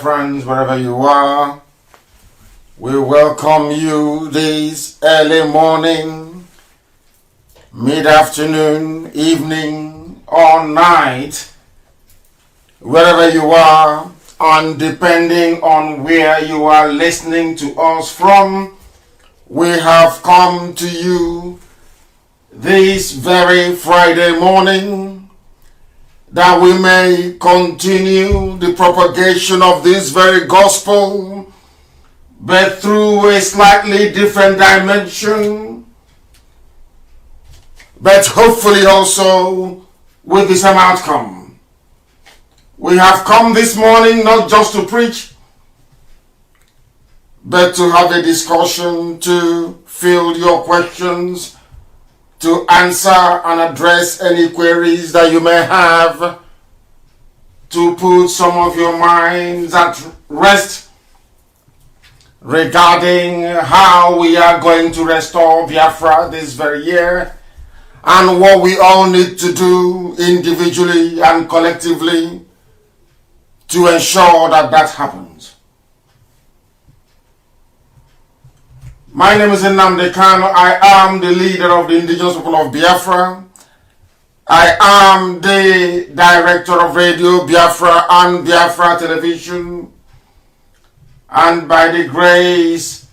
Friends, wherever you are, we welcome you this early morning, mid-afternoon, evening, or night, wherever you are, and depending on where you are listening to us from, we have come to you this very Friday morning, that we may continue the propagation of this very gospel, but through a slightly different dimension, but hopefully also with the same outcome. We have come this morning not just to preach, but to have a discussion, to field your questions, to answer and address any queries that you may have, to put some of your minds at rest regarding how we are going to restore Biafra this very year, and what we all need to do individually and collectively to ensure that that happens. My name is Nnamdi Kanu. I am the leader of the indigenous people of Biafra. I am the director of Radio Biafra and Biafra Television. And by the grace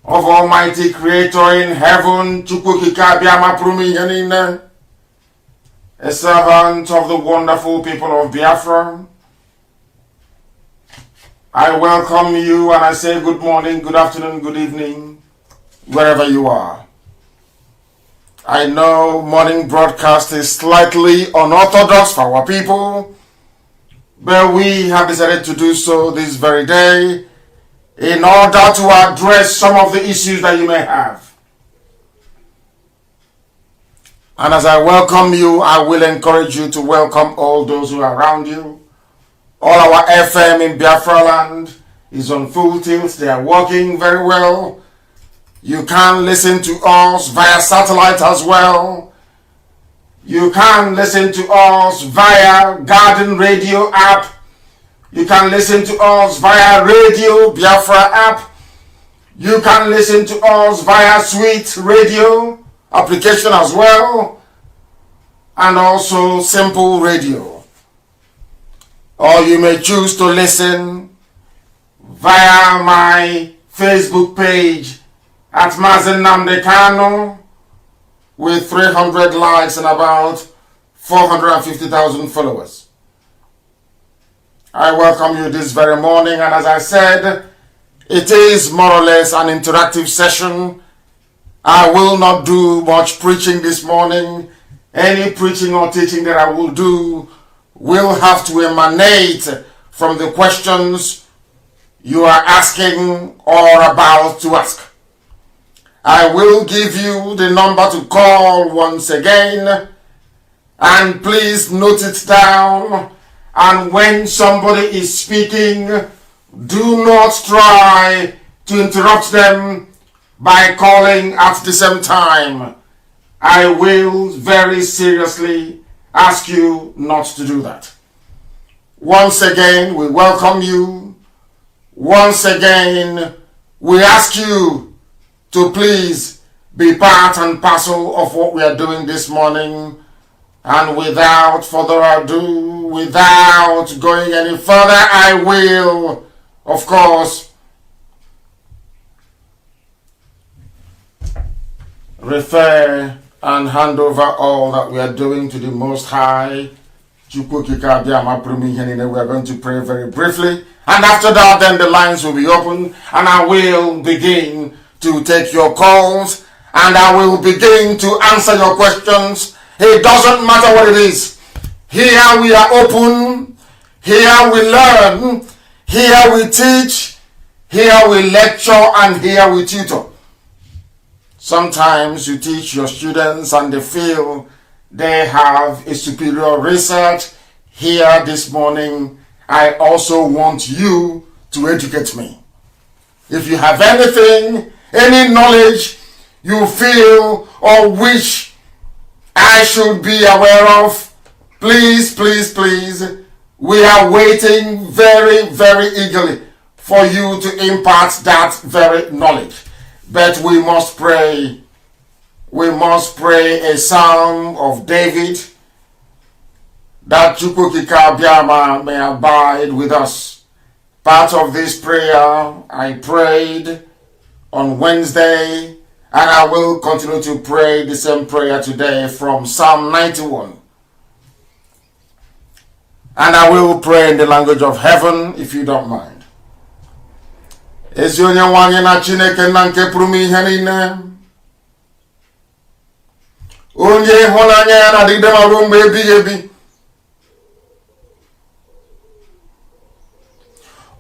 of Almighty Creator in heaven, a servant of the wonderful people of Biafra. I welcome you and I say good morning, good afternoon, good evening, wherever you are. I know morning broadcast is slightly unorthodox for our people, but we have decided to do so this very day in order to address some of the issues that you may have. And as I welcome you, I will encourage you to welcome all those who are around you. All our FM in Biafra land is on full tilt. They are working very well. You can listen to us via satellite as well. You can listen to us via Garden Radio app. You can listen to us via Radio Biafra app. You can listen to us via Sweet Radio application as well, and also Simple Radio. Or you may choose to listen via my Facebook page at Mazi Nnamdi Kanu with 300 likes and about 450,000 followers. I welcome you this very morning, and as I said, it is more or less an interactive session. I will not do much preaching this morning. Any preaching or teaching that I will do will have to emanate from the questions you are asking or about to ask. I will give you the number to call once again, and please note it down. And when somebody is speaking, do not try to interrupt them by calling at the same time. I will very seriously ask you not to do that. Once again, we welcome you. Once again, we ask you to please be part and parcel of what we are doing this morning. And without further ado, without going any further, I will, of course, refer and hand over all that we are doing to the Most High. We are going to pray very briefly, and after that then the lines will be open, and I will begin to take your calls, and I will begin to answer your questions. It doesn't matter what it is. Here we are open, here we learn, here we teach, here we lecture, and here we tutor. Sometimes you teach your students and they feel they have a superior research. Here this morning, I also want you to educate me. If you have anything, any knowledge you feel or wish I should be aware of, please, please, please, we are waiting very, very eagerly for you to impart that very knowledge. But we must pray. We must pray a psalm of David that Chukwukika Biama may abide with us. Part of this prayer I prayed on Wednesday, and I will continue to pray the same prayer today from Psalm 91. And I will pray in the language of heaven, if you don't mind. Ezi onye nwanyị na Chineke na nke pụrụ m ihe niile, onye ịhụnanya ya na-adịgide ma ruo mgbe ebighị ebi,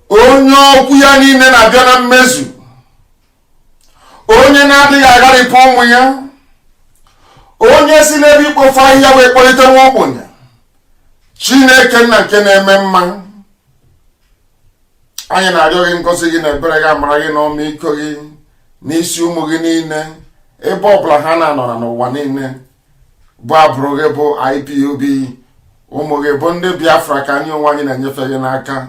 onye okwu ya niile na-abịa na mmezu, onye na-adịghị agharịpụ ụmụ ya, onye si n'ebe ikpofu ahịhịa wee kpọlite nwa ogbenye, Chineke nna nke na-eme mma. Anyị na-arịọ gị ngọzi gị na ebere gị, amara gị na ọmịiko gị n'isi ụmụ gị niile, ebe ọbụla ha na-anọra n'ụwa niile, bụ abụrụ gị bụ IPOB, ụmụ gị bụ ndị Biafra ka anyị onwe anyị na-enyefe gị n'aka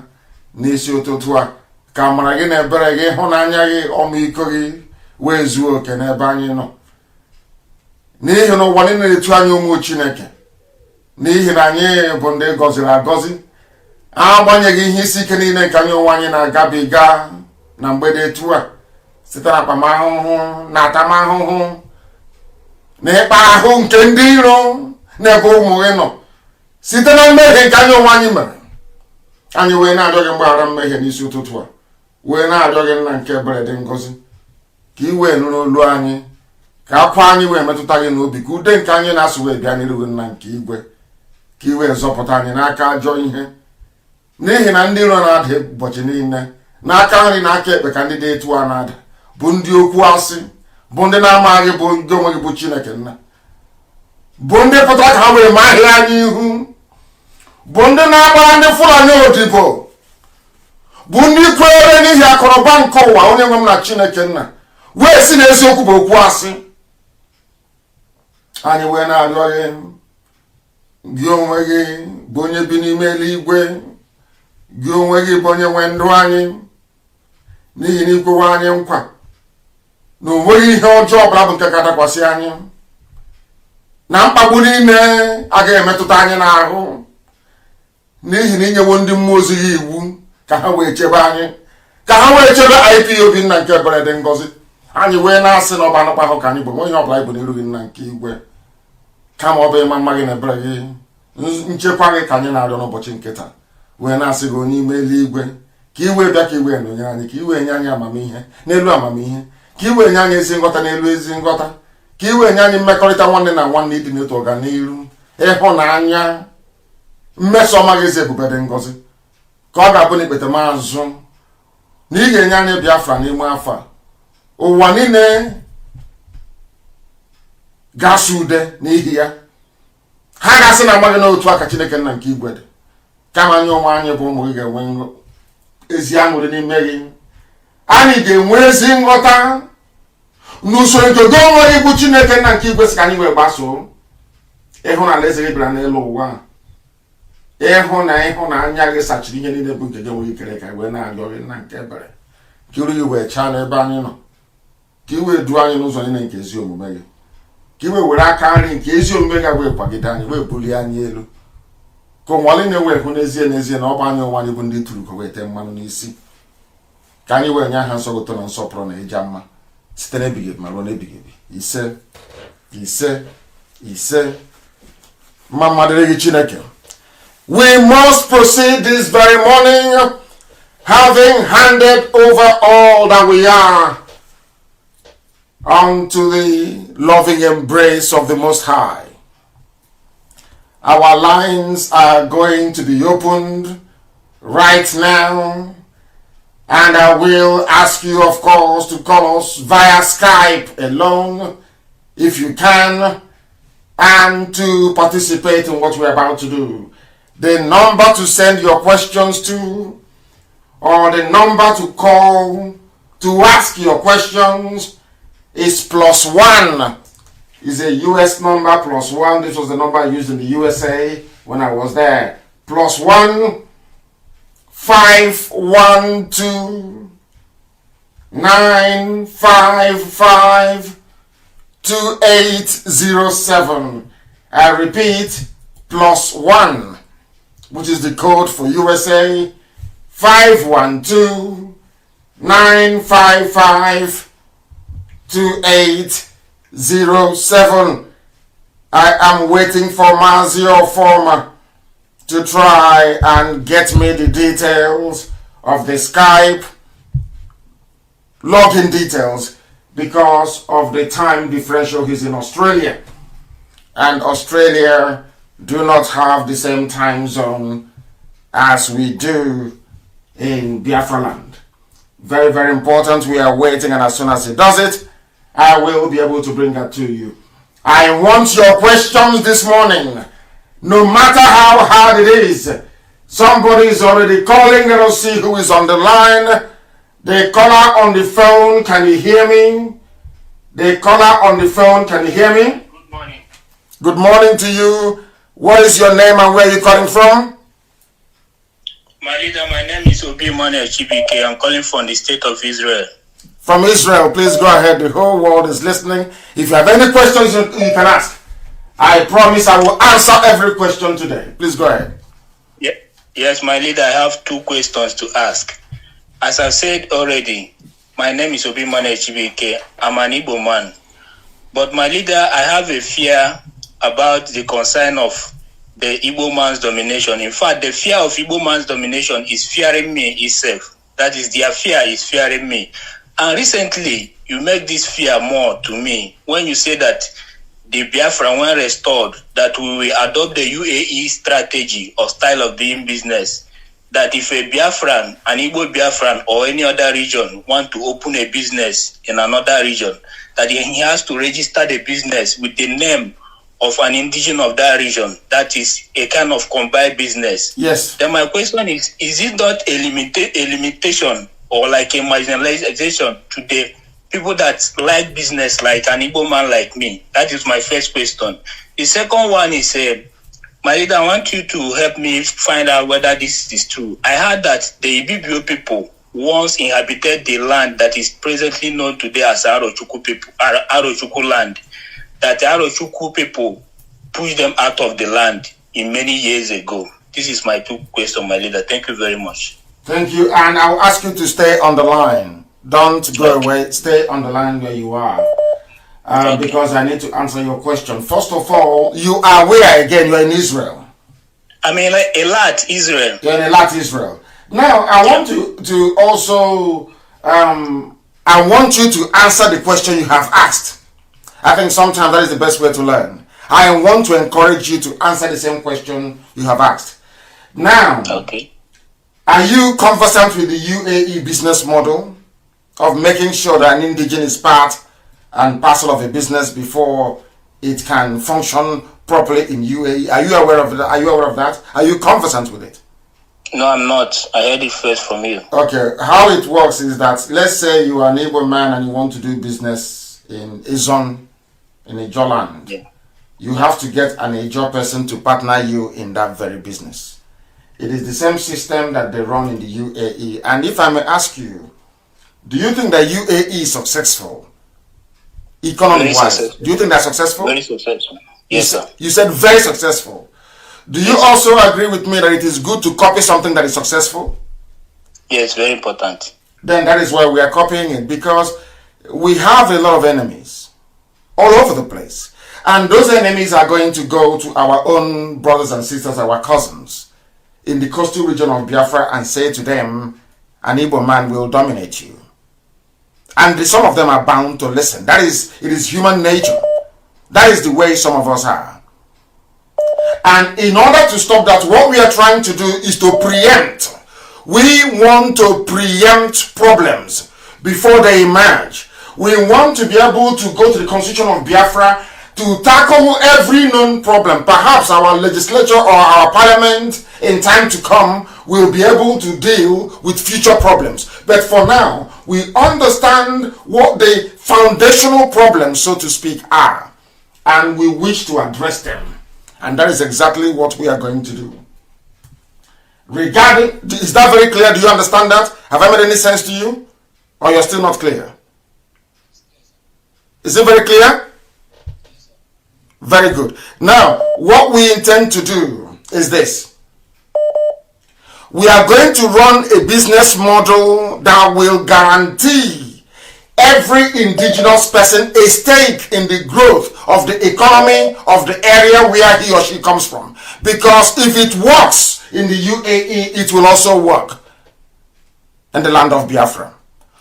n'isi ụtụtụ a. Ka amara gị na ebere gị, ịhụnanya gị, ọmịiko gị wee zuo oke n'ebe anyị nọ, n'ihi na ụwa niile na-etu anyị ụmụ Chineke, n'ihi na anyị bụ ndị gọziri agọzi. Agbanyeghị ihe isi ike niile nke anyị onwe anyị na-agabiga na mgbede etu a, site na akpamahụhụ na atamahụhụ na ịkpa ahụ nke ndị iro n'ebe ụmụ gị nọ site na mmehie nke anyị onwe anyị mere. Anyị wee na-arịọ gị mgbaghara mmehie n'isi ụtụtụ a, wee na-arịọ gị nna nke ebere dị ngọzi ka ị wee nụrụ olu anyị, ka akwa anyị wee metụta gị n'obi, ka ude nke anyị na-asụ wee bịa n'iru gị nna nke igwe, ka ị wee zọpụta anyị n'aka ajọ ihe, n'ihi na ndị iro na-ada ụbọchị niile, n'aka nri na aka ekpe ka ndị dị etu a na-ada, bụ ndị okwu asị, bụ ndị na-amaghị bụ ndị onwe gị bụ Chineke nna, bụ ndị pụtara ka ha wee ma ahịa anyị ihu, bụ ndị na-agbara ndị Fulani odibo, bụ ndị kwere n'ihi akụrụba nke ụwa. Onye nwe m na Chineke nna, wee si na eziokwu bụ okwu asị. Anyị wee na-arịọ gị onwe gị bụ onye bi n'ime eluigwe, gị onwe gị bụ onye nwe ndụ anyị, n'ihi na ikwewe anyị nkwa na o nweghị ihe ọjọọ ọbụla bụ nke ga-adakwasị anyị, na mkpagbu niile agaghị emetụta anyị n'ahụ, n'ihi na inyewo ndị mmụọ ozi gị iwu ka ha wee chebe anyị, ka ha wee chebe IPOB nna nke ebere dị ngọzi. Anyị wee na-asị na ọba anụkpa ahụ ka anyị bụ onye ọbụla ibu n'iru gị nna nke igwe, kama ọ bụ ịma mma gị na ebere gị, nchekwa gị ka anyị na-arịọ n'ụbọchị nke taa. Wee na-asị gị onye ime eluigwe, ka i wee bịa, ka i wee nọnyere anyị, ka i wee nye anyị amamihe n'elu amamihe, ka i wee nye anyị ezi nghọta n'elu ezi nghọta, ka i wee nye anyị mmekọrịta nwanne na nwanne, ịdị n'otu ọganiru, ịhụnanya, mmeso ọma gị ezi ebube dị ngọzi, ka ọ ga-abụ n'ikpete maazụ na ị ga-enye anyị Biafra n'ime afọ a. Ụwa niile ga-asụ ude n'ihi ya. Ha ga-asị na amaghị n'otu aka Chineke nna nke igwe dị, kama anyị onwe anyị bụ ụmụ gị ga-enwe ezi aṅụrị n'ime gị. Anyị ga-enwe ezi nghọta n'usoro nke gị onwe gị bụ Chineke nna nke igwe si ka anyị wee gbasoo. Ịhụ na alaeze gị bịara n'elu ụwa, ịhụ na ịhụnanya gị sachiri ihe niile bụ nke gị nwere ikere, ka wee na-arịọ gị nna nke ebere ka iru gị wee chaa n'ebe anyị nọ, ka i wee duo anyị n'ụzọ niile nke ezi omume gị, ka i wee were aka nri nke ezi omume gị wee kwagide anyị, wee bulie anyị elu, ka ụnwale na-ewe hụ n'ezie n'ezie na ọ bụ anyị onwe anyị bụ ndị tụrụ ka wee tee mmanụ n'isi, ka anyị wee nye aha nsọ ụtọ na nsọpụrụ na ịja mma site n'ebighị ebi ma ruo n'ebighị ebi. Ise ise ise. Mma mmadụ gị Chineke. We must proceed this very morning having handed over all that we are unto the loving embrace of the Most High. Our lines are going to be opened right now, and I will ask you, of course, to call us via Skype alone if you can, and to participate in what we're about to do. The number to send your questions to, or the number to call to ask your questions, is +1. Is a US number, +1. This was the number I used in the USA when I was there. +1 512 955 2807. I repeat, +1, which is the code for USA, 512 955 2807. I am waiting for Mazi or Former to try and get me the details of the Skype login details, because of the time differential. He's in Australia, and Australia do not have the same time zone as we do in Biafra land. Very, very important. We are waiting, and as soon as he does it, I will be able to bring that to you. I want your questions this morning, no matter how hard it is. Somebody is already calling. Let us see who is on the line. The caller on the phone, can you hear me? The caller on the phone, can you hear me? Good morning. Good morning to you. What is your name and where are you calling from? My leader, my name is Obi Mane Chibike. I'm calling from the state of Israel. From Israel, please go ahead. The whole world is listening. If you have any questions, you can ask. I promise I will answer every question today. Please go ahead. Yeah. Yes, my leader, I have 2 questions to ask. As I said already, my name is Obi Mane Chibike. I'm an Igbo man. But my leader, I have a fear about the concern of the Igbo man's domination. In fact, the fear of Igbo man's domination is fearing me itself. That is, their fear is fearing me. And recently, you make this fear more to me when you say that the Biafra, when restored, that we will adopt the UAE strategy or style of doing business. That if a Biafran, an Igbo Biafran or any other region want to open a business in another region, that he has to register the business with the name of an indigenous of that region. That is a kind of combined business. Yes. Then my question is it not a limitation or like a marginalization to the people that like business like an Igbo man like me? That is my first question. The second one is, my leader, I want you to help me find out whether this is true. I heard that the Ibibio people once inhabited the land that is presently known today as Arochukwu people, Arochukwu land. That the Arochukwu people pushed them out of the land in many years ago. This is my two questions, my leader. Thank you very much. Thank you, and I'll ask you to stay on the line. Don't go away. Stay on the line where you are, because I need to answer your question. First of all, you are where again? You are in Israel. I mean, like Elat, Israel. You're in Elat, Israel. Now, I want to also, I want you to answer the question you have asked. I think sometimes that is the best way to learn. I want to encourage you to answer the same question you have asked. Now, okay. Are you conversant with the UAE business model of making sure that an indigenous is part and parcel of a business before it can function properly in UAE? Are you aware of that? Are you conversant with it? No, I'm not. I heard it first from you. Okay. How it works is that, let's say you are an Igbo man and you want to do business in Izon, in Ijo land. Yeah. You have to get an Ijo person to partner you in that very business. It is the same system that they run in the UAE. And if I may ask you, do you think that UAE is successful economy-wise? Do you think they're successful? Very successful. Yes, sir. You said very successful. Do you also agree with me that it is good to copy something that is successful? Yes, very important. Then that is why we are copying it, because we have a lot of enemies all over the place. And those enemies are going to go to our own brothers and sisters, our cousins, in the coastal region of Biafra and say to them, an Igbo man will dominate you. And some of them are bound to listen. It is human nature. That is the way some of us are. And in order to stop that, what we are trying to do is to preempt. We want to preempt problems before they emerge. We want to be able to go to the Constitution of Biafra to tackle every known problem. Perhaps our legislature or our parliament in time to come will be able to deal with future problems. But for now, we understand what the foundational problems, so to speak, are. And we wish to address them. And that is exactly what we are going to do. Is that very clear? Do you understand that? Have I made any sense to you? Or you're still not clear? Is it very clear? Very good. Now, what we intend to do is this. We are going to run a business model that will guarantee every indigenous person a stake in the growth of the economy of the area where he or she comes from. Because if it works in the UAE, it will also work in the land of Biafra.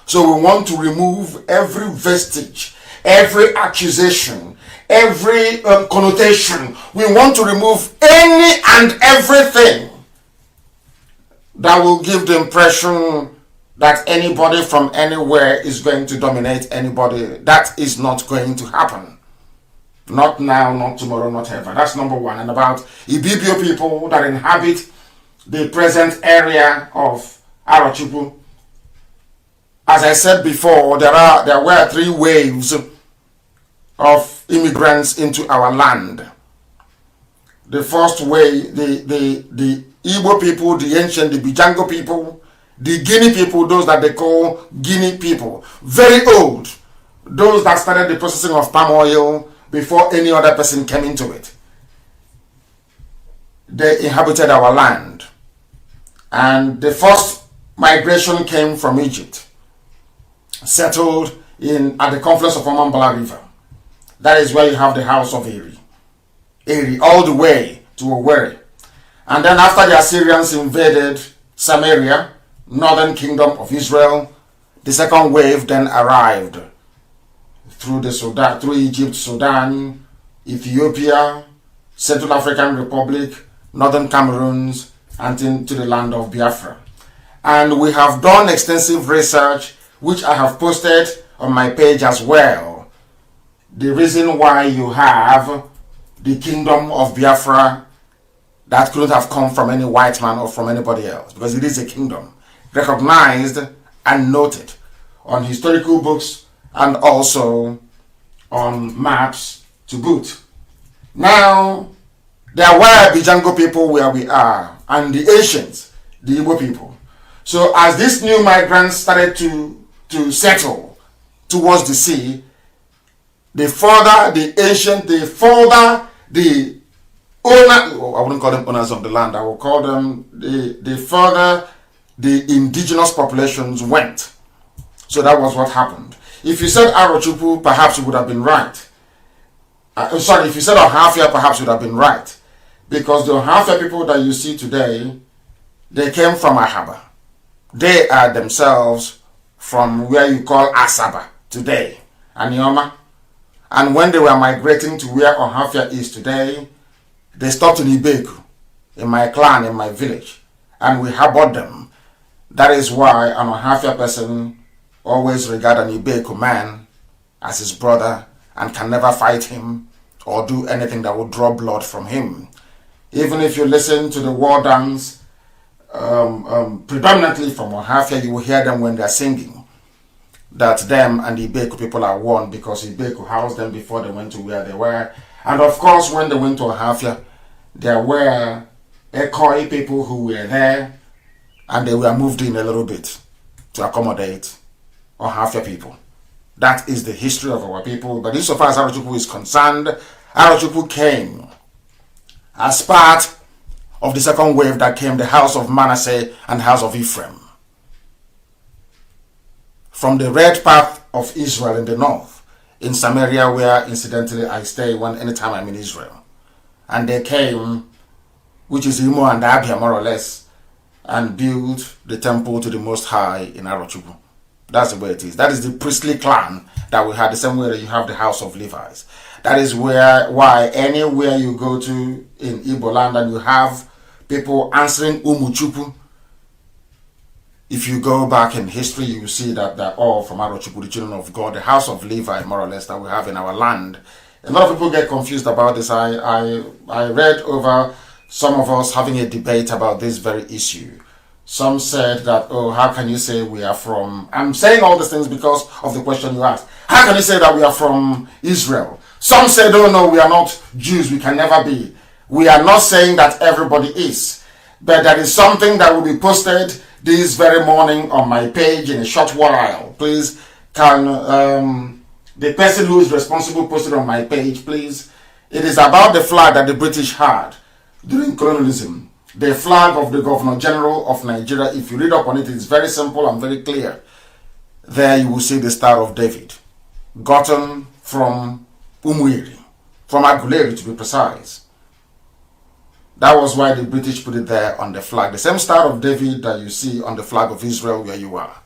So we want to remove every vestige, every accusation, every connotation. We want to remove any and everything that will give the impression that anybody from anywhere is going to dominate anybody. That is not going to happen. Not now, not tomorrow, not ever. That's number one. And about Ibibio people that inhabit the present area of Arochukwu, as I said before, there were 3 waves of immigrants into our land. The first wave, the Igbo people, the ancient, the Bijango people, the Guinea people, those that they call Guinea people, very old, those that started the processing of palm oil before any other person came into it. They inhabited our land. And the first migration came from Egypt, settled at the confluence of Omambala River. That is where you have the house of Eri. Eri, all the way to Owerri. And then after the Assyrians invaded Samaria, northern kingdom of Israel, the second wave then arrived through Egypt, Sudan, Ethiopia, Central African Republic, northern Cameroons, and into the land of Biafra. And we have done extensive research, which I have posted on my page as well. The reason why you have the kingdom of Biafra that couldn't have come from any white man or from anybody else, because it is a kingdom recognized and noted on historical books and also on maps to boot. Now, there were Bijango people where we are, and the ancients, the Igbo people. So as these new migrants started to settle towards the sea, the further the owner, I wouldn't call them owners of the land, I will call them the further the indigenous populations went. So that was what happened. If you said Arochukwu, perhaps you would have been right. If you said Ohafia, perhaps you would have been right. Because the Ohafia people that you see today, they came from Ahaba. They are themselves from where you call Asaba today, Anioma. And when they were migrating to where Ohafia is today, they stopped in Ibeku, in my clan, in my village, and we harbored them. That is why an Ohafia person always regard an Ibeku man as his brother and can never fight him or do anything that would draw blood from him. Even if you listen to the war dance, predominantly from Ohafia, you will hear them when they are singing that them and the Ibeku people are one, because Ibeku housed them before they went to where they were. And of course, when they went to Ohafia, there were Ekoi people who were there, and they were moved in a little bit to accommodate Ohafia people. That is the history of our people. But insofar as Arochukwu is concerned, Arochukwu came as part of the second wave that came, the house of Manasseh and house of Ephraim, from the red path of Israel in the north, in Samaria, where incidentally I stay anytime I'm in Israel. And they came, which is Imo and Abia more or less, and built the temple to the Most High in Arochukwu. That's the way it is. That is the priestly clan that we had, the same way that you have the house of Levites. That is why anywhere you go to in Igbo land and you have people answering Umuchupu, if you go back in history, you will see that they're all from Arochukwu, the children of God, the house of Levi, more or less, that we have in our land. A lot of people get confused about this. I read over some of us having a debate about this very issue. Some said that, oh, how can you say we are from... I'm saying all these things because of the question you asked. How can you say that we are from Israel? Some said, oh no, we are not Jews, we can never be. We are not saying that everybody is. But there is something that will be posted this very morning on my page in a short while. Please, can the person who is responsible post it on my page, please. It is about the flag that the British had during colonialism. The flag of the Governor General of Nigeria. If you read up on it, it's very simple and very clear. There you will see the Star of David, gotten from Umueri, from Aguleri to be precise. That was why the British put it there on the flag. The same Star of David that you see on the flag of Israel where you are.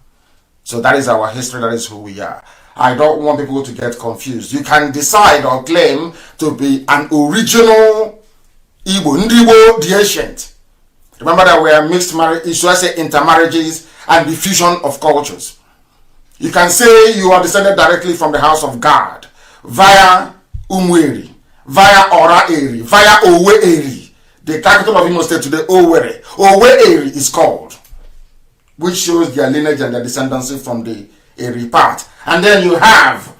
So that is our history, that is who we are. I don't want people to get confused. You can decide or claim to be an original Igbo, Ndibo the ancient. Remember that we are mixed marriage, should I say intermarriages and the fusion of cultures. You can say you are descended directly from the house of God via Umweri, via Ora Eri, via Owe Eri, the capital of Imo State today, Owerri. Owe Eri is called, which shows their lineage and their descendancy from the Eri part. And then you have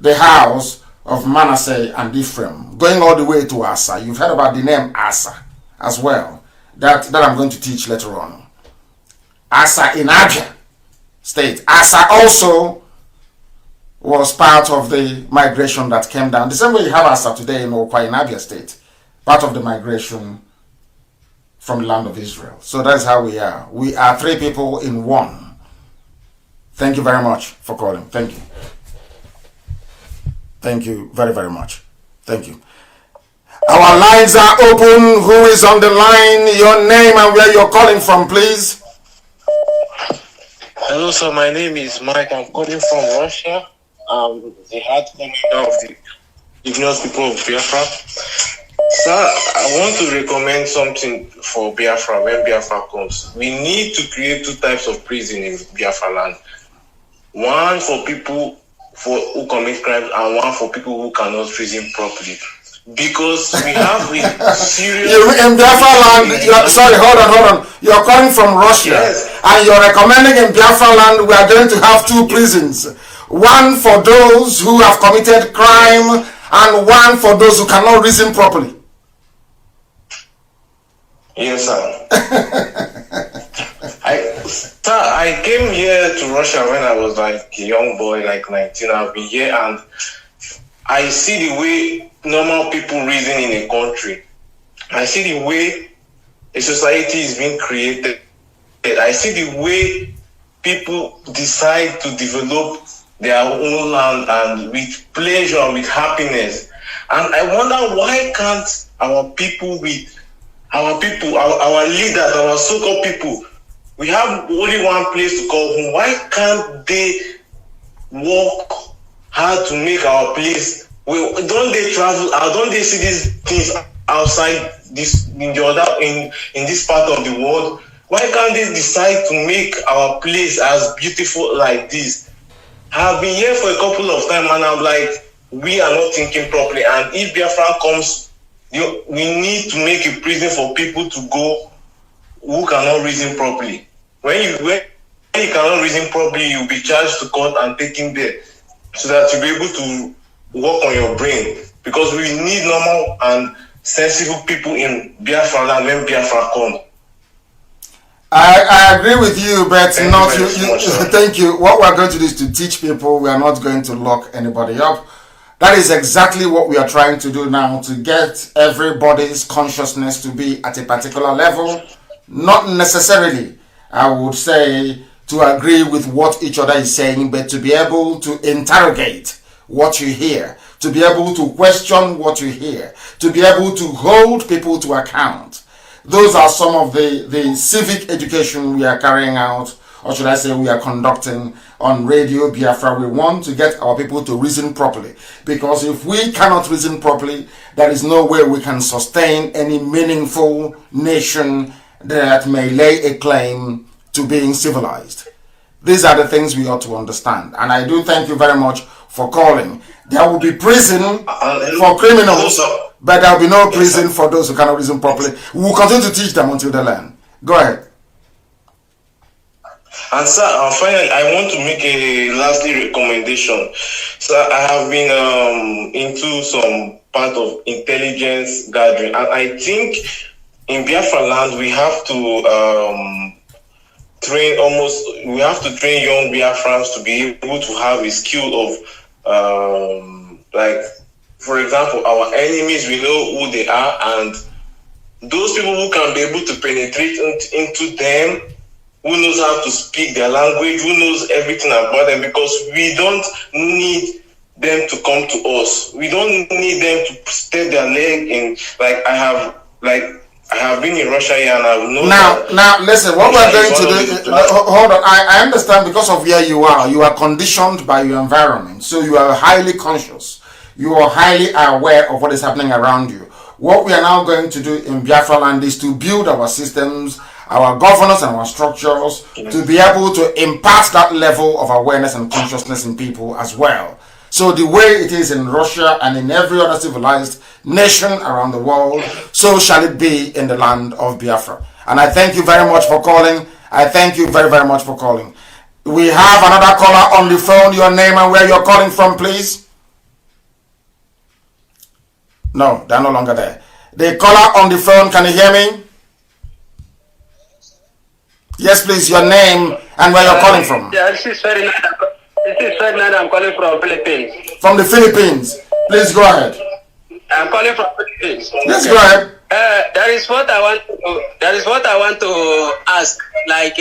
the house of Manasseh and Ephraim, going all the way to Asa. You've heard about the name Asa as well. That I'm going to teach later on. Asa in Abia State. Asa also was part of the migration that came down. The same way you have Asa today in Okwa in Abia State. Part of the migration from the land of Israel. So that's how we are. We are three people in one. Thank you very much for calling. Thank you. Thank you very, very much. Thank you. Our lines are open. Who is on the line? Your name and where you're calling from, please. Hello, sir. My name is Mike. I'm calling from Russia. The hardcore member of the indigenous people of Biafra. Sir, I want to recommend something for Biafra when Biafra comes. We need to create 2 types of prison in Biafra land. One for people who commit crimes and one for people who cannot reason properly. Because we have a serious... In Biafra land, sorry, hold on. You're calling from Russia. Yes. And you're recommending in Biafra land we are going to have 2 prisons. One for those who have committed crime and one for those who cannot reason properly. Yes, sir. I came here to Russia when I was like a young boy, like 19. I've been here and I see the way normal people reason in a country. I see the way a society is being created. I see the way people decide to develop their own land and with pleasure and with happiness. And I wonder why can't our people our leaders, our so-called people, we have only one place to call home. Why can't they work hard to make our place? Well, don't they travel? Don't they see these things outside this in this part of the world? Why can't they decide to make our place as beautiful like this? I've been here for a couple of times and I'm like, we are not thinking properly. And if Biafra comes, we need to make a prison for people to go who cannot reason properly. When you cannot reason properly, you'll be charged to court and taken there so that you'll be able to work on your brain. Because we need normal and sensible people in Biafra land when Biafra comes. I agree with you, but thank you. What we're going to do is to teach people. We are not going to lock anybody up. That is exactly what we are trying to do now, to get everybody's consciousness to be at a particular level. Not necessarily, I would say, to agree with what each other is saying, but to be able to interrogate what you hear, to be able to question what you hear, to be able to hold people to account. Those are some of the civic education we are carrying out, or should I say we are conducting on Radio Biafra. We want to get our people to reason properly, because if we cannot reason properly, there is no way we can sustain any meaningful nation that may lay a claim to being civilized. These are the things we ought to understand. And I do thank you very much for calling. There will be prison for criminals, but there will be no prison for those who cannot reason properly. We will continue to teach them until they learn. Go ahead. And sir, finally, I want to make a lastly recommendation. Sir, I have been into some part of intelligence gathering, and I think in Biafra land we have to train young Biafrans to be able to have a skill of like, for example, our enemies, we know who they are, and those people who can be able to penetrate into them, who knows how to speak their language, who knows everything about them, because we don't need them to come to us. We don't need them to step their leg in. I have been in Russia here and I know. Now, listen, what we're going to do, hold on, I understand because of where you are conditioned by your environment. So you are highly conscious. You are highly aware of what is happening around you. What we are now going to do in Biafra land is to build our systems, our governance and our structures, to be able to impart that level of awareness and consciousness in people as well. So the way it is in Russia and in every other civilized nation around the world, so shall it be in the land of Biafra. And I thank you very much for calling. I thank you very, very much for calling. We have another caller on the phone. Your name and where you're calling from, please. No, they're no longer there. The caller on the phone, can you hear me? Yes, please, your name and where you're calling from. Yeah, this is Ferdinand. I'm calling from Philippines. From the Philippines. Please go ahead. I'm calling from Philippines. Yes, go ahead. That is what I want to ask. Like,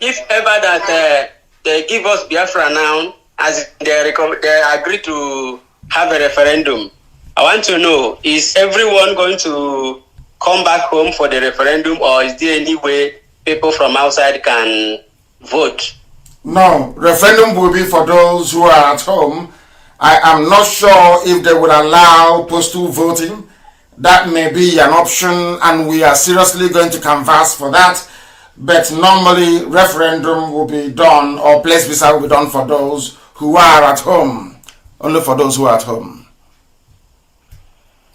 if ever that they give us Biafra now, as they agree to have a referendum, I want to know, is everyone going to come back home for the referendum, or is there any way people from outside can vote? No, referendum will be for those who are at home. I am not sure if they will allow postal voting. That may be an option, and we are seriously going to canvass for that. But normally, referendum will be done, or place visa will be done for those who are at home. Only for those who are at home.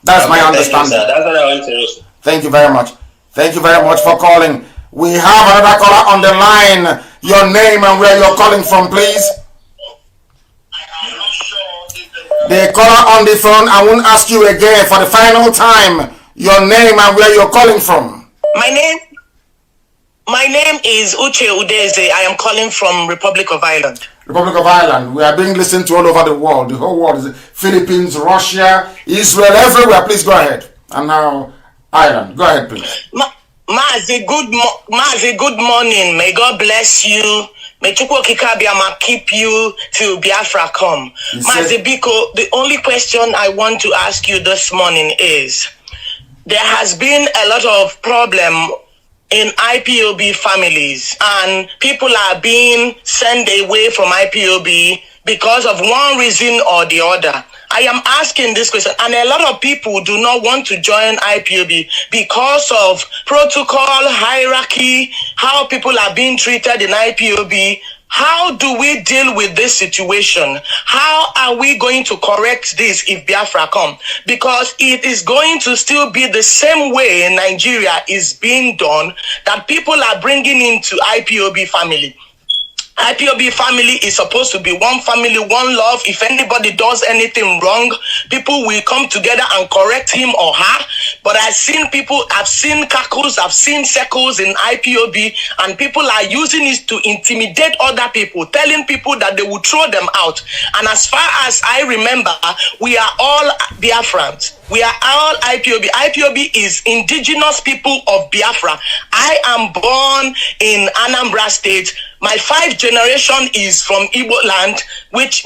That's my understanding. Thank you, sir. That's what I want to know. Thank you very much. Thank you very much for calling. We have another caller on the line. Your name and where you're calling from, please. The caller on the phone, I won't ask you again for the final time. Your name and where you're calling from. My name is Uche Udeze. I am calling from Republic of Ireland. Republic of Ireland. We are being listened to all over the world. The whole world is Philippines, Russia, Israel, everywhere. Please go ahead. And now, Ireland. Go ahead, please. Mazi, good morning. May God bless you. May Chukwu Kikabiyama keep you till Biafra come. Mazi Biko, the only question I want to ask you this morning is, there has been a lot of problem in IPOB families, and people are being sent away from IPOB because of one reason or the other. I am asking this question, and a lot of people do not want to join IPOB because of protocol, hierarchy, how people are being treated in IPOB. How do we deal with this situation? How are we going to correct this if Biafra come? Because it is going to still be the same way Nigeria is being done, that people are bringing into IPOB family. IPOB family is supposed to be one family, one love. If anybody does anything wrong, people will come together and correct him or her. But I've seen cackles, I've seen circles in IPOB, and people are using it to intimidate other people, telling people that they will throw them out. And as far as I remember, we are all Biafrans. We are all IPOB. IPOB is indigenous people of Biafra. I am born in Anambra State. My 5th generation is from Igbo land, which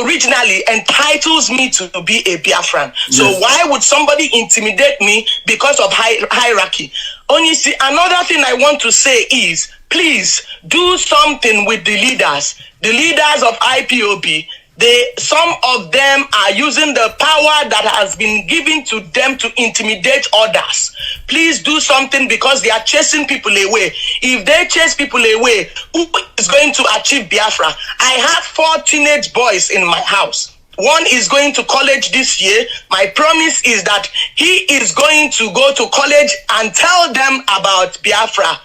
originally entitles me to be a Biafran. Yes. So why would somebody intimidate me because of hierarchy? Only see, another thing I want to say is, please do something with the leaders of IPOB. Some of them are using the power that has been given to them to intimidate others. Please do something, because they are chasing people away. If they chase people away, who is going to achieve Biafra? I have 4 teenage boys in my house. One is going to college this year. My promise is that he is going to go to college and tell them about Biafra,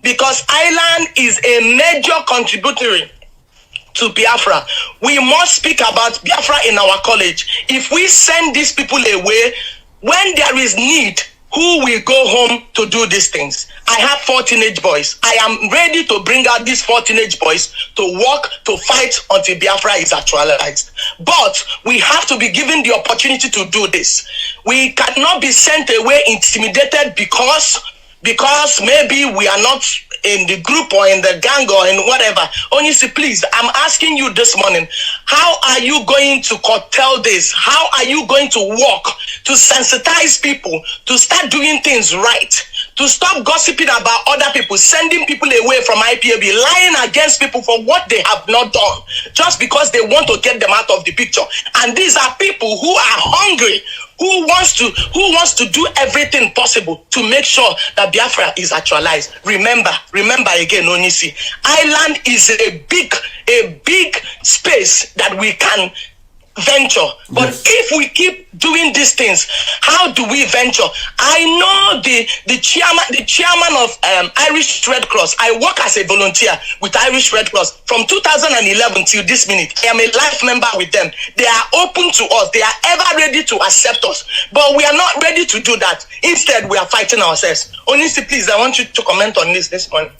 because Ireland is a major contributory to Biafra. We must speak about Biafra in our college. If we send these people away, when there is need, who will go home to do these things? I have 4 teenage boys. I am ready to bring out these 4 teenage boys to work, to fight until Biafra is actualized. But we have to be given the opportunity to do this. We cannot be sent away intimidated because maybe we are not in the group or in the gang or in whatever. Only see, please, I'm asking you this morning, how are you going to curtail this? How are you going to work to sensitize people to start doing things right? To stop gossiping about other people, sending people away from IPOB, lying against people for what they have not done, just because they want to get them out of the picture. And these are people who are hungry, who wants to do everything possible to make sure that Biafra is actualized. Remember again, Onisi, Ireland is a big space that we can venture. But yes, if we keep doing these things, how do we venture? I know the chairman of Irish Red Cross. I work as a volunteer with Irish Red Cross from 2011 till this minute. I am a life member with them. They are open to us. They are ever ready to accept us. But we are not ready to do that. Instead, we are fighting ourselves. Onisi, please, I want you to comment on this morning.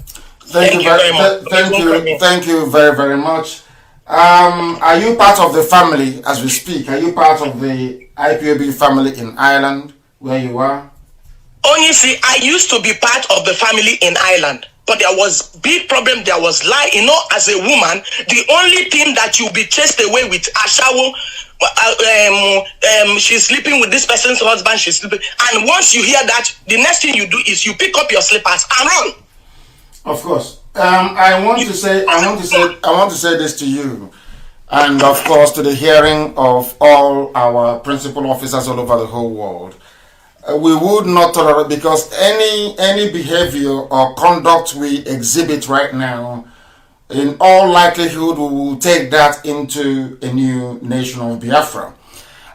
Thank you very much. Thank you very, very much. Are you part of the family as we speak? Are you part of the IPOB family in Ireland where you are? Only see, I used to be part of the family in Ireland, but there was big problem. There was lie. You know, as a woman, the only thing that you'll be chased away with ashawo, she's sleeping with this person's husband, she's sleeping. And once you hear that, the next thing you do is you pick up your slippers and run. Of course. I want to say this to you, and of course to the hearing of all our principal officers all over the whole world. We would not tolerate, because any behavior or conduct we exhibit right now, in all likelihood we will take that into a new nation of Biafra.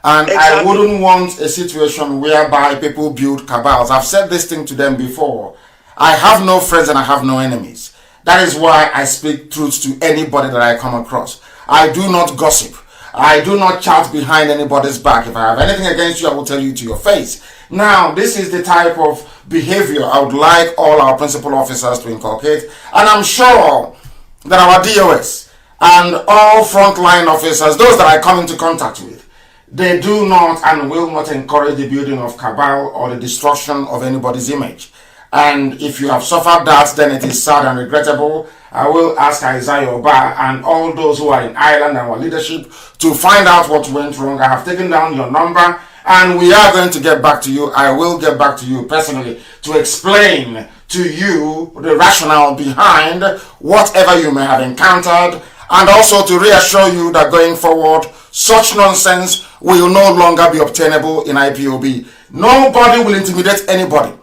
And exactly. I wouldn't want a situation whereby people build cabals. I've said this thing to them before. I have no friends and I have no enemies. That is why I speak truth to anybody that I come across. I do not gossip. I do not chat behind anybody's back. If I have anything against you, I will tell you to your face. Now, this is the type of behavior I would like all our principal officers to inculcate. And I'm sure that our DOS and all frontline officers, those that I come into contact with, they do not and will not encourage the building of cabal or the destruction of anybody's image. And if you have suffered that, then it is sad and regrettable. I will ask Isaiah Oba and all those who are in Ireland and our leadership to find out what went wrong. I have taken down your number and we are going to get back to you. I will get back to you personally to explain to you the rationale behind whatever you may have encountered, and also to reassure you that going forward, such nonsense will no longer be obtainable in IPOB. Nobody will intimidate anybody.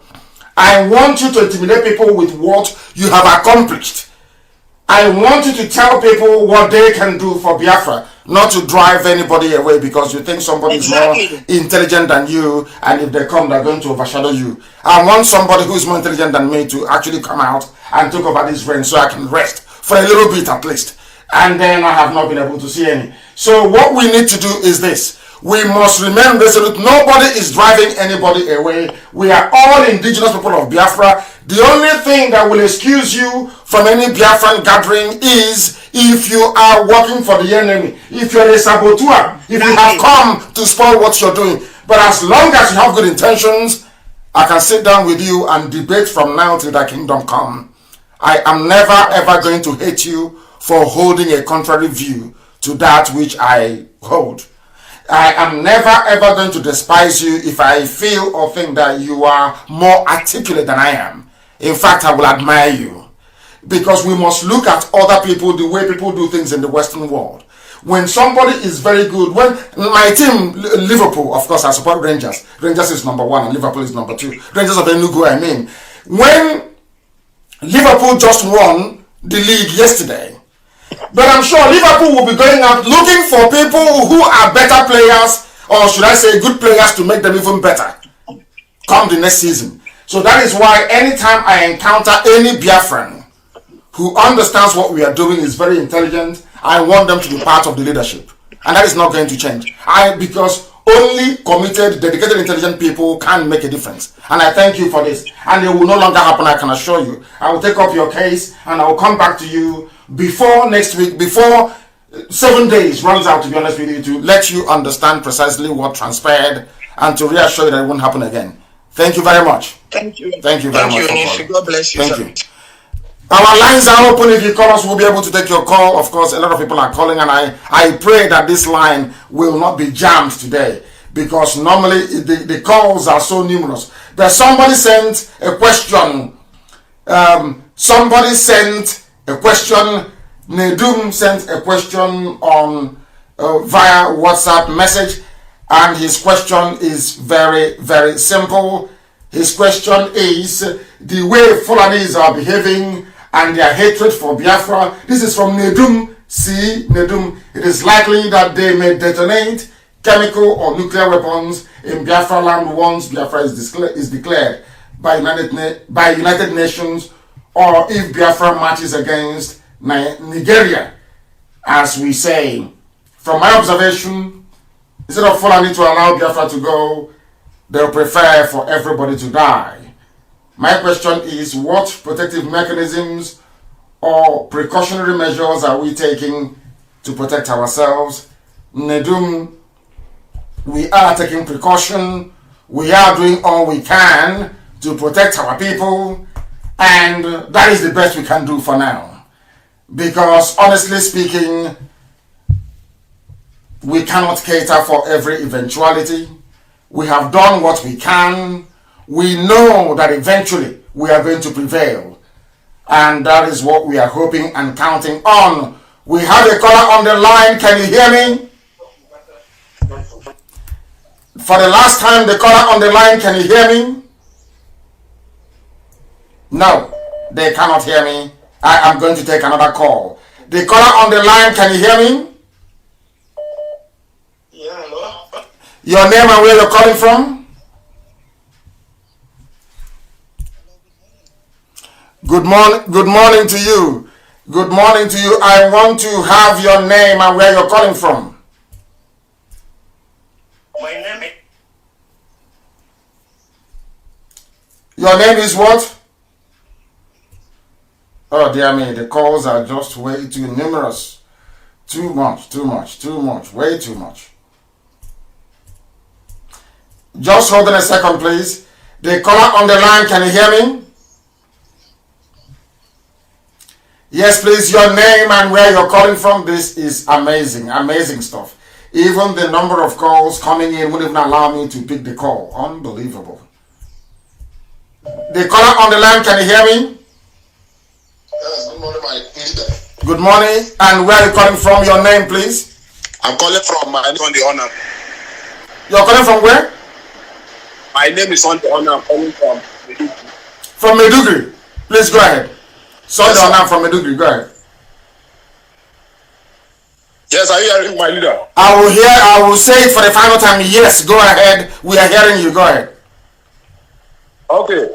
I want you to intimidate people with what you have accomplished. I want you to tell people what they can do for Biafra, not to drive anybody away because you think somebody is more intelligent than you, and if they come, they're going to overshadow you. I want somebody who is more intelligent than me to actually come out and take over this reign so I can rest for a little bit at least. And then I have not been able to see any. So what we need to do is this. We must remain resolute. Nobody is driving anybody away. We are all indigenous people of Biafra. The only thing that will excuse you from any Biafran gathering is if you are working for the enemy, if you're a saboteur, if you have come to spoil what you're doing. But as long as you have good intentions, I can sit down with you and debate from now till the kingdom come. I am never ever going to hate you for holding a contrary view to that which I hold. I am never ever going to despise you if I feel or think that you are more articulate than I am. In fact, I will admire you, because we must look at other people the way people do things in the Western world. When somebody is very good, when my team, Liverpool, of course I support Rangers. Rangers is number 1 and Liverpool is number 2. Rangers of Enugu, I mean. When Liverpool just won the league yesterday, but I'm sure Liverpool will be going out looking for people who are better players, or should I say good players, to make them even better come the next season. So that is why anytime I encounter any Biafran who understands what we are doing, is very intelligent, I want them to be part of the leadership. And that is not going to change. Because only committed, dedicated, intelligent people can make a difference. And I thank you for this. And it will no longer happen, I can assure you. I will take up your case and I will come back to you before next week, before 7 days runs out, to be honest with you, to let you understand precisely what transpired and to reassure you that it won't happen again. Thank you very much. Thank you. Thank you very much. Thank you. God bless you. Thank you. Our lines are open. If you call us, we'll be able to take your call. Of course, a lot of people are calling, and I pray that this line will not be jammed today, because normally the calls are so numerous. But somebody sent a question. Nedum sent a question on via WhatsApp message, and his question is very, very simple. His question is, the way Fulanis are behaving and their hatred for Biafra. This is from Nedum. See, Nedum, it is likely that they may detonate chemical or nuclear weapons in Biafra land once Biafra is declared by United Nations, or if Biafra marches against Nigeria, as we say. From my observation, instead of Fulani to allow Biafra to go, they'll prefer for everybody to die. My question is, what protective mechanisms or precautionary measures are we taking to protect ourselves? Nedum, we are taking precaution. We are doing all we can to protect our people, and that is the best we can do for now. Because honestly speaking, We cannot cater for every eventuality. We have done what we can. We know that eventually we are going to prevail. And that is what we are hoping and counting on. We have a caller on the line. Can you hear me? For the last time, the caller on the line, can you hear me? No, they cannot hear me. I am going to take another call. The caller on the line, can you hear me? Yeah, hello. Your name and where you're calling from? Good morning to you. Good morning to you. I want to have your name and where you're calling from. My name is... Your name is what? Oh dear me, the calls are just way too numerous. Too much, way too much. Just hold on a second, please. The caller on the line, can you hear me? Yes, please, your name and where you're calling from. This is amazing stuff. Even the number of calls coming in wouldn't even allow me to pick the call. Unbelievable. The caller on the line, can you hear me? Yes, good morning, my leader. Good morning, and where are you calling from? Your name, please. I'm calling from my name on the honor. You're calling from where? My name is on the honor. I'm calling from Medugri. From Medugri. Please go ahead. Sunday Yes, honor from Medugri. Go ahead. Yes, are you hearing my leader? I will say it for the final time. Yes, go ahead. We are hearing you. Go ahead. Okay,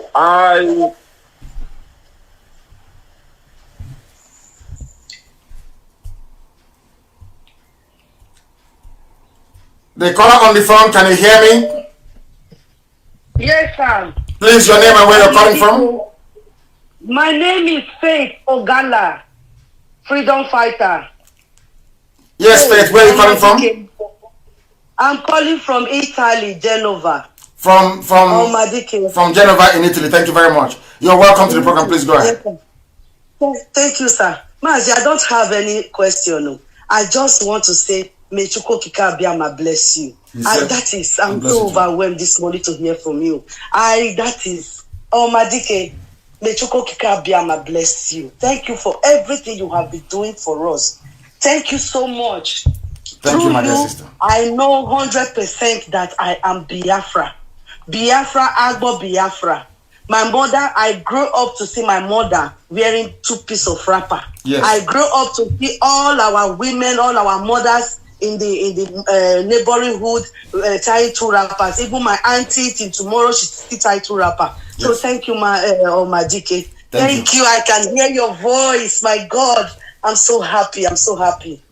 The caller on the phone, can you hear me? Yes, sir. Please, your name and where you're calling from? My name is Faith Ogala, freedom fighter. Yes, Faith, where are you calling from? I'm calling from Italy, Genova. From Genova in Italy. Thank you very much. You're welcome to the program. Please go ahead. Thank you, sir. Mazi, I don't have any question. I just want to say, may Chukwu Kikabiama bless you. I'm so overwhelmed this morning to hear from you. May Chukwu Kikabiama bless you. Thank you for everything you have been doing for us. Thank you so much. Thank you, my dear sister. I know 100% that I am Biafra. Biafra, Agbo Biafra. My mother, I grew up to see my mother wearing 2 pieces of wrapper. Yes. I grew up to see all our women, all our mothers in the neighboring hood tying 2 wrappers. Even my auntie, till tomorrow, she still tie 2 wrapper. Yes. So thank you, my DK. Thank you. I can hear your voice. My God, I'm so happy.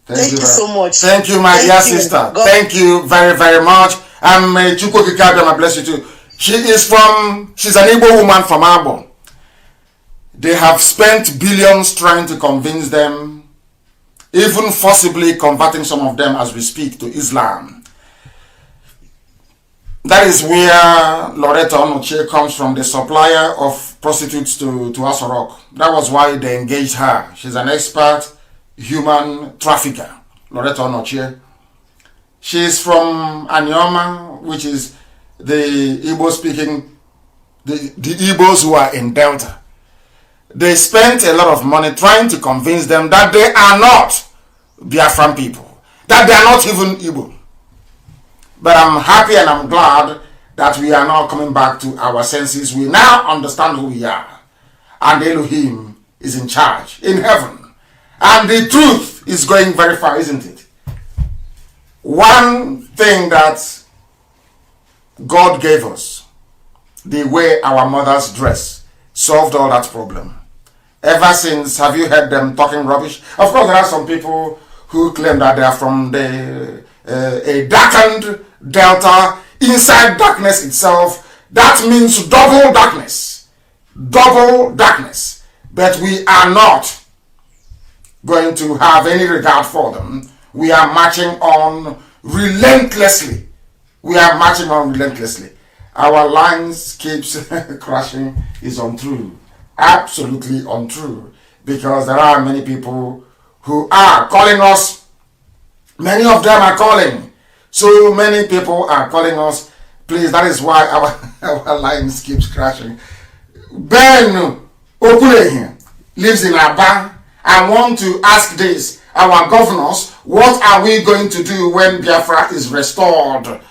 Thank you so much. Thank you, my dear sister. Thank you very, very much. And may Chukwu Kikabiama bless you too. She's an Igbo woman from Abo. They have spent billions trying to convince them, even forcibly converting some of them as we speak to Islam. That is where Loretta Onochie comes from, the supplier of prostitutes to Asorok. That was why they engaged her. She's an expert human trafficker, Loretta Onochie. She's from Anyoma, which is the Igbo speaking, the Igbos who are in Delta. They spent a lot of money trying to convince them that they are not Biafran people, that they are not even Igbo. But I'm happy and I'm glad that we are now coming back to our senses. We now understand who we are. And Elohim is in charge in heaven. And the truth is going very far, isn't it? One thing that God gave us, the way our mothers dress, solved all that problem. Ever since, have you heard them talking rubbish? Of course, there are some people who claim that they are from a darkened delta, inside darkness itself. That means double darkness. Double darkness. But we are not going to have any regard for them. We are marching on relentlessly. Our lines keeps crashing is untrue. Absolutely untrue. Because there are many people who are calling us Many of them are calling. So many people are calling us. Please, that is why our lines keeps crashing. Ben Okulehin lives in Aba. I want to ask this, our governors, what are we going to do when Biafra is restored?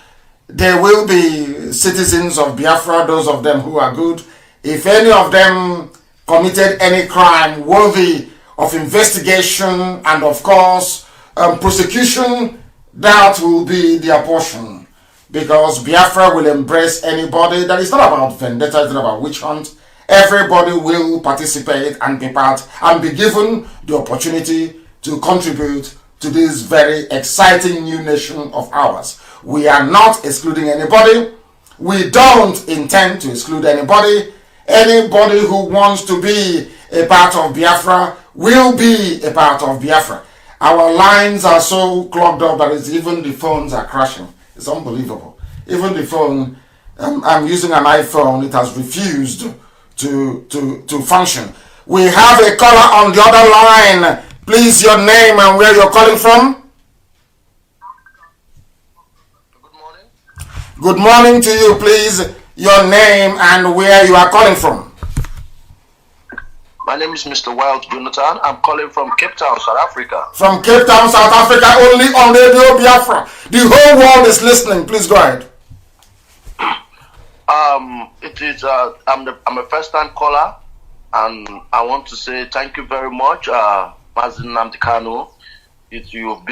There will be citizens of Biafra, those of them who are good. If any of them committed any crime worthy of investigation and of course prosecution, that will be their portion. Because Biafra will embrace anybody. That is not about vendetta, it's not about witch hunt. Everybody will participate and be part and be given the opportunity to contribute to this very exciting new nation of ours. We are not excluding anybody. We don't intend to exclude anybody. Anybody who wants to be a part of Biafra will be a part of Biafra. Our lines are so clogged up that even the phones are crashing. It's unbelievable. Even the phone, I'm using an iPhone, it has refused to function. We have a caller on the other line. Please, your name and where you're calling from. Good morning. Good morning to you, please. Your name and where you are calling from. My name is Mr. Wild Jonathan. I'm calling from Cape Town, South Africa. From Cape Town, South Africa, only on Radio Biafra. The whole world is listening. Please go ahead. I'm a first-time caller, and I want to say thank you very much, Mazi Nnamdi Kanu. You've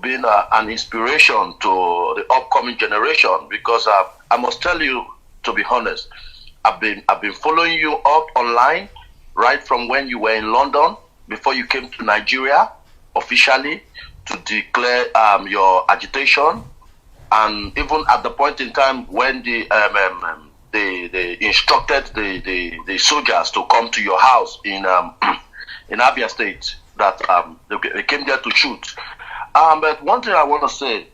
been an inspiration to the upcoming generation, because I must tell you, to be honest, I've been following you up online right from when you were in London before you came to Nigeria officially to declare your agitation, and even at the point in time when they instructed the soldiers to come to your house in Abia State, that they came there to shoot. But one thing I want to say,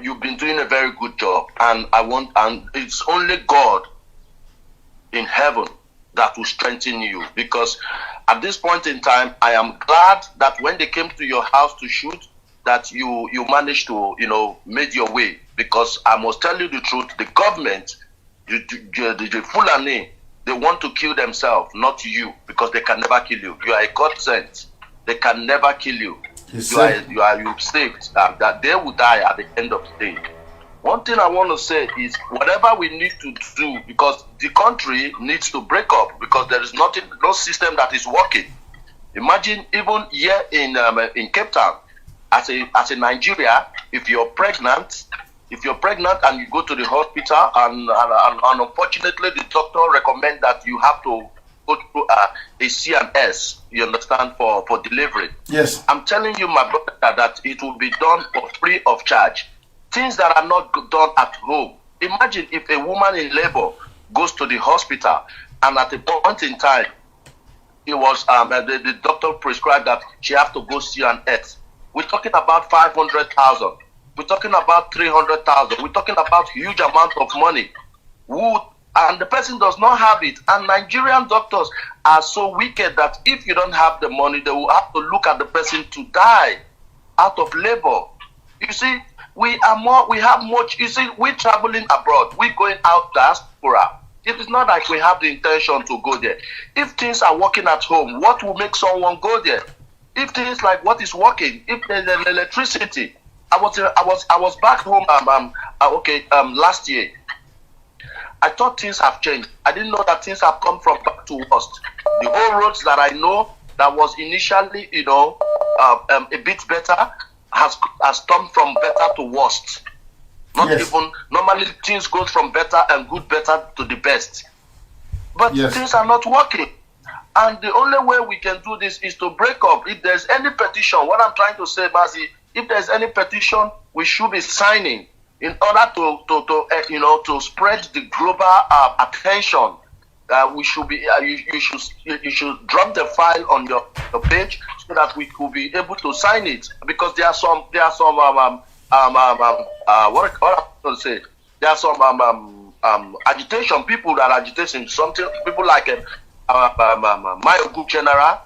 you've been doing a very good job, and it's only God in heaven that will strengthen you, because at this point in time, I am glad that when they came to your house to shoot, that you managed to made your way, because I must tell you the truth, the government, the Fulani, they want to kill themselves, not you, because they can never kill you. You are a God sent. They can never kill you. You saved. That they will die at the end of the day. One thing I want to say is, whatever we need to do, because the country needs to break up, because there is no system that is working. Imagine even here in Cape Town, as a Nigeria, if you're pregnant and you go to the hospital and unfortunately the doctor recommend that you have to go through a C&S, you understand, for delivery. Yes. I'm telling you, my brother, that it will be done for free of charge. Things that are not done at home. Imagine if a woman in labor goes to the hospital and at a point in time, it was the doctor prescribed that she has to go C&S. We're talking about 500,000. We're talking about 300,000. We're talking about huge amount of money. And the person does not have it. And Nigerian doctors are so wicked that if you don't have the money, they will have to look at the person to die out of labor. You see, we have much. You see, we're traveling abroad. We're going out diaspora. It is not like we have the intention to go there. If things are working at home, what will make someone go there? If things like what is working, if there's electricity, I was back home last year. I thought things have changed. I didn't know that things have come from bad to worst. The whole roads that I know that was initially a bit better has come from better to worst. Not yes. Even normally things go from better to the best. But yes. Things are not working. And the only way we can do this is to break up. If there's any petition, what I'm trying to say, Mazi, if there's any petition, we should be signing in order to spread the global attention. We should be. You should drop the file on your page so that we could be able to sign it, because there are some what I'm going to say. There are some agitation people that are agitating something. People like my good general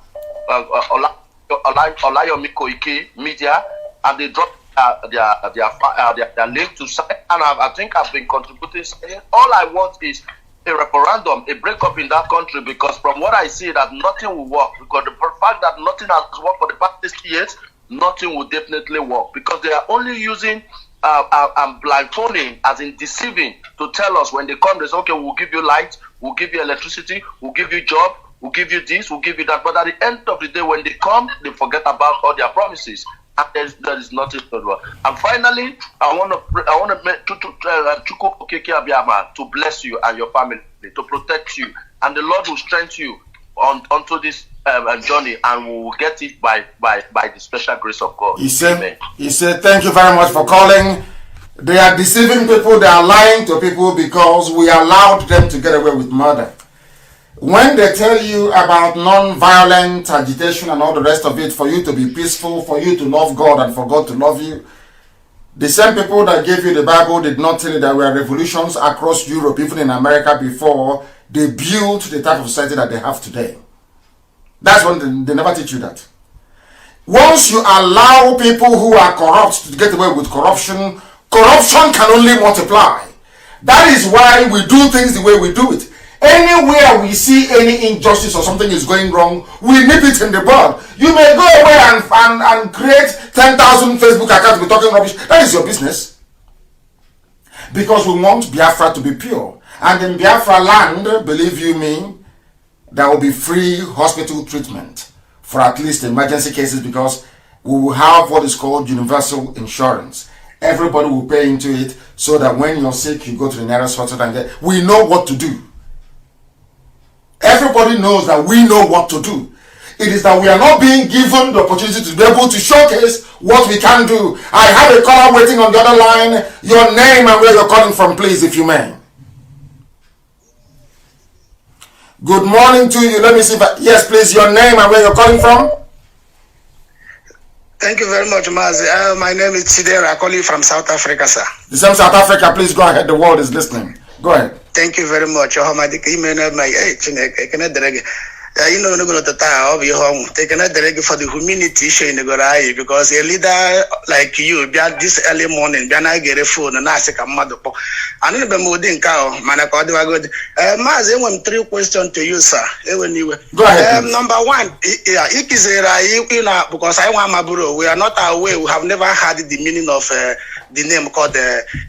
Olayomi Koike media. and they drop their link to sign, and I think I've been contributing. All I want is a referendum, a breakup in that country, because from what I see, that nothing will work, because the fact that nothing has worked for the past 60 years, nothing will definitely work, because they are only using blindfolding, as in deceiving, to tell us when they come, they say, okay, we'll give you light, we'll give you electricity, we'll give you job, we'll give you this, we'll give you that. But at the end of the day, when they come, they forget about all their promises. And there is nothing to do. And finally, I want to bless you and your family, to protect you, and the Lord will strengthen you onto this journey, and we will get it by the special grace of God. He said, Amen. He said, thank you very much for calling. They are deceiving people, they are lying to people, because we allowed them to get away with murder. When they tell you about non-violent agitation and all the rest of it, for you to be peaceful, for you to love God and for God to love you, the same people that gave you the Bible did not tell you there were revolutions across Europe, even in America, before they built the type of society that they have today. That's when they never teach you that. Once you allow people who are corrupt to get away with corruption, corruption can only multiply. That is why we do things the way we do it. Anywhere we see any injustice or something is going wrong, we nip it in the bud. You may go away and create 10,000 Facebook accounts with talking rubbish. That is your business. Because we want Biafra to be pure. And in Biafra land, believe you me, there will be free hospital treatment for at least emergency cases, because we will have what is called universal insurance. Everybody will pay into it, so that when you're sick, you go to the nearest hospital and get. We know what to do. Everybody knows that we know what to do. It is that we are not being given the opportunity to be able to showcase what we can do. I have a caller waiting on the other line. Your name and where you're calling from, please, if you may. Good morning to you. Let me see if yes, please, your name and where you're calling from. Thank you very much, Mazi. My name is Chidera, calling from South Africa, sir. The same South Africa, please go ahead. The world is listening. Go ahead. Thank you very much. You know, taking a direct for the humanity showing the Gorai, because a leader like you, this early morning, I get a phone and ask a mother. I never moved in cow, Manacodi. Good. Mazi, 3 questions to you, sir. Go ahead. Number 1, because I want my bro. We are not aware, we have never had the meaning of the name called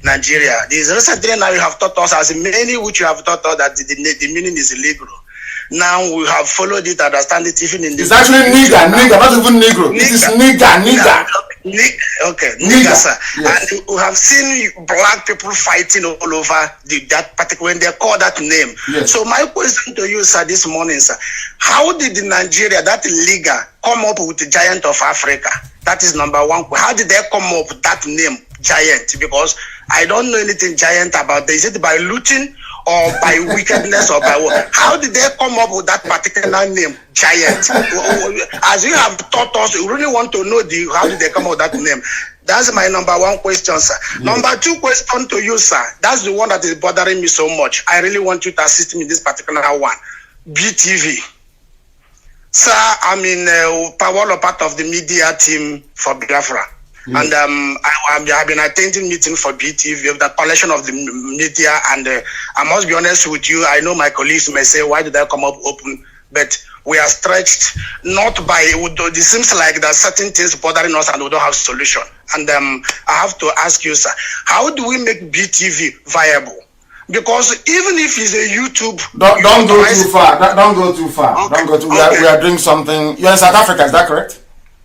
Nigeria. This recently now you have taught us, as many which you have taught us, that the meaning is illegal. Now we have followed it, understand it even in the... It's actually nigger, not even negro. It is nigger. Okay, nigger, sir. Yes. And we have seen black people fighting all over that particular, when they call that name. Yes. So my question to you, sir, this morning, sir, how did Nigeria, that Liga, come up with the giant of Africa? That is number 1. How did they come up with that name, giant? Because I don't know anything giant about this. Is it by looting, or by wickedness, or by what? How did they come up with that particular name, giant? As you have taught us, we really want to know how did they come up with that name? That's my number 1 question, sir. Yes. Number 2 question to you, sir. That's the one that is bothering me so much. I really want you to assist me in this particular one. BTV. Sir, I'm in part of the media team for Biafra. Yes. And I have been attending meeting for BTV, the collection of the media, and I must be honest with you, I know my colleagues may say, why did I come up open? But we are stretched, not by, it seems like there are certain things bothering us and we don't have solution. And I have to ask you, sir, how do we make BTV viable? Because even if it's a YouTube... Don't go too far. Don't go too far. Okay. Don't go too far. We are doing something... You're in South Africa, is that correct?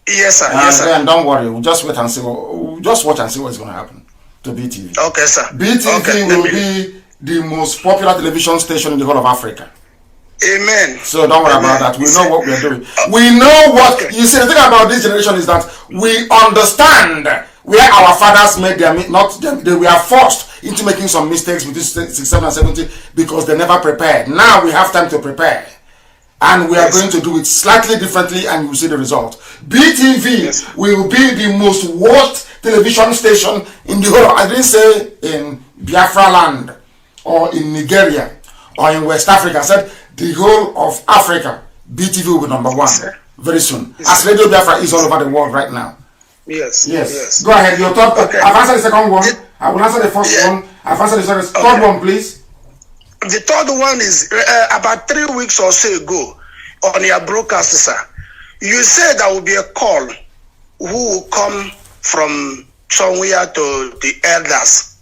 Yes, sir. Yes, sir. Then don't worry. We'll just wait and see. We'll just watch and see what's going to happen to BTV. Okay, sir. BTV will be the most popular television station in the whole of Africa. Amen. So don't worry about that. We know what we are doing. We know what... Okay. You see, the thing about this generation is that we understand where our fathers made their... They were forced into making some mistakes between 67 and 70 because they never prepared. Now we have time to prepare. And we are going to do it slightly differently, and you will see the result. BTV will be the most watched television station in the whole. I didn't say in Biafra land, or in Nigeria, or in West Africa. I said the whole of Africa. BTV will be number 1 very soon. As Radio Biafra is all over the world right now. Yes. Go ahead. Your third. Okay. I've answered the second one. I will answer the first one. I've answered the second. Third one, please. The third one is about 3 weeks or so ago on your broadcast, sir. You said there will be a call who will come from somewhere to the elders.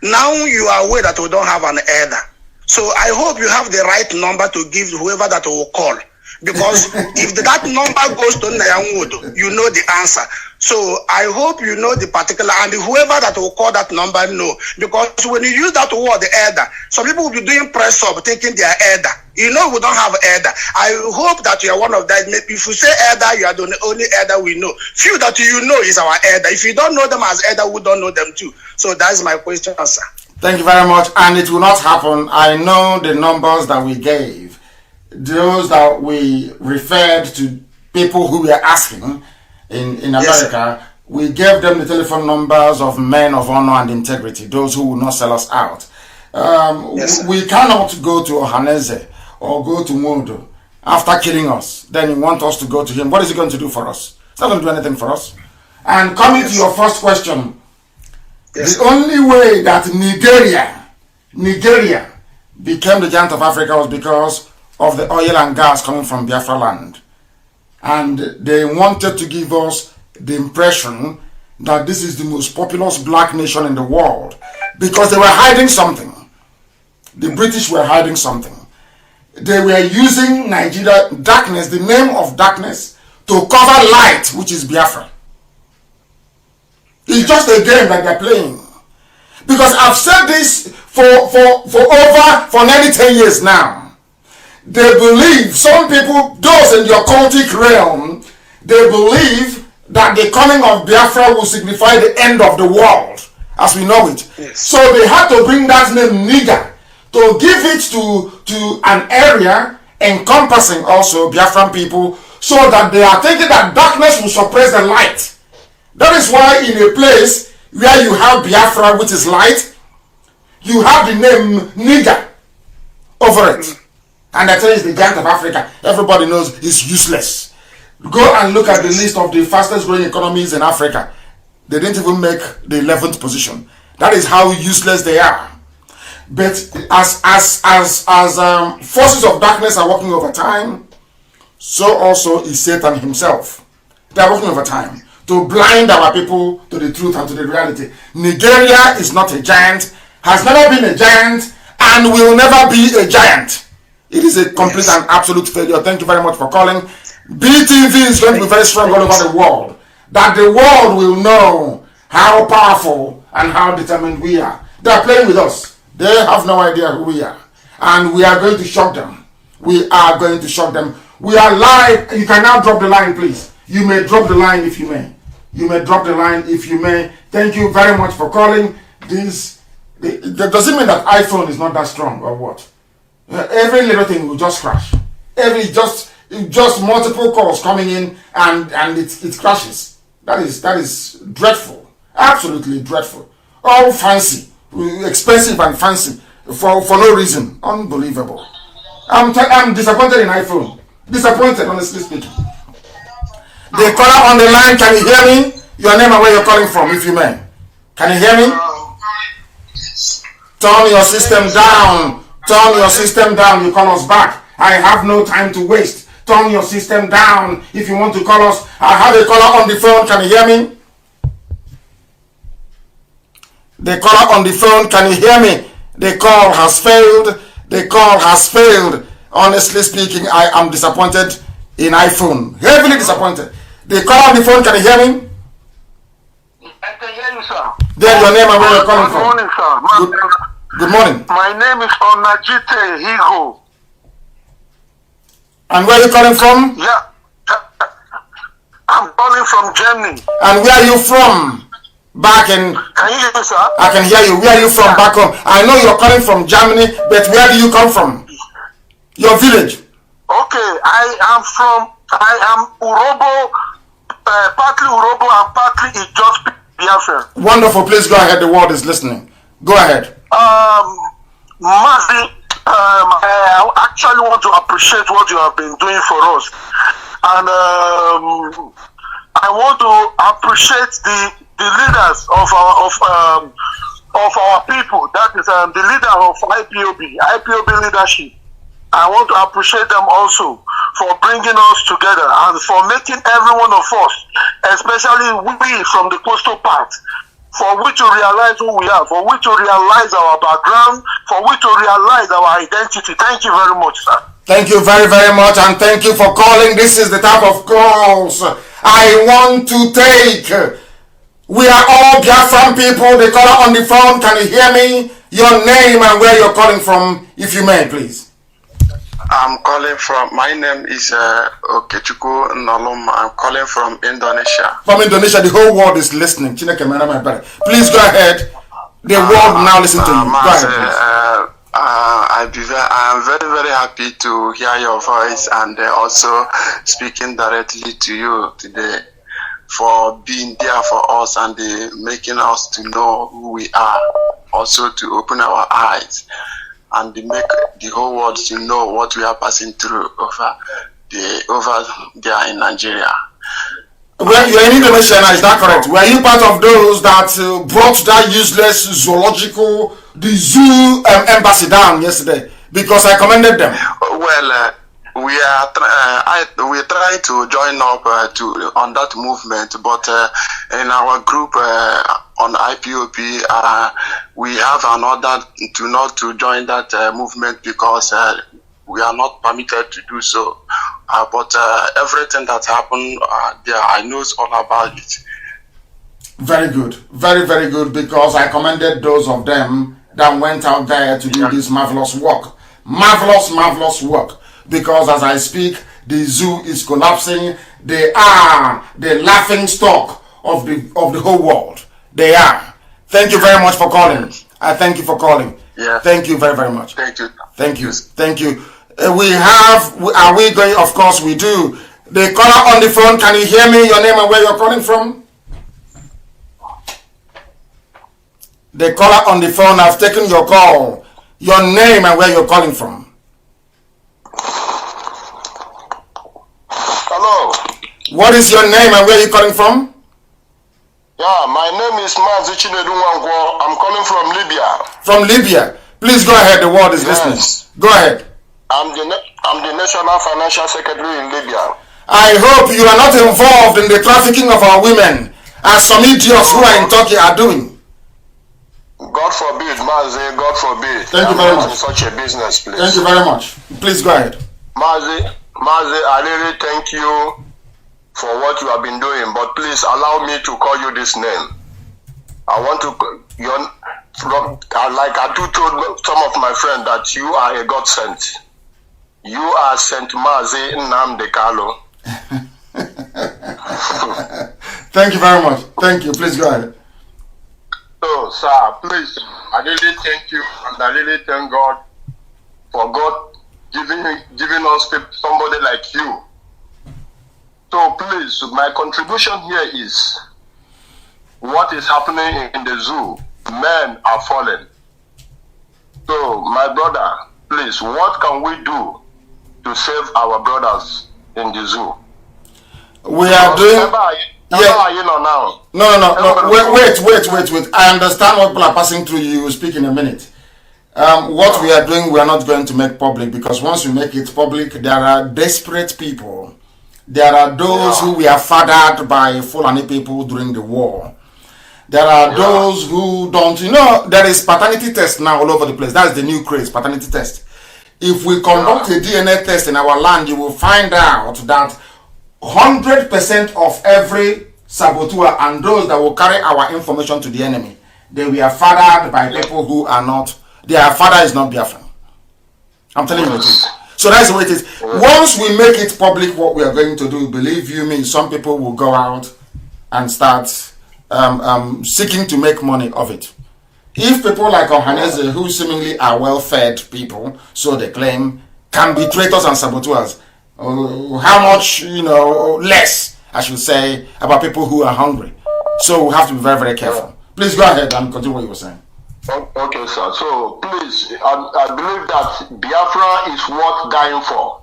Now you are aware that we don't have an elder. So I hope you have the right number to give whoever that will call. Because if that number goes to Nayangwood, you know the answer. So I hope you know the particular, and whoever that will call that number know. Because when you use that word, the elder, some people will be doing press up thinking they are elder. You know we don't have elder. I hope that you are one of that. If you say elder, you are the only elder we know. Few that you know is our elder. If you don't know them as elder, we don't know them too. So that's my question, sir. Thank you very much. And it will not happen. I know the numbers that we gave. Those that we referred to people who were asking in America, yes, we gave them the telephone numbers of men of honor and integrity, those who will not sell us out. Yes, we cannot go to Ohaneze or go to Modo after killing us. Then you want us to go to him. What is he going to do for us? It's not going to do anything for us. And coming to your first question, the only way that Nigeria became the giant of Africa was because of the oil and gas coming from Biafra land. And they wanted to give us the impression that this is the most populous black nation in the world because they were hiding something. The British were hiding something. They were using Nigeria, darkness, the name of darkness, to cover light, which is Biafra. It's just a game that they're playing. Because I've said this for nearly 10 years now. They believe, some people, those in the occultic realm, they believe that the coming of Biafra will signify the end of the world as we know it. Yes. So they had to bring that name Niger to give it to an area encompassing also Biafran people, so that they are thinking that darkness will suppress the light. That is why in a place where you have Biafra, which is light, you have the name Niger over it. And that is the giant of Africa. Everybody knows it's useless. Go and look at the list of the fastest growing economies in Africa. They didn't even make the 11th position. That is how useless they are. But as forces of darkness are working over time, so also is Satan himself. They are working over time to blind our people to the truth and to the reality. Nigeria is not a giant, has never been a giant, and will never be a giant. It is a complete and absolute failure. Thank you very much for calling. BTV is going to be very strong all over the world. That the world will know how powerful and how determined we are. They are playing with us. They have no idea who we are. And we are going to shock them. We are going to shock them. We are live. You can now drop the line, please. You may drop the line if you may. You may drop the line if you may. Thank you very much for calling. Does it mean that iPhone is not that strong or what? Every little thing will just crash. Just multiple calls coming in and it crashes. That is dreadful. Absolutely dreadful. All fancy, expensive and fancy for no reason. Unbelievable. I'm disappointed in iPhone. Disappointed, honestly speaking. The caller on the line, can you hear me? Your name and where you're calling from, if you may. Can you hear me? Turn your system down. Turn your system down. You call us back. I have no time to waste. Turn your system down if you want to call us. I have a caller on the phone. Can you hear me? The caller on the phone, can you hear me? The call has failed. The call has failed. Honestly speaking, I am disappointed in iPhone. Heavily disappointed. The caller on the phone, can you hear me? I can hear you, sir. Then your name and where you're calling from. Good morning, sir. Good morning. My name is Onajite Higo. And where are you calling from? Yeah. I'm calling from Germany. And where are you from? Back in... Can you hear me, sir? I can hear you. Where are you from back home? I know you're calling from Germany, but where do you come from? Your village. Okay, I am Urobo, partly Urobo and partly Ijos Biafra. Wonderful. Please go ahead. The world is listening. Go ahead. Mazi, I actually want to appreciate what you have been doing for us. And I want to appreciate the leaders of our people. That is the leader of IPOB leadership. I want to appreciate them also for bringing us together and for making every one of us, especially we from the coastal part, for we to realize who we are, for we to realize our background, for we to realize our identity. Thank you very much, sir. Thank you very, very much, and thank you for calling. This is the type of calls I want to take. We are all Biafran people. The caller on the phone, can you hear me? Your name and where you're calling from, if you may, please. I'm calling from, my name is Okechukwu Nolom. I'm calling from Indonesia. From Indonesia, the whole world is listening. Please go ahead. The world now listen to you. Go ahead, I am very, very happy to hear your voice and also speaking directly to you today for being there for us and making us to know who we are, also to open our eyes and make the whole world to know what we are passing through over there in Nigeria. Well, you're in Indonesia now, is that correct? Were you part of those that brought that useless the zoo embassy down yesterday? Because I commended them. Well, we try to join up on that movement, but in our group on IPOP, we have an order not to join that movement because we are not permitted to do so. But everything that happened there, I know all about it. Very good, very, very good, because I commended those of them that went out there to do this marvelous work. Marvelous, marvelous work. Because as I speak, the zoo is collapsing. They are the laughing stock of the whole world. They are. Thank you very much for calling. I thank you for calling. Yeah. Thank you very, very much. Thank you. Thank you. Thank you. Are we going? Of course we do. The caller on the phone, can you hear me? Your name and where you're calling from? The caller on the phone, I've taken your call. Your name and where you're calling from. Hello. What is your name and where are you calling from? Yeah, my name is Mazi Nnamdi. I'm calling from Libya. From Libya. Please go ahead, the world is listening. Go ahead. I'm the National Financial Secretary in Libya. I hope you are not involved in the trafficking of our women, as some idiots who are in Turkey are doing. God forbid, Mazi, God forbid. Thank you very much. In such a business, please. Thank you very much. Please go ahead. Mazi, I really thank you for what you have been doing, but please allow me to call you this name. I want to, like I told some of my friends, that you are a God sent. You are Saint Mazi Nnamdi. Thank you very much. Thank you. Please go ahead. So, sir, please, I really thank you, and I really thank God for God giving us somebody like you. So please, my contribution here is what is happening in the zoo. Men are falling. So, my brother, please, what can we do to save our brothers in the zoo? We are doing... No. Wait. I understand what people are passing through. You will speak in a minute. What we are doing, we are not going to make public, because once we make it public, there are desperate people. There are those who were fathered by Fulani people during the war. There are those who don't, there is paternity test now all over the place. That's the new craze, paternity test. If we conduct a DNA test in our land, you will find out that 100% of every saboteur and those that will carry our information to the enemy, they were fathered by people who are not, their father is not Biafran. I'm telling you the truth. So that's the way it is. Once we make it public what we are going to do, believe you me, some people will go out and start seeking to make money of it. If people like Ohaneze, who seemingly are well-fed people, so they claim, can be traitors and saboteurs, how much, less, I should say, about people who are hungry. So we have to be very, very careful. Please go ahead and continue what you were saying. Okay, sir. So, please, I believe that Biafra is worth dying for.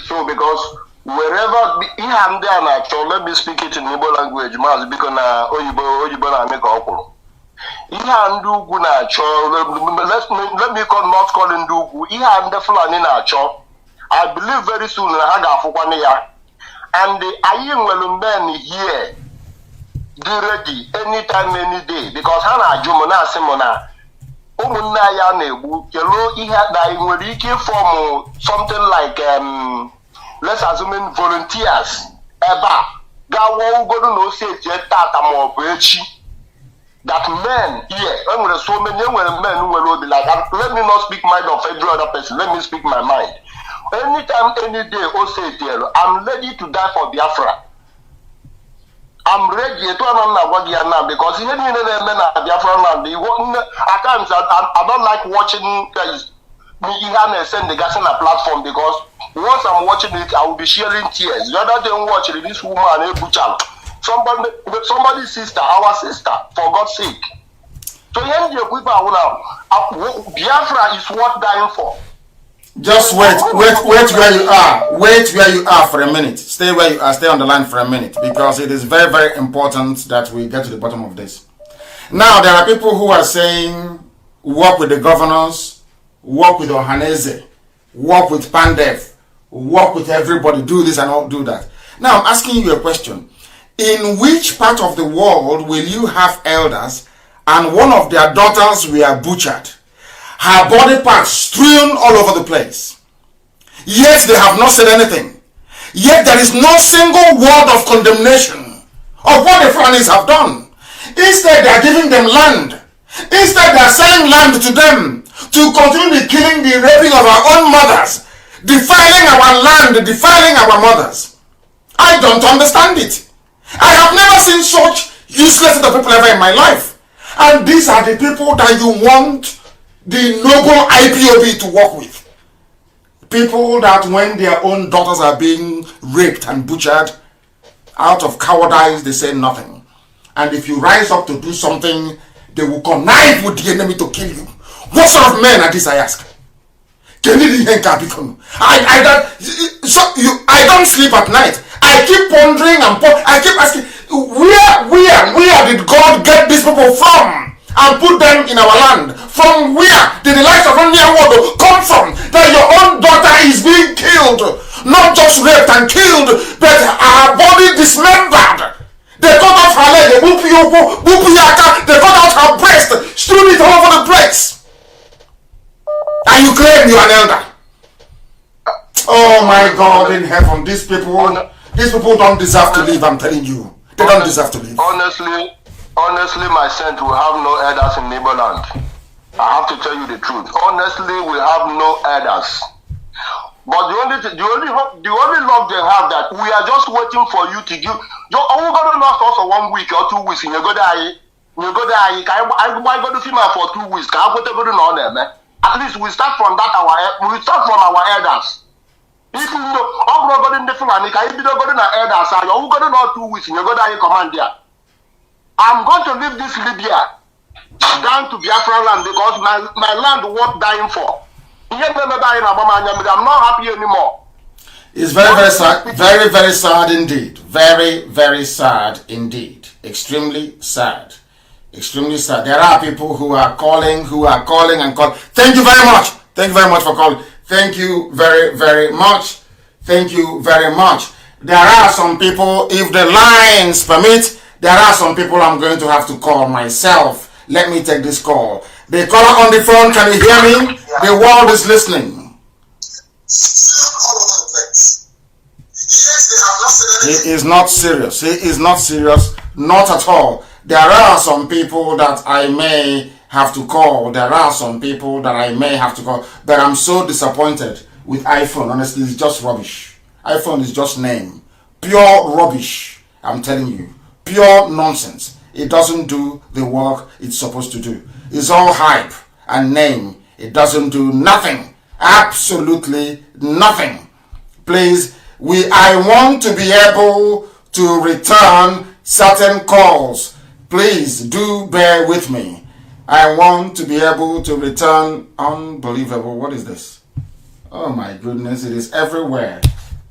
So, because wherever ihe ndị a na-achọ, let me speak it in Igbo language, Mazi, because na oyibo na-eme ka ọ kwụrụ. Ihe a ndị ugwu na-achọ, let me not call ndị ugwu, ihe a ndị Fulani na-achọ, I believe very soon na ha ga-afụkwana ya. And anyị nwere men here dị ready anytime, any day, because ha na-ajụ m na-asị m na ụmụnne anyị a na-egbu kelo ihe na anyị nwere ike ịfọm something like let's assume volunteers ebe a gawa ugodu na ose etie tata ma ọ bụ echi, that men here enwere so many enwere men nwere obi like let me not speak mind of every other person, let me speak my mind. Anytime, any day, ose etielo, I'm ready to die for Biafra. I'm ready to because at times I don't like watching me send the gas on a platform, because once I'm watching it, I will be sharing tears. The other day I'm watching this woman, somebody's sister, our sister, for God's sake. So Biafra is worth dying for. Just wait where you are. Wait where you are for a minute. Stay where you are. Stay on the line for a minute, because it is very, very important that we get to the bottom of this. Now, there are people who are saying, work with the governors, work with Ohaneze, work with Pandev, work with everybody, do this and all, do that. Now, I'm asking you a question. In which part of the world will you have elders and one of their daughters were butchered? Her body parts strewn all over the place. Yet they have not said anything. Yet there is no single word of condemnation of what the Fulanis have done. Instead, they are giving them land. Instead, they are selling land to them to continue the killing, the raping of our own mothers, defiling our land, defiling our mothers. I don't understand it. I have never seen such useless people ever in my life. And these are the people that you want the noble IPOB to work with. People that when their own daughters are being raped and butchered, out of cowardice they say nothing. And if you rise up to do something, they will connive with the enemy to kill you. What sort of men are these, I ask? I don't sleep at night. I keep pondering and I keep asking, where did God get these people from and put them in our land? From where did the likes of Onyawodo come from, that your own daughter is being killed, not just raped and killed, but her body dismembered? They cut off her leg, they cut out her breast, strewn it all over the place, and you claim you are an elder. Oh my God in heaven, these people don't deserve to live. I'm telling you, they don't deserve to live. Honestly, my saint, we have no elders in Neighborland. I have to tell you the truth. Honestly, we have no elders. But the only love they have, that we are just waiting for you to give. You're only going to last us for 1 week or 2 weeks, and you go there. I go to see my for 2 weeks. At least we start from that. We start from our elders. If you know, I'm not going to the Fulani. If you don't go to the elders, you're going to know 2 weeks, and you go there. You command there. I'm going to leave this Libya down to Biafra land, because my land worth dying for. I'm not happy anymore. It's very, very sad. Very, very sad indeed. Very, very sad indeed. Extremely sad. Extremely sad. There are people who are calling and calling. Thank you very much. Thank you very much for calling. Thank you very, very much. Thank you very much. There are some people, if the lines permit, there are some people I'm going to have to call myself. Let me take this call. The caller on the phone, can you hear me? The world is listening. He is not serious. He is not serious. Not at all. There are some people that I may have to call. There are some people that I may have to call. But I'm so disappointed with iPhone. Honestly, it's just rubbish. iPhone is just name. Pure rubbish. I'm telling you. Pure nonsense. It doesn't do the work it's supposed to do. It's all hype and name. It doesn't do nothing. Absolutely nothing. Please, I want to be able to return certain calls. Please do bear with me. I want to be able to return. Unbelievable. What is this? Oh my goodness. It is everywhere.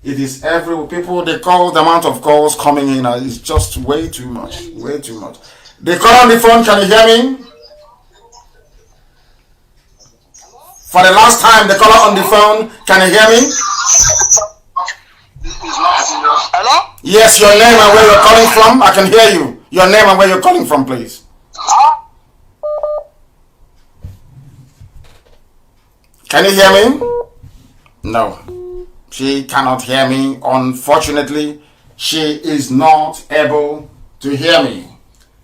It is every people they call the amount of calls coming in is just way too much. Way too much. They call on the phone, can you hear me? For the last time, the caller on the phone, can you hear me? Hello? Yes, your name and where you're calling from. I can hear you. Your name and where you're calling from, please. Can you hear me? No. She cannot hear me. Unfortunately, she is not able to hear me.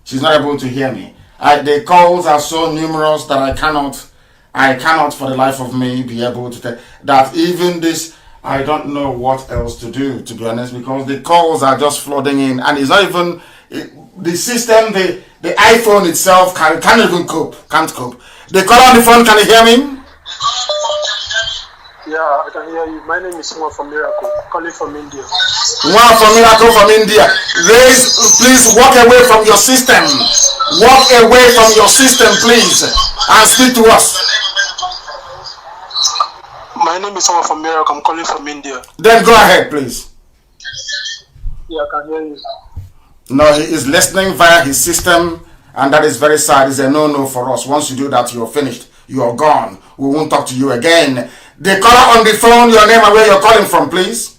She's not able to hear me. The calls are so numerous that I cannot for the life of me be able to tell that even this, I don't know what else to do, to be honest, because the calls are just flooding in, and it's not even the system, the iPhone itself can't even cope. The caller on the phone, can you hear me? Yeah, I can hear you. My name is Uma from Miracle, calling from India. Uma from Miracle from India. Please walk away from your system. Walk away from your system, please, and speak to us. My name is Uma from Miracle. I'm calling from India. Then go ahead, please. Yeah, I can hear you. No, he is listening via his system, and that is very sad. It's a no-no for us. Once you do that, you're finished. You're gone. We won't talk to you again. The caller on the phone, your name and where you're calling from, please.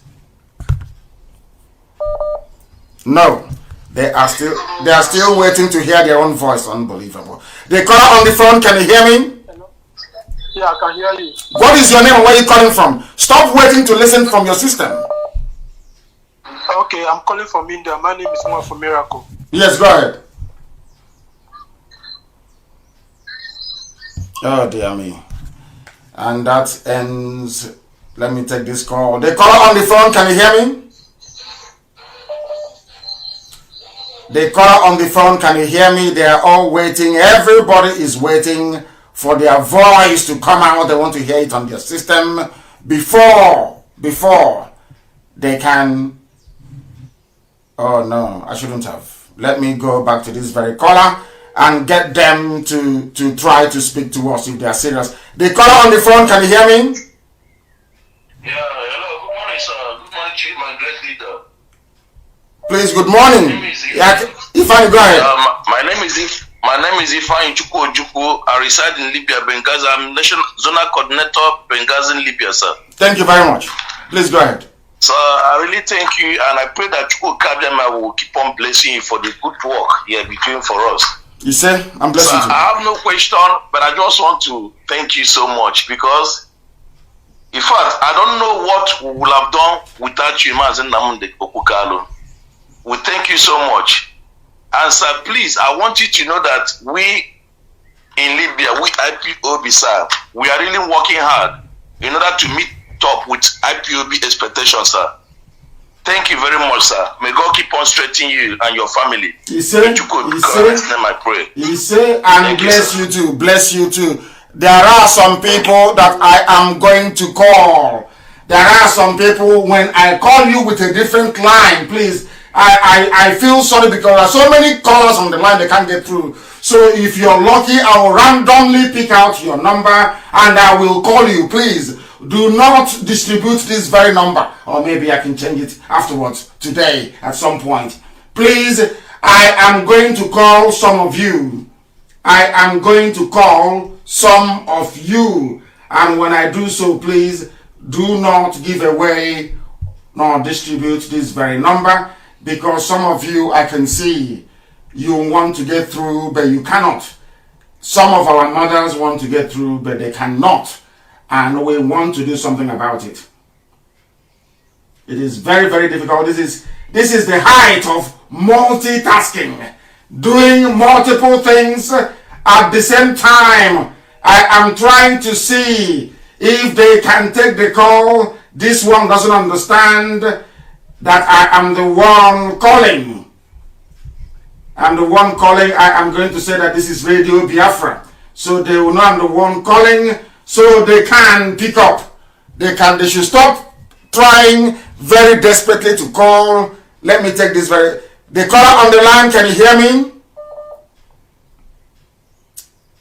No, they are still waiting to hear their own voice. Unbelievable. The caller on the phone, can you hear me? Yeah, I can hear you. What is your name and where are you calling from? Stop waiting to listen from your system. Okay, I'm calling from India. My name is Uma from Miracle. Yes, go ahead. Oh dear me. And that ends. Let me take this call. The caller on the phone, can you hear me? The caller on the phone, can you hear me? They are all waiting. Everybody is waiting for their voice to come out. They want to hear it on their system before they can. Oh no, I shouldn't have. Let me go back to this very caller and get them to try to speak to us if they are serious. The caller on the phone, can you hear me? Yeah, hello, good morning, sir. Good morning, Chief, my great leader. Please, good morning. Ifeanyi, go ahead. My name is Ifeanyi Chukwu. I reside in Libya, Benghazi. I'm National Zonal Coordinator, Benghazi, in Libya, sir. Thank you very much. Please go ahead. So I really thank you, and I pray that Chukwu Kabiama will keep on blessing you for the good work you're doing for us. You say, I'm blessing you. I have no question, but I just want to thank you so much because, in fact, I don't know what we would have done without you, Mazi Nnamdi Okukalo. We thank you so much. And sir, please, I want you to know that we in Libya, we IPOB, sir, we are really working hard in order to meet up with IPOB expectations, sir. Thank you very much, sir. May God keep on strengthening you and your family. He say, and bless you too. Bless you too. There are some people that I am going to call. There are some people, when I call you with a different line, please, I feel sorry because there are so many callers on the line they can't get through. So if you're lucky, I will randomly pick out your number and I will call you. Please do not distribute this very number, or maybe I can change it afterwards today at some point. Please, I am going to call some of you. I am going to call some of you, and when I do so, please do not give away nor distribute this very number, because some of you, I can see you want to get through, but you cannot. Some of our mothers want to get through, but they cannot, and we want to do something about it. It is very, very difficult. This is the height of multitasking, doing multiple things at the same time. I am trying to see if they can take the call. This one doesn't understand that I am the one calling. I'm the one calling. I am going to say that this is Radio Biafra. So they will know I'm the one calling, so they can pick up. They should stop trying very desperately to call. Let me take this the caller on the line, can you hear me?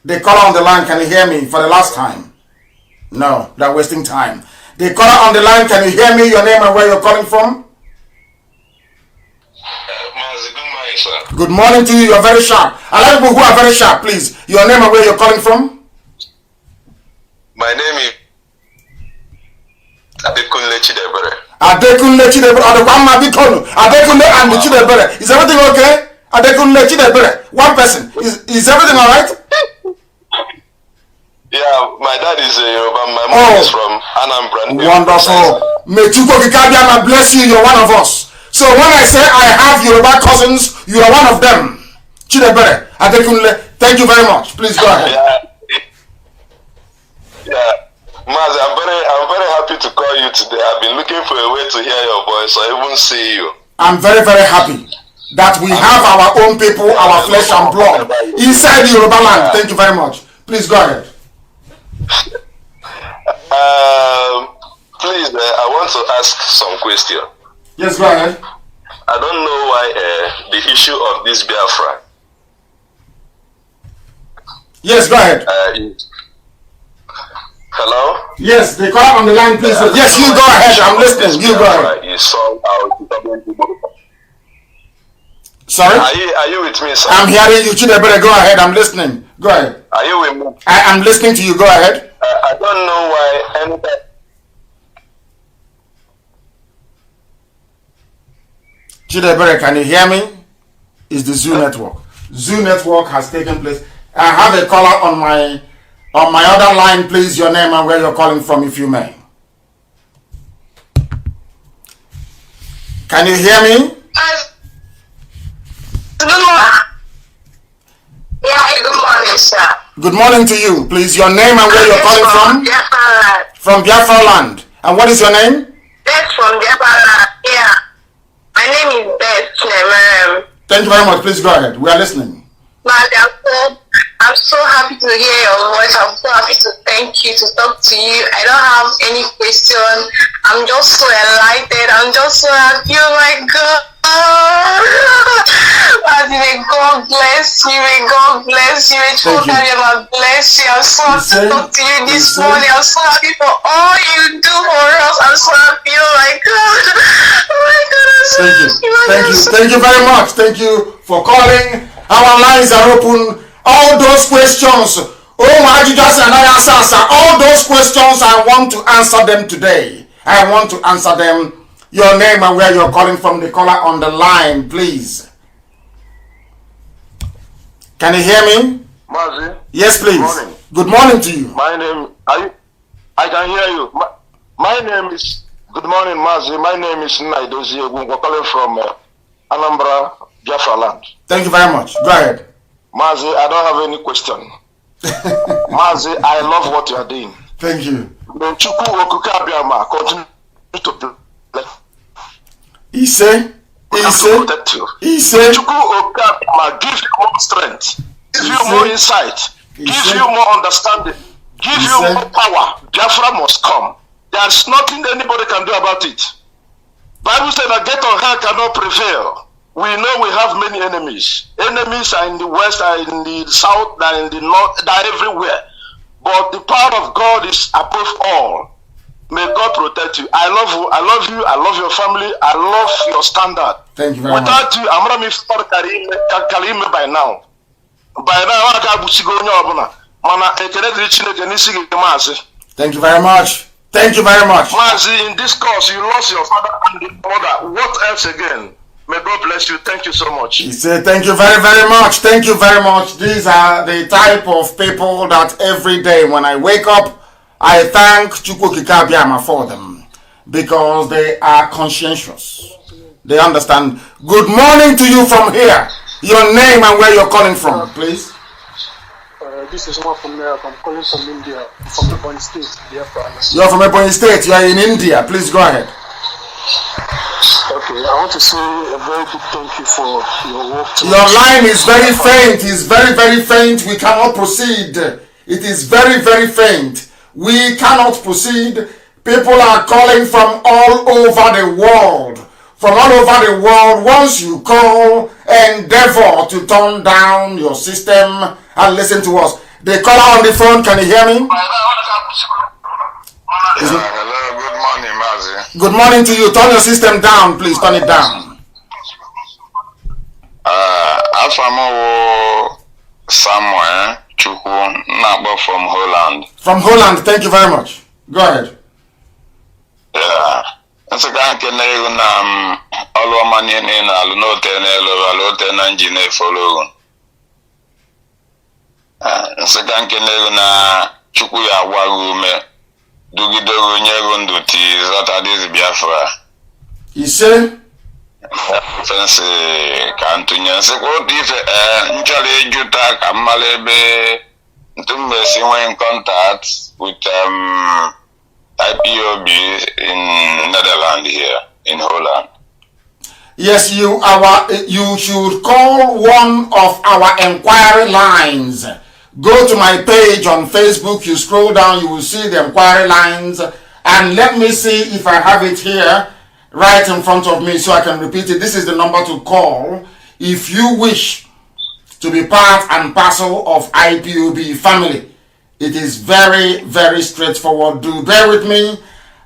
The caller on the line, can you hear me for the last time? No, they're wasting time. The caller on the line, can you hear me? Your name and where you're calling from? Mazi, good morning, sir. Good morning to you. You're very sharp. I like people who are very sharp, please. Your name and where you're calling from? My name is Adekunle Chidebere. Adekunle Chidebere. Adekunle and Chidebere. Is everything okay? Adekunle Chidebere. One person. Is everything all right? Yeah, my dad is a Yoruba. My mom is from Anambra. Wonderful. May Chukwu Kikabiama bless you. You're one of us. So when I say I have Yoruba cousins, you are one of them. Chidebere. Adekunle. Thank you very much. Please go ahead. Yeah. Mazi, I'm very happy to call you today. I've been looking for a way to hear your voice or even see you. I'm very, very happy that we have our own people, our flesh and blood inside the Yoruba land. Thank you very much. Please go ahead. Please, I want to ask some question. Yes, go ahead. I don't know why the issue of this Biafra. Yes, go ahead. Hello? Yes, the call on the line, please. Yes, you go ahead. I'm listening. You go ahead. Sorry? Are you with me, sir? I'm hearing you. Chidebere, go ahead. I'm listening. Go ahead. Are you with me? I am listening to you. Go ahead. I don't know why anybody... Chidebere, can you hear me? It's the Zoo Network. Zoo Network has taken place. I have a caller on my other line. Please, your name and where you're calling from, if you may. Can you hear me? Good morning. Yeah, good morning, sir. Good morning to you. Please, your name and where you're calling from? Biafra land. From Biafra land. And what is your name? Beth from Biafra land. Yeah. My name is Beth. Thank you very much. Please go ahead. We are listening. I'm so happy to hear your voice. I'm so happy to thank you, to talk to you. I don't have any question. I'm just so enlightened. I'm just so happy. Oh my God. May God bless you. May God bless you. May God bless you. I'm so happy to talk to you this morning. I'm so happy for all you do for us. I'm so happy. Oh my God. Oh my God. I'm so happy. Thank you very much. Thank you for calling. Our lines are open. All those questions, all those questions, I want to answer them today. I want to answer them. Your name and where you're calling from, the caller on the line, please. Can you hear me? Mazi? Yes, please. Good morning. Good morning to you. I can hear you. My name is, good morning, Mazi. My name is Nnamdi. We're calling from Anambra, Biafra land. Thank you very much. Go ahead. Mazi, I don't have any question. Mazi, I love what you are doing. Thank you. Continue to bless. He said, protect you. Give you more strength, give you more insight, give you more understanding, give you more power. Biafra must come. There's nothing anybody can do about it. Bible said that gate of hell cannot prevail. We know we have many enemies. Enemies are in the west, are in the south, are in the north, they are everywhere. But the power of God is above all. May God protect you. I love you. I love you. I love your family. I love your standard. Thank you very much. Without you, I'm going to by now. By now, thank you very much. Thank you very much. Mazi, in this course, you lost your father and the mother. What else again? May God bless you. Thank you so much. He said, thank you very, very much. Thank you very much. These are the type of people that every day when I wake up, I thank Chukwu Kikabiama for them because they are conscientious. They understand. Good morning to you from here. Your name and where you're calling from, please. This is one from there. I'm calling from India, from Ebonyi State. You're from Ebonyi State. You are in India. Please go ahead. Okay, I want to say a very big thank you for your work. Your line is very faint. It's very, very faint. We cannot proceed. It is very, very faint. We cannot proceed. People are calling from all over the world. From all over the world. Once you call, endeavor to turn down your system and listen to us. The caller on the phone, can you hear me? Hello, good Good morning to you. Turn your system down, please. Turn it down. Afamo Samuel Chukwu Nabo from Holland. From Holland, thank you very much. Go ahead. Yeah. That's a guy can all money in Alunote na engineer follow. That's a guy can Chukwu ya warume. Dugidogo nyego nduti zata dizi Biafra. Ise? Fense kantunya se ko dife njale juta kamalebe ntumesi in contact with IPOB in Netherlands here in Holland. Yes, you should call one of our inquiry lines. Go to my page on Facebook, you scroll down, you will see the inquiry lines, and let me see if I have it here right in front of me so I can repeat it. This is the number to call if you wish to be part and parcel of IPOB family. It is very, very straightforward. Do bear with me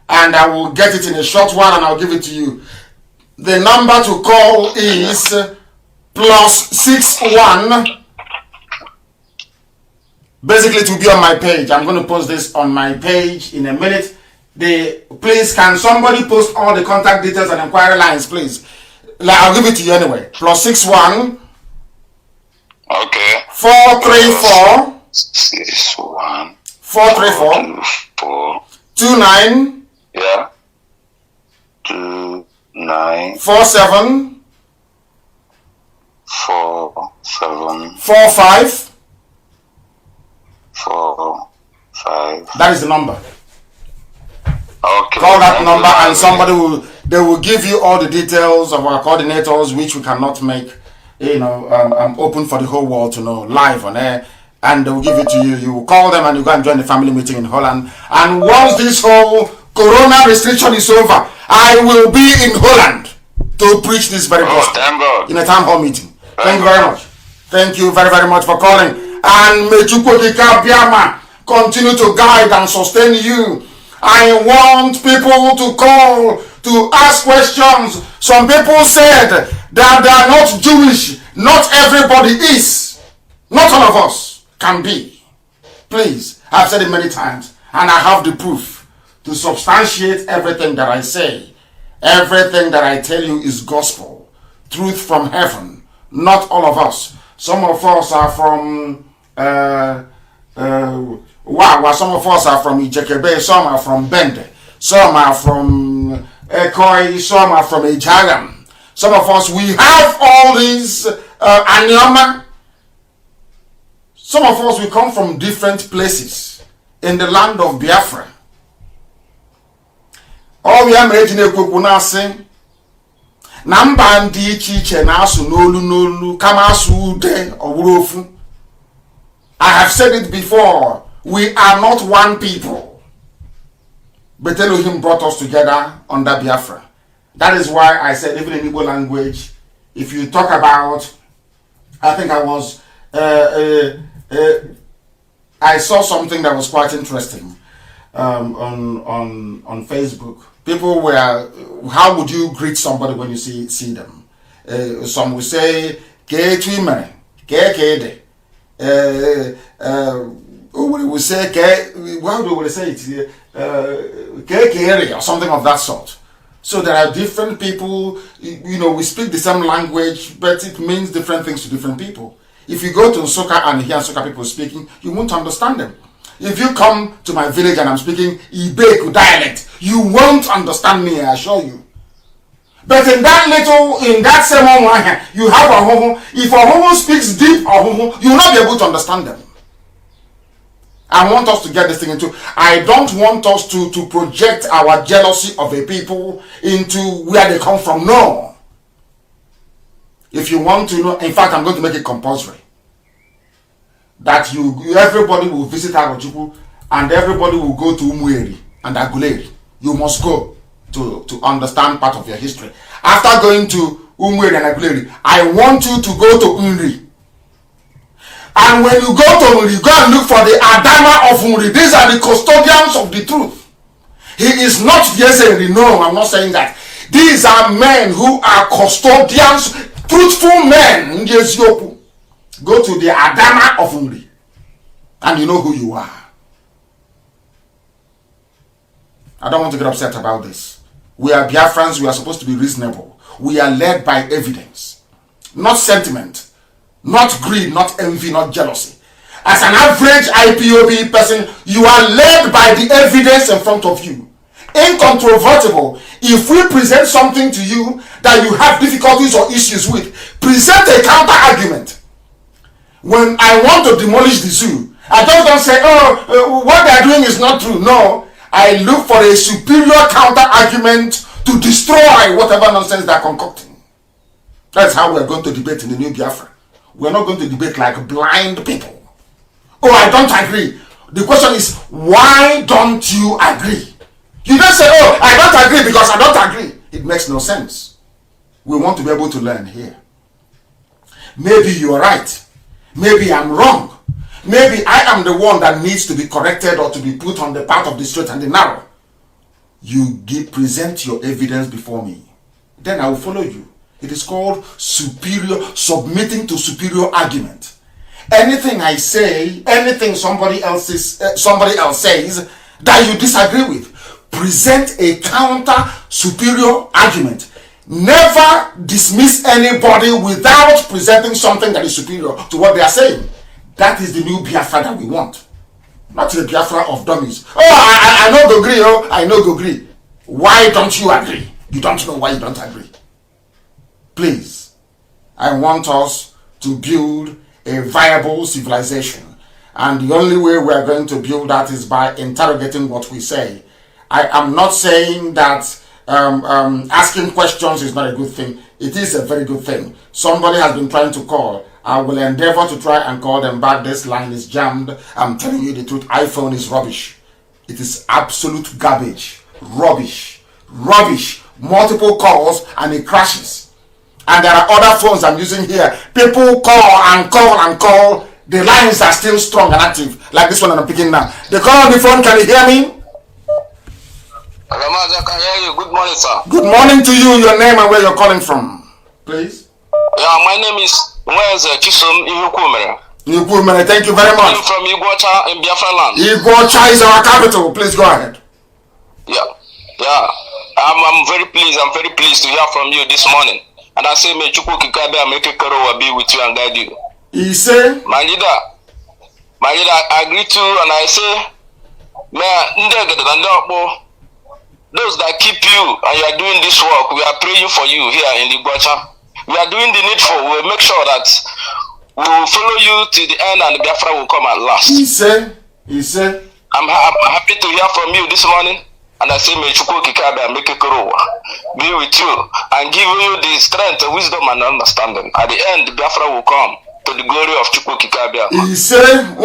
and I will get it in a short while and I'll give it to you. The number to call is +61. Basically, it will be on my page. I'm going to post this on my page in a minute. Please, can somebody post all the contact details and inquiry lines, please? I'll give it to you anyway. +61. Okay. 434. 61. 434. 29. Yeah. 29. 47. 47. 45. 45. That is the number. Okay. Call that number and they will give you all the details of our coordinators, which we cannot make, open for the whole world to know live on air. And they will give it to you. You will call them and you go and join the family meeting in Holland. And once this whole corona restriction is over, I will be in Holland to preach this very gospel in a town hall meeting. Thank you very much. Thank you very, very much for calling. And may Chukwuemeka Biama continue to guide and sustain you. I want people to call to ask questions. Some people said that they are not Jewish. Not everybody is. Not all of us can be. Please, I've said it many times, and I have the proof to substantiate everything that I say. Everything that I tell you is gospel, truth from heaven. Not all of us. Some of us are from some of us are from Ijekebe, some are from Bende, some are from Ekoi, some are from Ejagam. Some of us, we have all these Anyama. Some of us, we come from different places in the land of Biafra. All we are making a kukunasi. Namba ndi iche na asu n'olu kama asu ude oburofu. I have said it before. We are not one people. But Elohim brought us together under Biafra. That is why I said, even in Igbo language, if you talk about, I think I was, I saw something that was quite interesting on Facebook. People were, how would you greet somebody when you see them? Some will say, "Ke twimere, ke kede." We will say, how do we say it? Or something of that sort. So there are different people, we speak the same language, but it means different things to different people. If you go to Nsukka and hear Nsukka people speaking, you won't understand them. If you come to my village and I'm speaking Ibeku dialect, you won't understand me, I assure you. But in that same one, you have a Homo. If a Homo speaks deep or Homo, you will not be able to understand them. I want us to get this thing into. I don't want us to project our jealousy of a people into where they come from. No. If you want to know, in fact, I'm going to make it compulsory that everybody will visit Arochukwu and everybody will go to Umueri and Aguleri. You must go to understand part of your history. After going to Umueri and Aguleri, I want you to go to Unri. And when you go to Unri, go and look for the Adama of Unri. These are the custodians of the truth. He is not Yezeri. No, I'm not saying that. These are men who are custodians, truthful men. Go to the Adama of Uri, and you know who you are. I don't want to get upset about this. We are Biafrans. We are supposed to be reasonable. We are led by evidence, not sentiment, not greed, not envy, not jealousy. As an average IPOB person, you are led by the evidence in front of you. Incontrovertible. If we present something to you that you have difficulties or issues with, present a counter argument. When I want to demolish the zoo, I just don't say, oh, what they are doing is not true. No, I look for a superior counter argument to destroy whatever nonsense they are concocting. That's how we're going to debate in the new Biafra. We're not going to debate like blind people. Oh, I don't agree. The question is, why don't you agree? You don't say, oh, I don't agree because I don't agree. It makes no sense. We want to be able to learn here. Maybe you're right. Maybe I'm wrong. Maybe I am the one that needs to be corrected or to be put on the path of the straight and the narrow. You present your evidence before me. Then I will follow you. It is called submitting to superior argument. Anything I say, anything somebody else says that you disagree with, present a counter superior argument. Never dismiss anybody without presenting something that is superior to what they are saying. That is the new Biafra that we want. Not the Biafra of dummies. Oh, I know go agree. Oh, I know go agree. Why don't you agree? You don't know why you don't agree. Please, I want us to build a viable civilization. And the only way we are going to build that is by interrogating what we say. I am not saying that asking questions is not a good thing. It is a very good thing. Somebody has been trying to call. I will endeavor to try and call them back. This line is jammed. I'm telling you the truth. iPhone is rubbish. It is absolute garbage. Rubbish. Rubbish. Multiple calls and it crashes. And there are other phones I'm using here. People call and call and call. The lines are still strong and active. Like this one I'm picking now. They call on the phone. Can you hear me? Hello, Mazi, I can hear you. Good morning, sir. Good morning to you. Your name and where you're calling from, please. Yeah, my name is Chisom Ihukumere. Ihukumere, thank you very much. I'm from Iguacha in Biafra land. Iguacha is our capital. Please go ahead. Yeah. I'm very pleased. I'm very pleased to hear from you this morning. And I say, may Chukwu Kikabe make a karo be with you and guide you. He say, my leader, I agree to, and I say, those that keep you and you are doing this work, we are praying for you here in Iguacha. We are doing the needful. We will make sure that we will follow you to the end and the Biafra will come at last. He said, I'm happy to hear from you this morning. And I say, may Chukwu Kikabe make a karo be with you and give you the strength, wisdom, and understanding. At the end, the Biafra will come to the glory of Chukwu Kikabe. He said,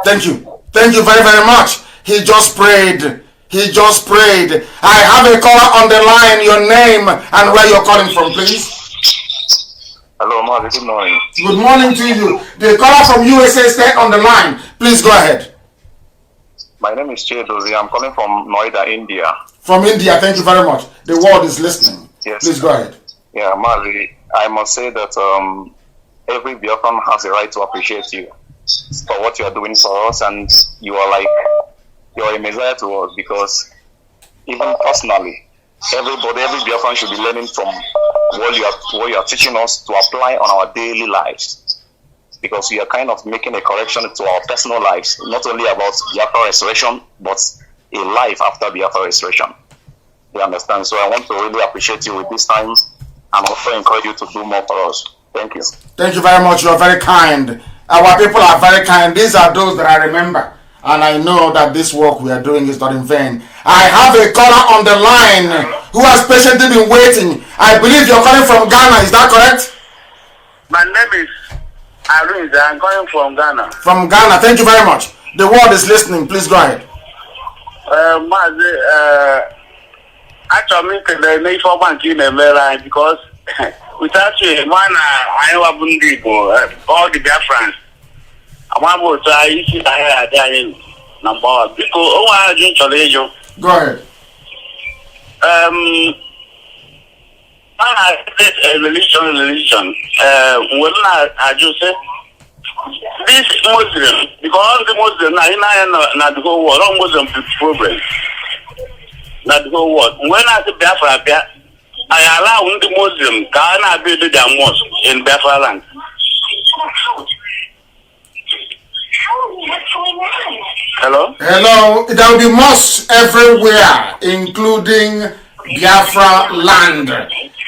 Thank you. Thank you very, very much. He just prayed. I have a caller on the line. Your name and where you're calling from, please. Hello, Mazi. Good morning. Good morning to you. The caller from USA stay on the line. Please go ahead. My name is Chedozi. I'm calling from Noida, India. From India. Thank you very much. The world is listening. Yes. Please go ahead. Yeah, Mazi. I must say that every Biafran has a right to appreciate you for what you are doing for us, and you're a messiah to us, because even personally, every Biafran should be learning from what you are teaching us to apply on our daily lives, because we are kind of making a correction to our personal lives, not only about Biafra restoration, but a life after Biafra restoration. You understand? So I want to really appreciate you with this time and also encourage you to do more for us. Thank you. Thank you very much. You are very kind. Our people are very kind. These are those that I remember. And I know that this work we are doing is not in vain. I have a caller on the line who has patiently been waiting. I believe you're calling from Ghana. Is that correct? My name is Arunza. I'm calling from Ghana. From Ghana. Thank you very much. The world is listening. Please go ahead. Mazi, actually, because without you, all the Biafrans, I'm able to see number one. Because I didn't tell you. Go ahead. I said religion. When I just said this Muslim, because the Muslim now the whole world, all Muslim problem. Not the whole world. When I say Biafra, I allow the Muslim can build their mosque in Biafra land. Hello? Hello. There will be mosques everywhere, including Biafra land.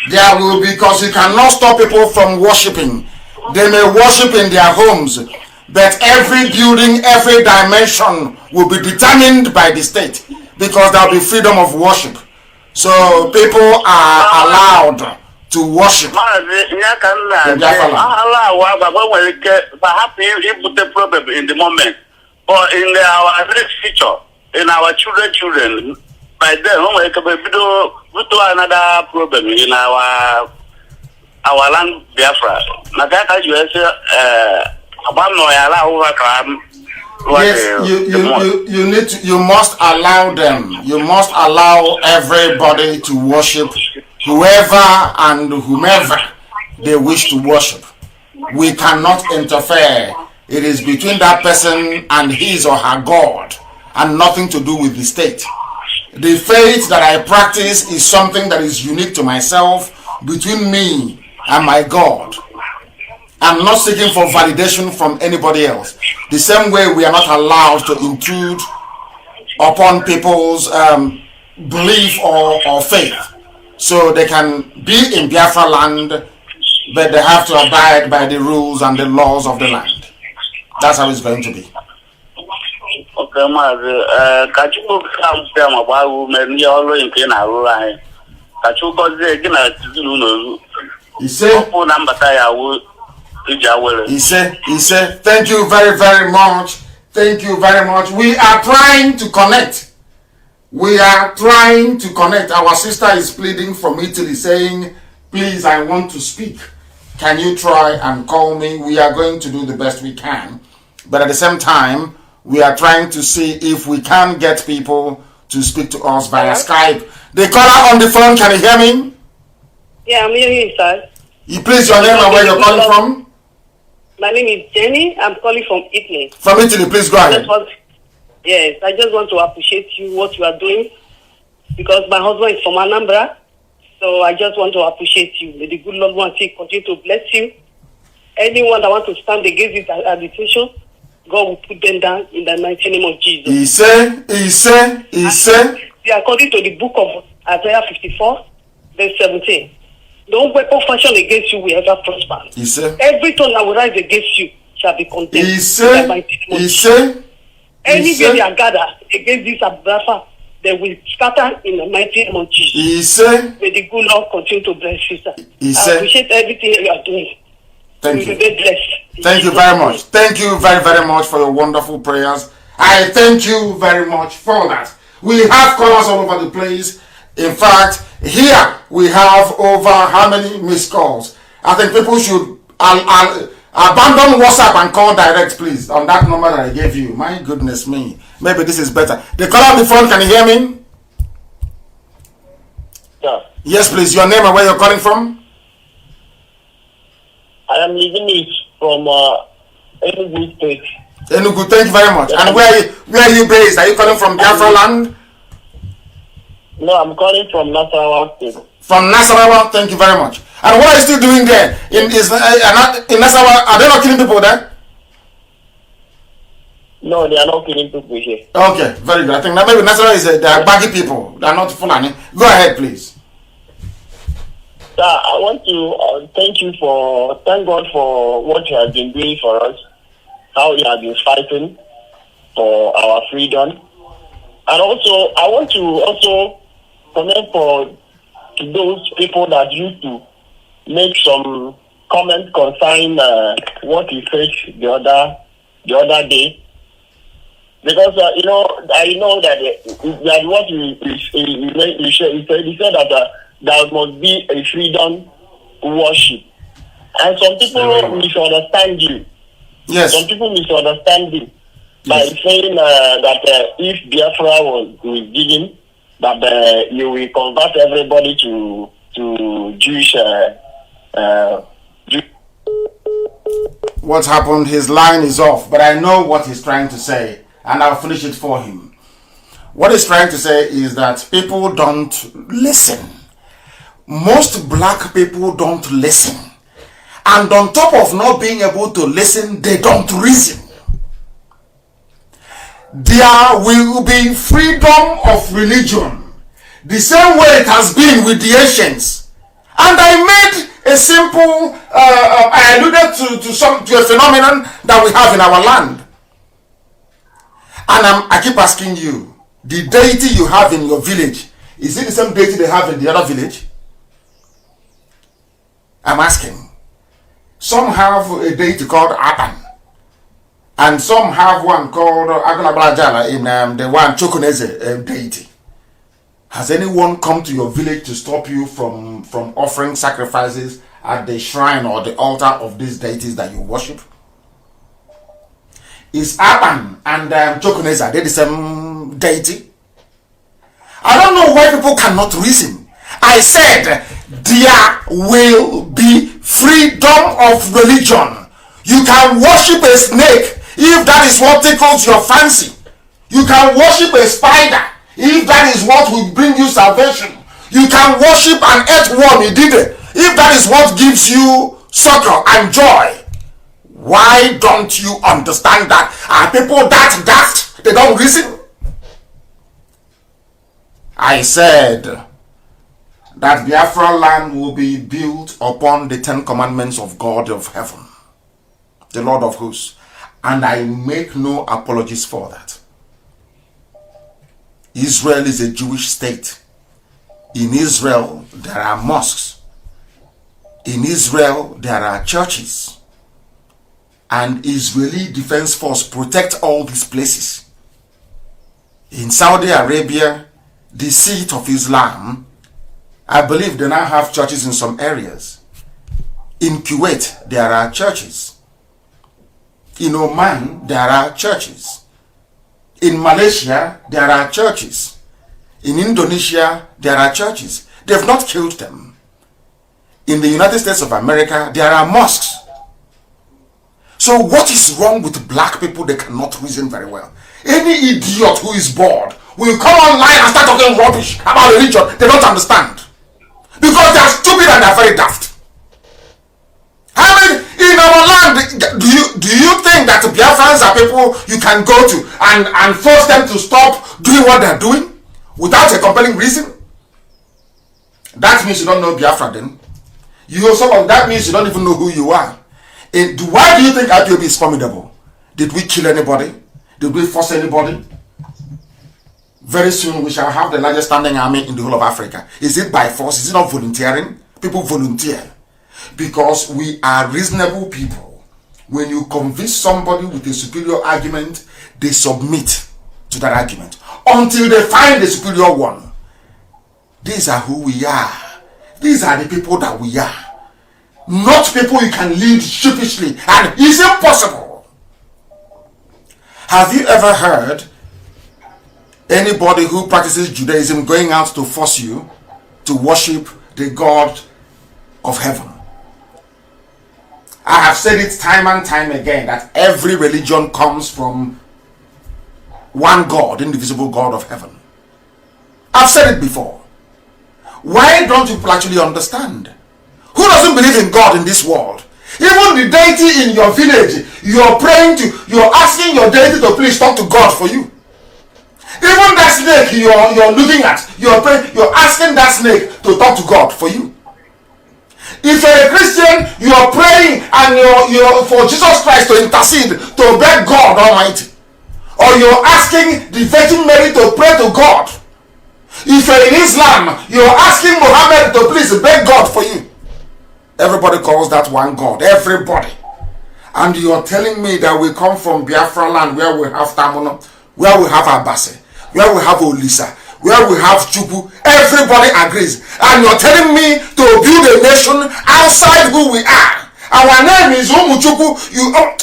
There will be, because you cannot stop people from worshiping. They may worship in their homes, but every building, every dimension will be determined by the state, because there will be freedom of worship. So people are allowed to worship. Perhaps you put the problem in the moment, but in our next future, in our children, by then we do another problem in our land Biafra. Yes, you must allow them. You must allow everybody to worship whoever and whomever they wish to worship. We cannot interfere. It is between that person and his or her God, and nothing to do with the state. The faith that I practice is something that is unique to myself, between me and my God. I'm not seeking for validation from anybody else. The same way we are not allowed to intrude upon people's belief or faith. So they can be in Biafra land, but they have to abide by the rules and the laws of the land. That's how it's going to be. Okay, Mazi. Can you come tell me about women? You already in Kenya. Can you go there again? He said, thank you very, very much. Thank you very much. We are trying to connect. Our sister is pleading from Italy, saying, please, I want to speak. Can you try and call me? We are going to do the best we can. But at the same time, we are trying to see if we can get people to speak to us via Skype. The caller on the phone, can you hear me? Yeah, I'm hearing you, sir. You please your name and where you're calling from? My name is Jenny. I'm calling from Italy. From Italy, please go ahead. Yes, I just want to appreciate you, what you are doing, because my husband is from Anambra. So I just want to appreciate you. May the good Lord want to continue to bless you. Anyone that wants to stand against this agitation, God will put them down in the mighty name of Jesus. He said. According to the book of Isaiah 54, verse 17. No weapon fashioned against you will ever prosper. He said. Every tongue that will rise against you shall be condemned. He said. Anywhere they are gathered against this Abrafa, they will scatter in the mighty name of Jesus. He said. May the good Lord continue to bless you, sir. He said. I appreciate everything you are doing. Thank you. Be blessed. Thank you very much. Thank you very, very much for your wonderful prayers. I thank you very much for that. We have callers all over the place. In fact, here we have over how many missed calls? I think people should abandon WhatsApp and call direct, please, on that number that I gave you. My goodness me. Maybe this is better. The caller on the phone, can you hear me? Yeah. Yes, please. Your name and where you're calling from? I am living it from Enugu State. Enugu, thank you very much. And where are you based? Are you calling from Biafra land? No, I'm calling from Nasarawa State. From Nasarawa, thank you very much. And what are you still doing there? In Nasarawa, are they not killing people there? No, they are not killing people here. Okay, very good. I think that maybe Nasarawa they are baggy people. They are not Fulani. Go ahead, please. Sir, I want to thank God for what you have been doing for us, how you have been fighting for our freedom. And also, I want to comment for those people that used to make some comments concerning what you said the other day. Because I know that what you said that there must be a freedom worship, and some people misunderstand you. Yes. Some people misunderstand you. by saying that if Biafra was given, that you will convert everybody to Jewish. What happened? His line is off, but I know what he's trying to say, and I'll finish it for him. What he's trying to say is that people don't listen. Most black people don't listen. And on top of not being able to listen, they don't reason. There will be freedom of religion, the same way it has been with the Asians. And I made a simple, I alluded to a phenomenon that we have in our land. And I keep asking you, the deity you have in your village, is it the same deity they have in the other village? I'm asking. Some have a deity called Atan, and some have one called Agalabalajala in the one Chokoneze deity. Has anyone come to your village to stop you from offering sacrifices at the shrine or the altar of these deities that you worship? Is Atan and Chokoneze, are they the same deity? I don't know why people cannot reason. I said there will be freedom of religion. You can worship a snake if that is what tickles your fancy. You can worship a spider if that is what will bring you salvation. You can worship an earthworm, if that is what gives you succor and joy. Why don't you understand that? Are people that daft? They don't reason? I said that Biafra land will be built upon the 10 commandments of God of heaven, the Lord of hosts, and I make no apologies for that. Israel is a Jewish state. In Israel, there are mosques. In Israel, there are churches. And Israeli Defense Force protect all these places. In Saudi Arabia, the seat of Islam, I believe they now have churches in some areas. In Kuwait, there are churches. In Oman, there are churches. In Malaysia, there are churches. In Indonesia, there are churches. They've not killed them. In the United States of America, there are mosques. So what is wrong with black people? They cannot reason very well. Any idiot who is bored will come online and start talking rubbish about religion. They don't understand. Because they are stupid and they are very daft. I mean, in our land, do you think that Biafrans are people you can go to and force them to stop doing what they are doing without a compelling reason? That means you don't know Biafra then. That means you don't even know who you are. Why do you think IPOB is formidable? Did we kill anybody? Did we force anybody? Very soon we shall have the largest standing army in the whole of Africa. Is it by force? Is it not volunteering? People volunteer because we are reasonable people. When you convince somebody with a superior argument, they submit to that argument until they find the superior one. These are who we are. These are the people that we are. Not people you can lead sheepishly, and it's impossible. Have you ever heard anybody who practices Judaism going out to force you to worship the God of heaven? I have said it time and time again that every religion comes from one God, indivisible God of heaven. I've said it before. Why don't you people actually understand? Who doesn't believe in God in this world? Even the deity in your village, you're praying to, you're asking your deity to please talk to God for you. Even that snake you're looking at, you're asking that snake to talk to God for you. If you're a Christian, you're praying and you're for Jesus Christ to intercede, to beg God Almighty. Or you're asking the Virgin Mary to pray to God. If you're in Islam, you're asking Muhammad to please beg God for you. Everybody calls that one God. Everybody. And you're telling me that we come from Biafra land where we have Tamuno, where we have Abase, where we have Olisa, where we have Chubu. Everybody agrees. And you're telling me to build a nation outside who we are. Our name is Umuchuku.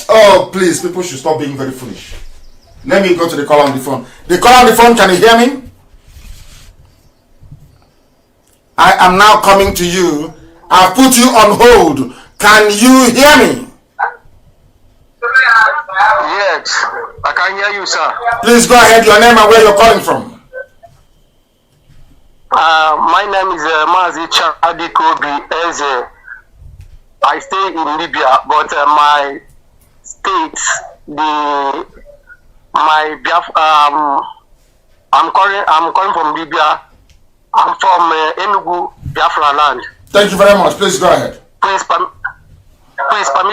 Oh, please, people should stop being very foolish. Let me go to the caller on the phone. The caller on the phone, can you hear me? I am now coming to you. I've put you on hold. Can you hear me? Yes, I can hear you, sir. Please go ahead, your name and where you're calling from. My name is Mazi Nnamdi Eze. I stay in Libya, but my state, I'm calling from Libya. I'm from Enugu, Biafra land. Thank you very much. Please go ahead. Please permit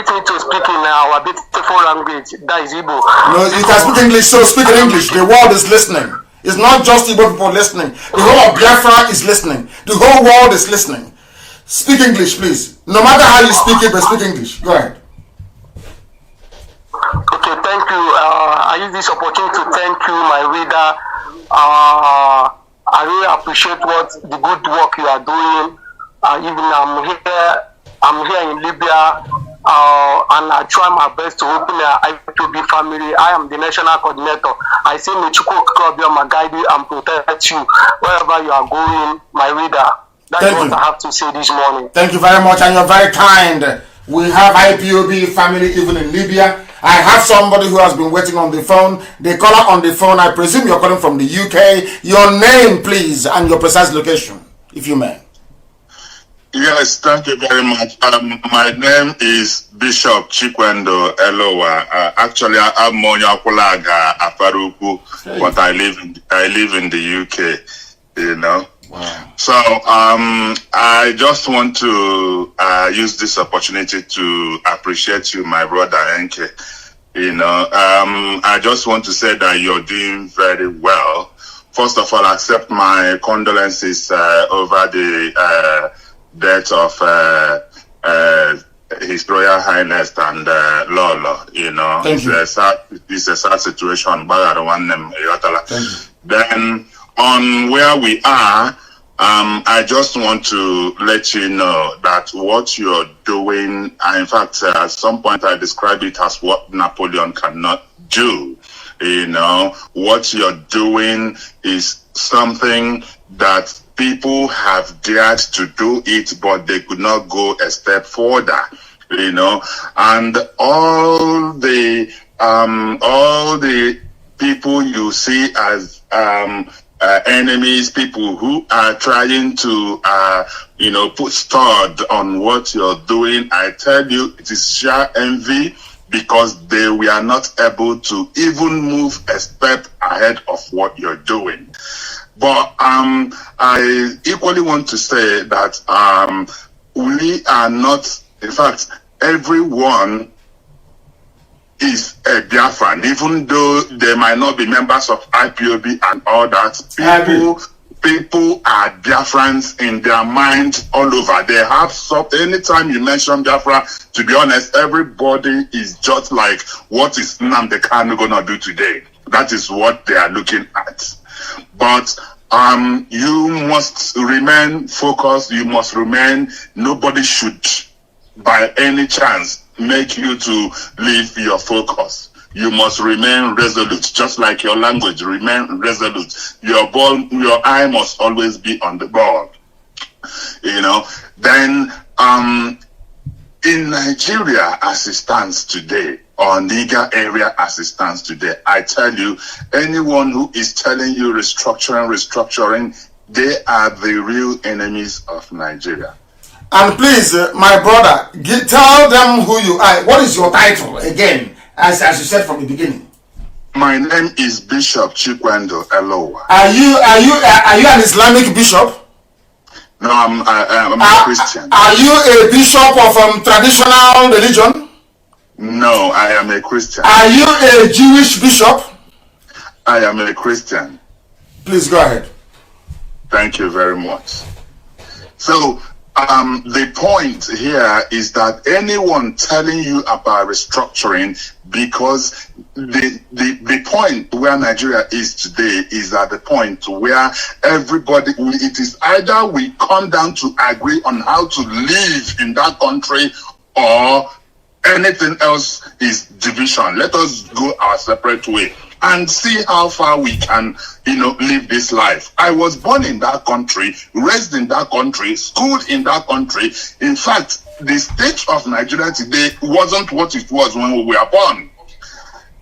me to speak in our beautiful language, that is Igbo. No, you can speak English, so speak in English. The world is listening. It's not just Igbo people listening. The whole of Biafra is listening. The whole world is listening. Speak English, please. No matter how you speak it, but speak English. Go ahead. Okay, thank you. I use this opportunity to thank you, my reader. I really appreciate the good work you are doing. Even I'm here in Libya, and I try my best to open a IPOB family. I am the national coordinator. I say Mechuko Krabioma guide you and protect you wherever you are going, my reader. That's what I have to say this morning. Thank you very much, and you're very kind. We have IPOB family even in Libya. I have somebody who has been waiting on the phone. The caller on the phone, I presume you're calling from the UK. Your name, please, and your precise location, if you may. Yes, thank you very much. My name is Bishop Chikwendo Elowa. Actually, I'm Monya Kulaga Afaruku, but I live in the UK, you know. Wow. So I just want to use this opportunity to appreciate you, my brother Enke. You know, I just want to say that you're doing very well. First of all, accept my condolences over the death of His Royal Highness and Lolo. You know, it's a sad situation. Then on where we are, I just want to let you know that what you're doing, in fact, at some point I described it as what Napoleon cannot do. You know, what you're doing is something that people have dared to do it, but they could not go a step further. You know, and all the people you see as enemies, people who are trying to, you know, put stud on what you're doing, I tell you, it is sheer envy, because they were not able to even move a step ahead of what you're doing. But I equally want to say that we are not, in fact, everyone is a Biafran, even though they might not be members of IPOB and all that. People are Biafrans in their mind all over. They have something. Anytime you mention Biafra, to be honest, everybody is just like, what is Nnamdi Kanu gonna do today? That is what they are looking at. But you must remain focused. You must remain. Nobody should, by any chance, make you to leave your focus. You must remain resolute, just like your language. Remain resolute. Your eye must always be on the ball. You know. Then, in Nigeria, as it stands today, or Niger area as it stands today, I tell you, anyone who is telling you restructuring, they are the real enemies of Nigeria. And please, my brother, tell them who you are. What is your title again, as you said from the beginning? My name is Bishop Chikwendo Elowa. Are you an Islamic bishop? No, I'm a Christian. Are you a bishop of traditional religion? No, I am a Christian. Are you a Jewish bishop? I am a Christian. Please go ahead. Thank you very much. So, the point here is that anyone telling you about restructuring, because the point where Nigeria is today is at the point where everybody, it is either we come down to agree on how to live in that country, or anything else is division. Let us go our separate way. and see how far we can, live this life. I was born in that country, raised in that country, schooled in that country. In fact, the state of Nigeria today wasn't what it was when we were born.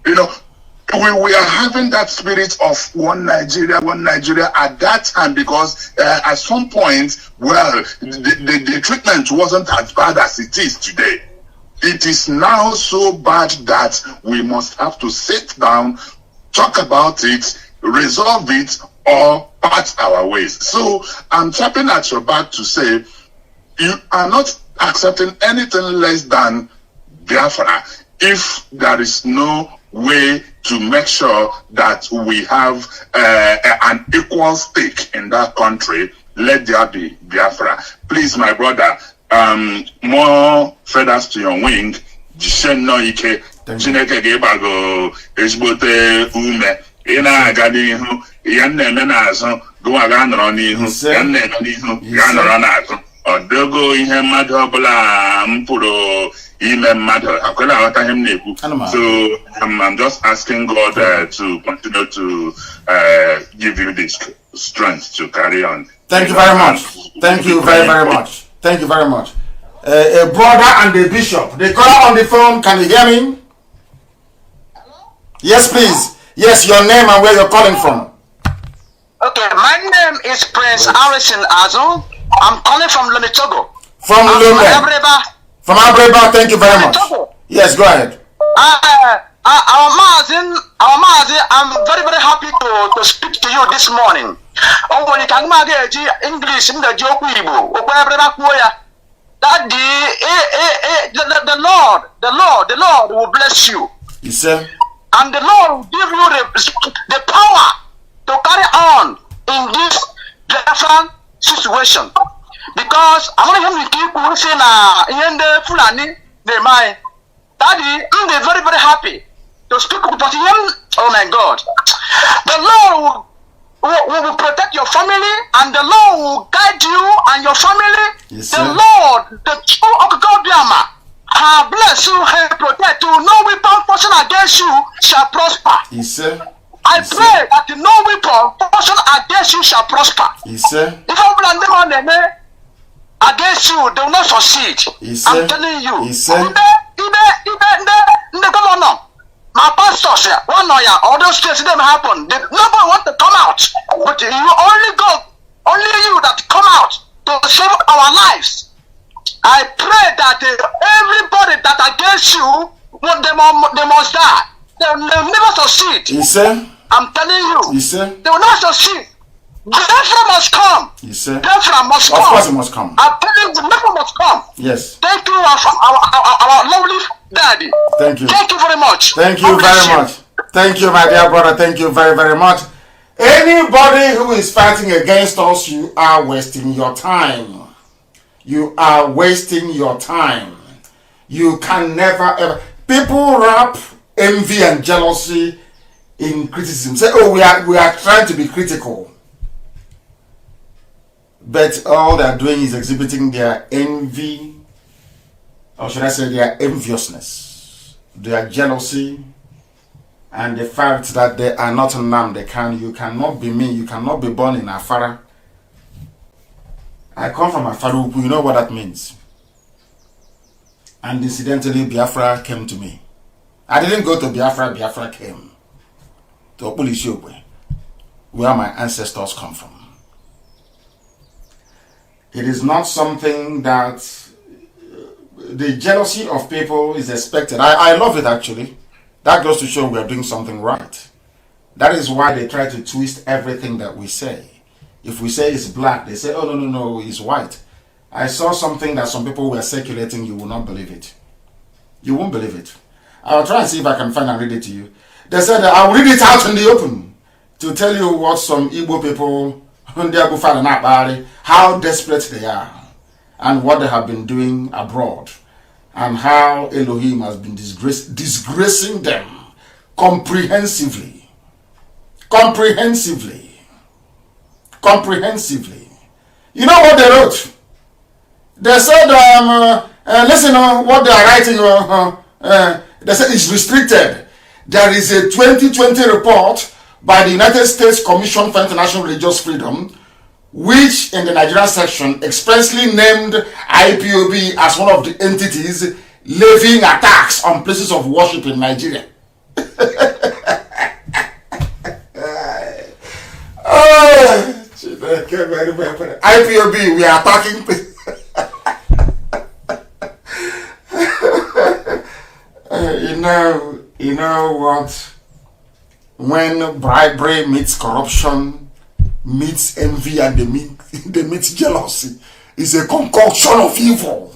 We are having that spirit of one Nigeria at that time, because at some point, the treatment wasn't as bad as it is today. It is now so bad that we must have to sit down, talk about it, resolve it, or part our ways. So I'm tapping at your back to say, you are not accepting anything less than Biafra if there is no way to make sure that we have an equal stake in that country. Let there be Biafra. Please, my brother, more feathers to your wing. Chineke ga-ịgbago ezigbote ume. Ị na-aga n'ihu, ya na-eme n'azụ, gụwa ga-anọrọ n'ihu, ya na-eme n'ihu, ga-anọrọ n'azụ. Ọdọgo ihe mmadụ ọbụla m pụrụ ime mmadụ akwela aghọta ihe m na-ekwu. So I'm just asking God to continue to give you this strength to carry on. Thank you very much. Thank you very, very much. Thank you very much. A brother and a bishop. The caller on the phone, can you hear me? Yes, please. Yes, your name and where you're calling from. Okay, my name is Prince Harrison Azu. I'm calling from Lome, Togo. From Lome. From Abreba, thank you very much. Togo. Yes, go ahead. Our Mazi, I'm very, very happy to speak to you this morning. Oh, when you can English in the joke, that the Lord will bless you. Yes, sir. And the Lord will give you the power to carry on in this different situation. Because I want him to keep saying, in the Fulani, Daddy, I'm very, very happy to speak about him. Oh my God. The Lord will protect your family, and the Lord will guide you and your family. Yes, the Lord, the true of God, bless you and protect you. No weapon fashioned against you shall prosper. Yes, sir. I pray that no weapon fashioned against you shall prosper. Yes, sir. If I blame them against you, they will not succeed. Yes, I'm telling you. Yes, sir. My pastors, one lawyer, all those cases them happen. Nobody want to come out, but you only go, only you that come out to save our lives. I pray that everybody that against you, they must die. They'll never succeed. Yes, sir. I'm telling you. Yes, sir. They will not succeed. Biafra must come. Yes, sir. Biafra must come. Of course, it must come. I'm telling you, Biafra must come. Yes. Thank you, our lovely daddy. Thank you. Thank you very much. Thank you very much. Thank you, my dear brother. Thank you very, very much. Anybody who is fighting against us, you are wasting your time. You are wasting your time. You can never ever. People wrap envy and jealousy in criticism. Say, oh, we are trying to be critical. But all they are doing is exhibiting their envy, or should I say their enviousness, their jealousy, and the fact that they are not Nnamdi. You cannot be me, you cannot be born in Afara. I come from Afara, you know what that means. And incidentally, Biafra came to me. I didn't go to Biafra, Biafra came to Opulishiokwe, where my ancestors come from. It is not something that the jealousy of people is expected. I love it, actually. That goes to show we are doing something right. That is why they try to twist everything that we say. If we say it's black, they say, oh, no, it's white. I saw something that some people were circulating. You will not believe it. You won't believe it. I'll try and see if I can find and read it to you. They said that I'll read it out in the open to tell you what some Igbo people, how desperate they are and what they have been doing abroad and how Elohim has been disgracing them comprehensively. You know what they wrote? They said, listen, what they are writing, they said it's restricted. there is a 2020 report by the United States Commission for International Religious Freedom, which in the Nigerian section expressly named IPOB as one of the entities levying attacks on places of worship in Nigeria. IPOB, we are attacking. You know what? When bribery meets corruption, meets envy, and they meet jealousy, it's a concoction of evil.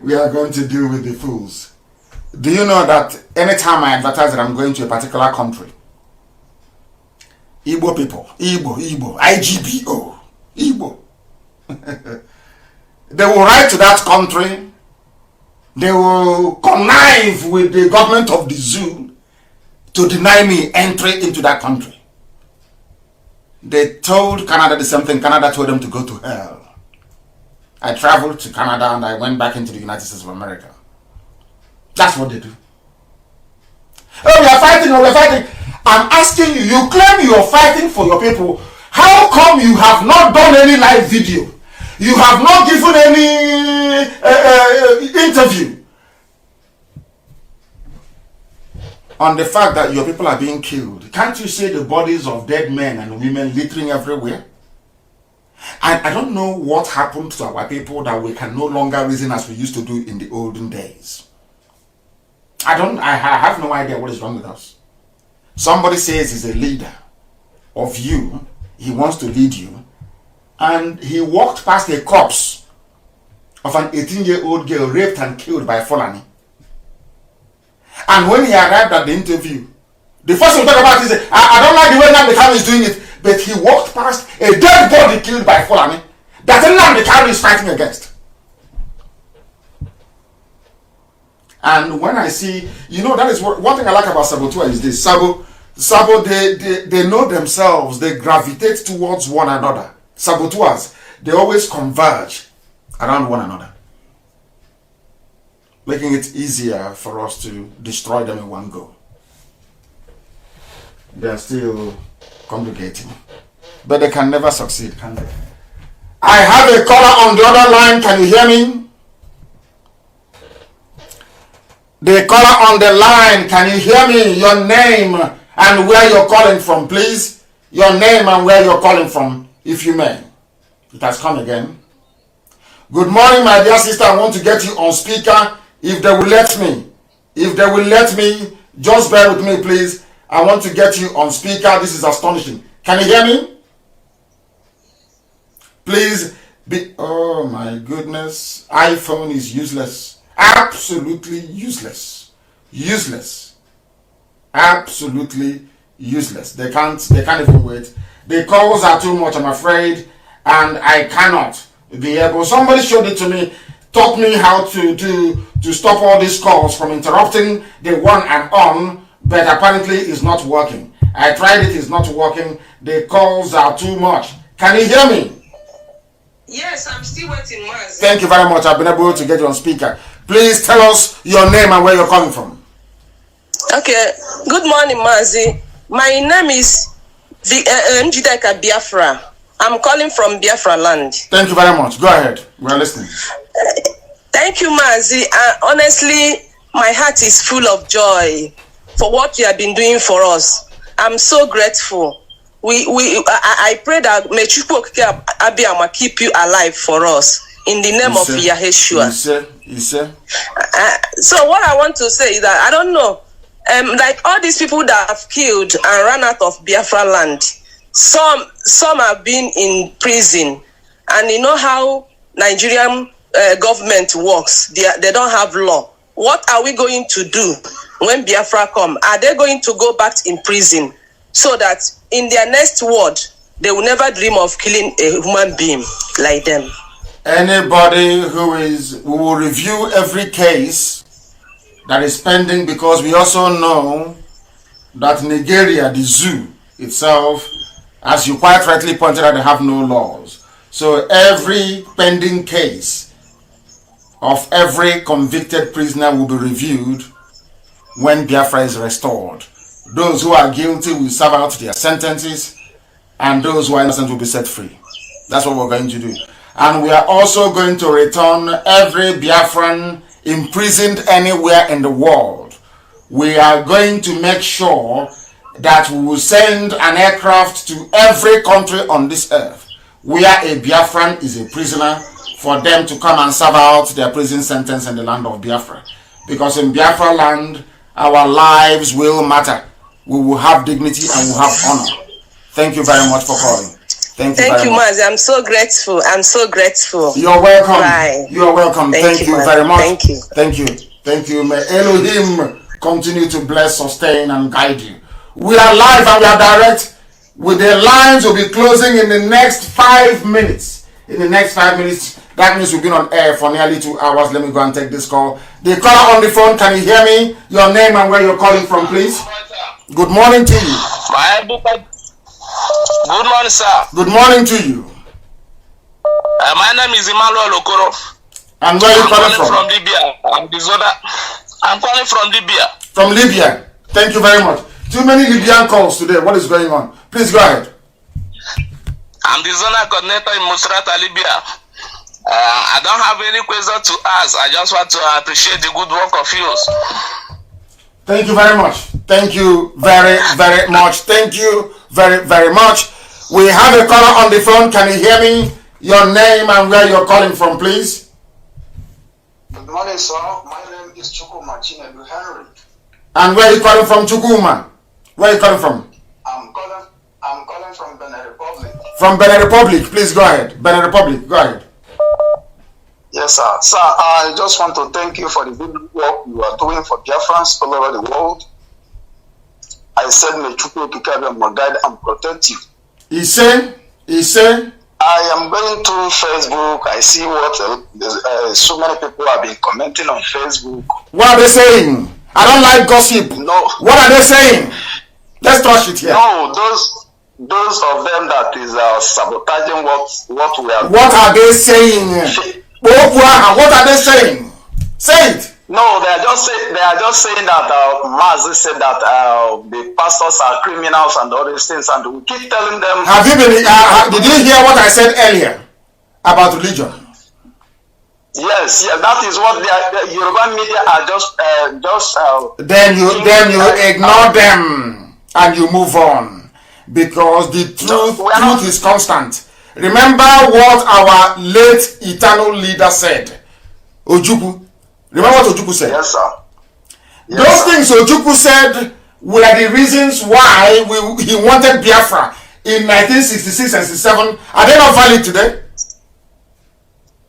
We are going to deal with the fools. Do you know that anytime I advertise that I'm going to a particular country, Igbo people, Igbo, IGBO, Igbo, they will write to that country. They will connive with the government of the zoo to deny me entry into that country. They told Canada the same thing. Canada told them to go to hell. I traveled to Canada and I went back into the United States of America. That's what they do. Oh, we are fighting, oh, we are fighting. I'm asking you, you claim you are fighting for your people. How come you have not done any live video? You have not given any interview on the fact that your people are being killed. Can't you see the bodies of dead men and women littering everywhere? And I don't know what happened to our people that we can no longer reason as we used to do in the olden days. I have no idea what is wrong with us. Somebody says he's a leader of you, he wants to lead you, and he walked past a corpse of an 18-year-old girl raped and killed by Fulani. And when he arrived at the interview, the first thing he talked about is, I don't like the way Nnamdi Kanu is doing it, but he walked past a dead body killed by Fulani that Nnamdi Kanu is fighting against. And when I see, you know, that is one thing I like about Sabotua is this. Sabo, they know themselves, they gravitate towards one another. Sabotuas, they always converge around one another, making it easier for us to destroy them in one go. They are still congregating, but they can never succeed, can they? I have a caller on the other line. Can you hear me? The caller on the line, can you hear me? Your name and where you're calling from, please. Your name and where you're calling from, if you may. It has come again. Good morning, my dear sister. I want to get you on speaker if they will let me. If they will let me, just bear with me, please. I want to get you on speaker. This is astonishing. Can you hear me? Please be. Oh my goodness. iPhone is useless. Absolutely useless. Useless. Absolutely useless. They can't even wait. The calls are too much, I'm afraid, and I cannot be able. Somebody showed it to me, taught me how to stop all these calls from interrupting the one and on, but apparently it's not working. I tried it, it's not working. The calls are too much. Can you hear me? Yes, I'm still waiting, Mazi. Thank you very much. I've been able to get you on speaker. Please tell us your name and where you're coming from. Okay. Good morning, Mazi. My name is Njideka Biafra. I'm calling from Biafra land. Thank you very much. Go ahead. We are listening. Thank you, Mazi. Honestly, my heart is full of joy for what you have been doing for us. I'm so grateful. I pray that may Chukwu Abiyama keep you alive for us in the name of Yaheshua. So what I want to say is that I don't know, like all these people that have killed and run out of Biafra land, some have been in prison, and you know how Nigerian government works. They don't have law. What are we going to do when Biafra come? Are they going to go back in prison so that in their next word they will never dream of killing a human being like them? Anybody we will review every case that is pending, because we also know that Nigeria, the zoo itself, as you quite rightly pointed out, they have no laws. So every pending case of every convicted prisoner will be reviewed when Biafra is restored. Those who are guilty will serve out their sentences, and those who are innocent will be set free. That's what we're going to do. And we are also going to return every Biafran imprisoned anywhere in the world. We are going to make sure that we will send an aircraft to every country on this earth where a Biafran is a prisoner, for them to come and serve out their prison sentence in the land of Biafra. Because in Biafra land, our lives will matter. We will have dignity and we will have honor. Thank you very much for calling. Thank you, Mazi. I'm so grateful. I'm so grateful. You're welcome. Bye. You're welcome. Thank you very much. Thank you. Thank you. Thank you. May Elohim continue to bless, sustain, and guide you. We are live and we are direct. With the lines will be closing in the next 5 minutes. In the next 5 minutes, that means we've been on air for nearly 2 hours. Let me go and take this call. The caller on the phone, can you hear me? Your name and where you're calling from, please. Good morning to you. Good morning, sir. Good morning to you. My name is Emmanuel Okoro. And where are you calling from? From Libya. I'm calling from Libya. From Libya. Thank you very much. Too many Libyan calls today. What is going on? Please go ahead. I'm the zonal coordinator in Musrata, Libya. I don't have any question to ask. I just want to appreciate the good work of yours. Thank you very much. Thank you very, very much. Thank you very, very much. We have a caller on the phone. Can you hear me? Your name and where you're calling from, please. Good morning, sir. My name is Chukuma Chinedu Henry. And where are you calling from, Chukuma? Where are you calling from? I'm calling from Benin Republic. From Benin Republic. Please go ahead. Benin Republic. Go ahead. Yes, sir. Sir, I just want to thank you for the good work you are doing for Biafrans all over the world. I said, may Chukwu Kikabe guide and protect you. He said, I am going to Facebook. I see what so many people have been commenting on Facebook. What are they saying? I don't like gossip. No. What are they saying? Let's touch it here. No, those of them that is sabotaging what we are doing. What are they saying? What are they saying? Say it. No, they are just saying that Mazi said that the pastors are criminals and all these things, and we keep telling them. Have you been? Did you hear what I said earlier about religion? Yes, that is what the Yoruba media are just. Then you ignore them and you move on, because the truth is constant. Remember what our late eternal leader said, Ojukwu. Remember what Ojukwu said? Yes, sir. Those things Ojukwu said were the reasons why he wanted Biafra in 1966 and 67. Are they not valid today?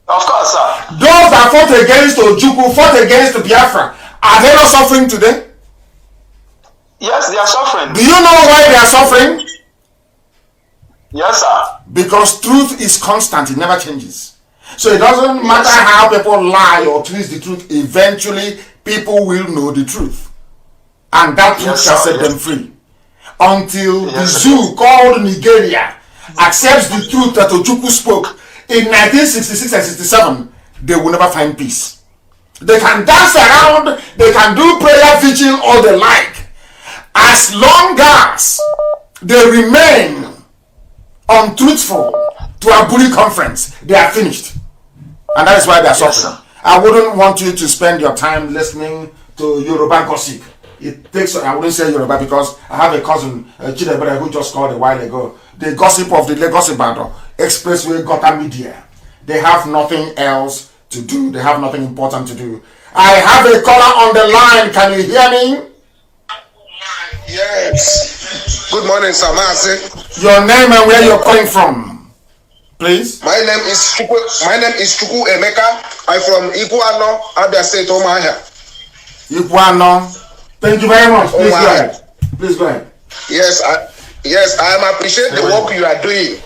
Of course, sir. Those that fought against Ojukwu, fought against Biafra, are they not suffering today? Yes, they are suffering. Do you know why they are suffering? Yes, sir. Because truth is constant, it never changes. So it doesn't matter how people lie or twist the truth, eventually people will know the truth. And that truth shall set them free. Until the zoo called Nigeria accepts the truth that Ojukwu spoke in 1966 and 67, they will never find peace. They can dance around, they can do prayer, vigil, all they like. As long as they remain untruthful to a bully conference, they are finished. And that is why they are suffering. I wouldn't want you to spend your time listening to Yoruba gossip. It takes, I wouldn't say Yoruba because I have a cousin, Chidebere, who just called a while ago. The gossip of the Lagos Ibadan Expressway Gota Media. They have nothing else to do. They have nothing important to do. I have a caller on the line. Can you hear me? Yes. Good morning, sir. Mazi. Your name and where you're calling from, please. My name is Chukwu Emeka. I'm from Iguano, Abia State, Omahia. Iguano. Thank you very much. Please go ahead. Please go ahead. Yes, I appreciate the work you are doing.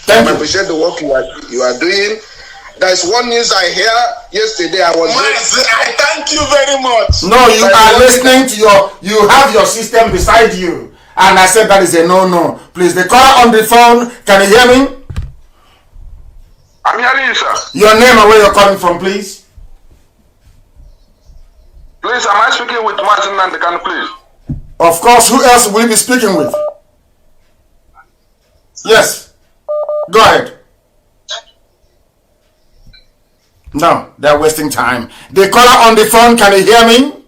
I appreciate the work you are doing. There's one news I hear yesterday. I thank you very much. No, you are listening to you have your system beside you. And I said that is a no. Please, the caller on the phone, can you hear me? I'm hearing you, sir. Your name and where you're calling from, please. Please, am I speaking with Mazi Nnamdi, Kanu, please? Of course, who else will you be speaking with? Yes. Go ahead. No, they're wasting time. The caller on the phone, can you hear me?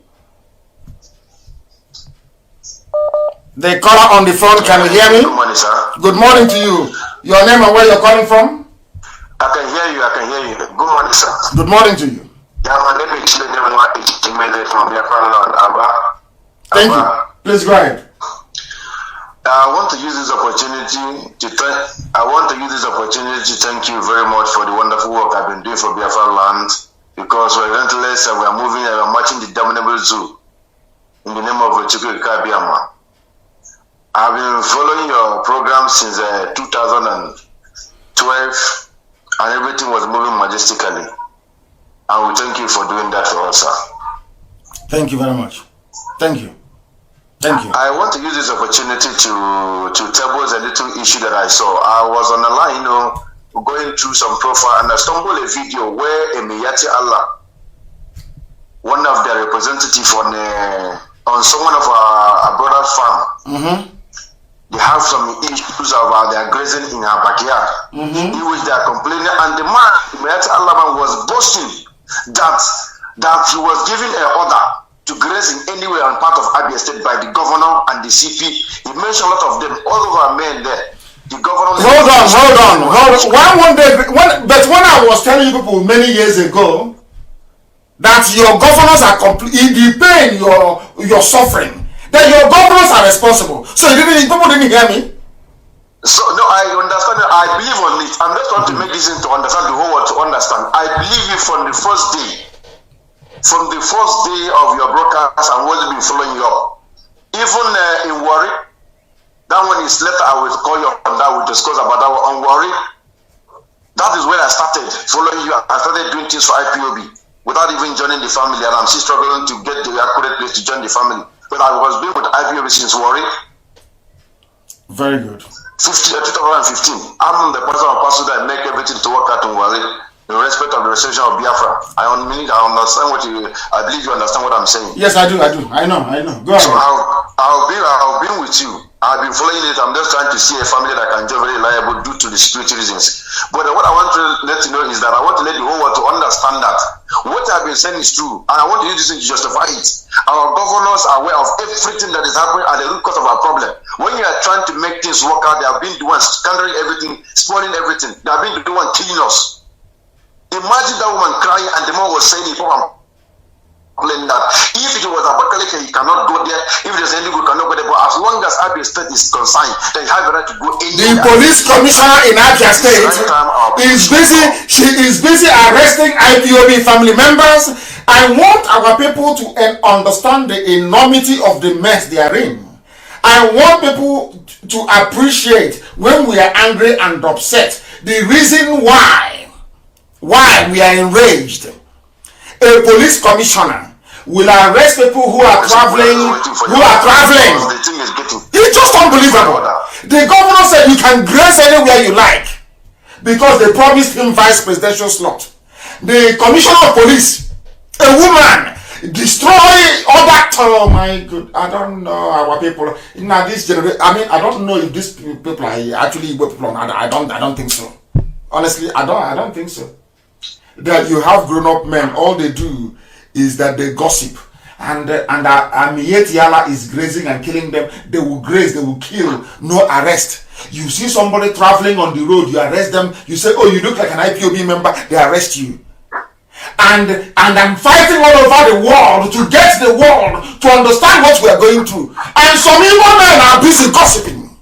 The caller on the phone, can you hear me? Good morning, sir. Good morning to you. Your name and where you're calling from? I can hear you. Good morning, sir. Good morning to you. Yeah, my name is from Thank you. Please go ahead. I want to use this opportunity to thank you very much for the wonderful work I've been doing for Biafra land, because we're relentless and we're moving and we're marching the dominable zoo in the name of Chukwu Kabiama. I've been following your program since 2012 and everything was moving majestically. And we thank you for doing that for us, sir. Thank you very much. Thank you. Thank you. I want to use this opportunity to table a little issue that I saw. I was on the line, going through some profile, and I stumbled a video where Emiyati Allah, one of the representatives on someone of our brother's farm, they have some issues about their grazing in her backyard, in which they are complaining, and the man, Emiyati Allah, was boasting that he was giving an order to graze in anywhere on part of Abia State by the governor and the CP. He mentioned a lot of them, all over men there. The governor. Hold on. But when I was telling you people many years ago that your governors are the pain you're suffering, that your governors are responsible. So people didn't hear me. So no, I understand. I believe on it. I'm just trying to make this to understand the whole world to understand. I believe you from the first day. From the first day of your broadcast, I've always been following you up. Even in Warri, that one is later I will call you on that. We'll discuss about that one on Warri. That is where I started following you. I started doing things for IPOB without even joining the family, and I'm still struggling to get the accurate place to join the family. But I was doing with IPOB since Warri. Very good. 2015. I'm the person that make everything to work out in Warri. In respect of the reception of Biafra, I understand I believe you understand what I'm saying. Yes, I do. I know. Go ahead. So I've been with you. I've been following it. I'm just trying to see a family that can be very reliable due to the security reasons. But what I want to let you know is that I want to let the whole world to understand that what I've been saying is true, and I want to use this thing to justify it. Our governors are aware of everything that is happening at the root cause of our problem. When you are trying to make things work out, they have been the ones scattering everything, spoiling everything. They have been the one killing us. Imagine that woman crying, and the man was saying, that if it was Abakaleke, he cannot go there. If there's any good, cannot go there. But as long as Abia State is concerned, they have the right to go anywhere. The police commissioner in Abia State is busy. She is busy arresting IPOB family members. I want our people to understand the enormity of the mess they are in. I want people to appreciate when we are angry and upset. The reason why we are enraged. A police commissioner will arrest people who are traveling. It's just unbelievable. The governor said you can graze anywhere you like because they promised him vice presidential slot. The commissioner of police, a woman, destroy other. Oh my God! I don't know our people. Now this generation. I mean, I don't know if these people are actually people or not. I don't think so. Honestly, I don't think so. That you have grown-up men, all they do is that they gossip, and yet Yala is grazing and killing them. They will graze, they will kill, no arrest. You see somebody traveling on the road, you arrest them. You say, "Oh, you look like an IPOB member." They arrest you. And I'm fighting all over the world to get the world to understand what we are going through. And some evil men are busy gossiping.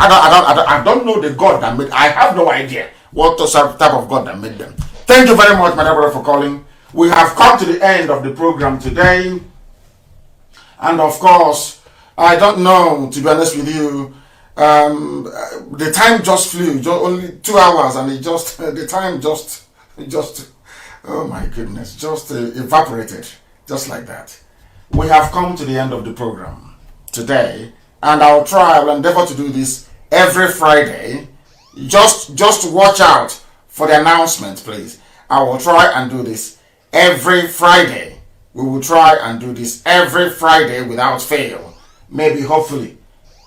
I don't know the God that made. I have no idea what type of God that made them. Thank you very much, my brother, for calling. We have come to the end of the program today. And of course, I don't know, to be honest with you, the time just flew, only 2 hours, and the time just, oh my goodness, just evaporated, just like that. We have come to the end of the program today, and I will endeavor to do this every Friday. Just watch out for the announcement, please. I will try and do this every Friday We will try and do this every Friday without fail. Maybe, hopefully,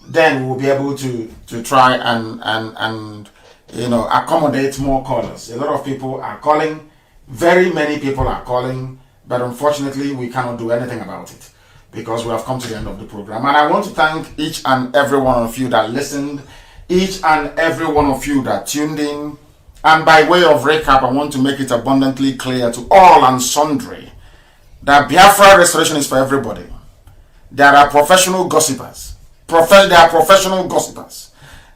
then we will be able to try and accommodate more callers. A lot of people are calling. Very many people are calling. But unfortunately, we cannot do anything about it because we have come to the end of the program. And I want to thank each and every one of you that listened, each and every one of you that tuned in. And by way of recap, I want to make it abundantly clear to all and sundry that Biafra restoration is for everybody. There are professional gossipers. There are professional gossipers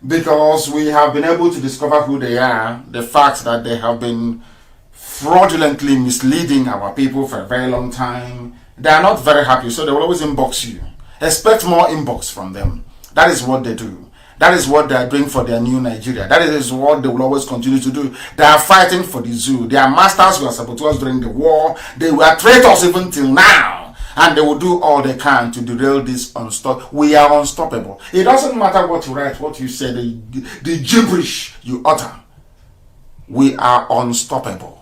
because we have been able to discover who they are, the fact that they have been fraudulently misleading our people for a very long time. They are not very happy, so they will always inbox you. Expect more inbox from them. That is what they do. That is what they are doing for their new Nigeria. That is what they will always continue to do. They are fighting for the zoo. Their masters were saboteurs during the war. They were traitors even till now. And they will do all they can to derail this unstoppable. We are unstoppable. It doesn't matter what you write, what you say, the gibberish you utter. We are unstoppable.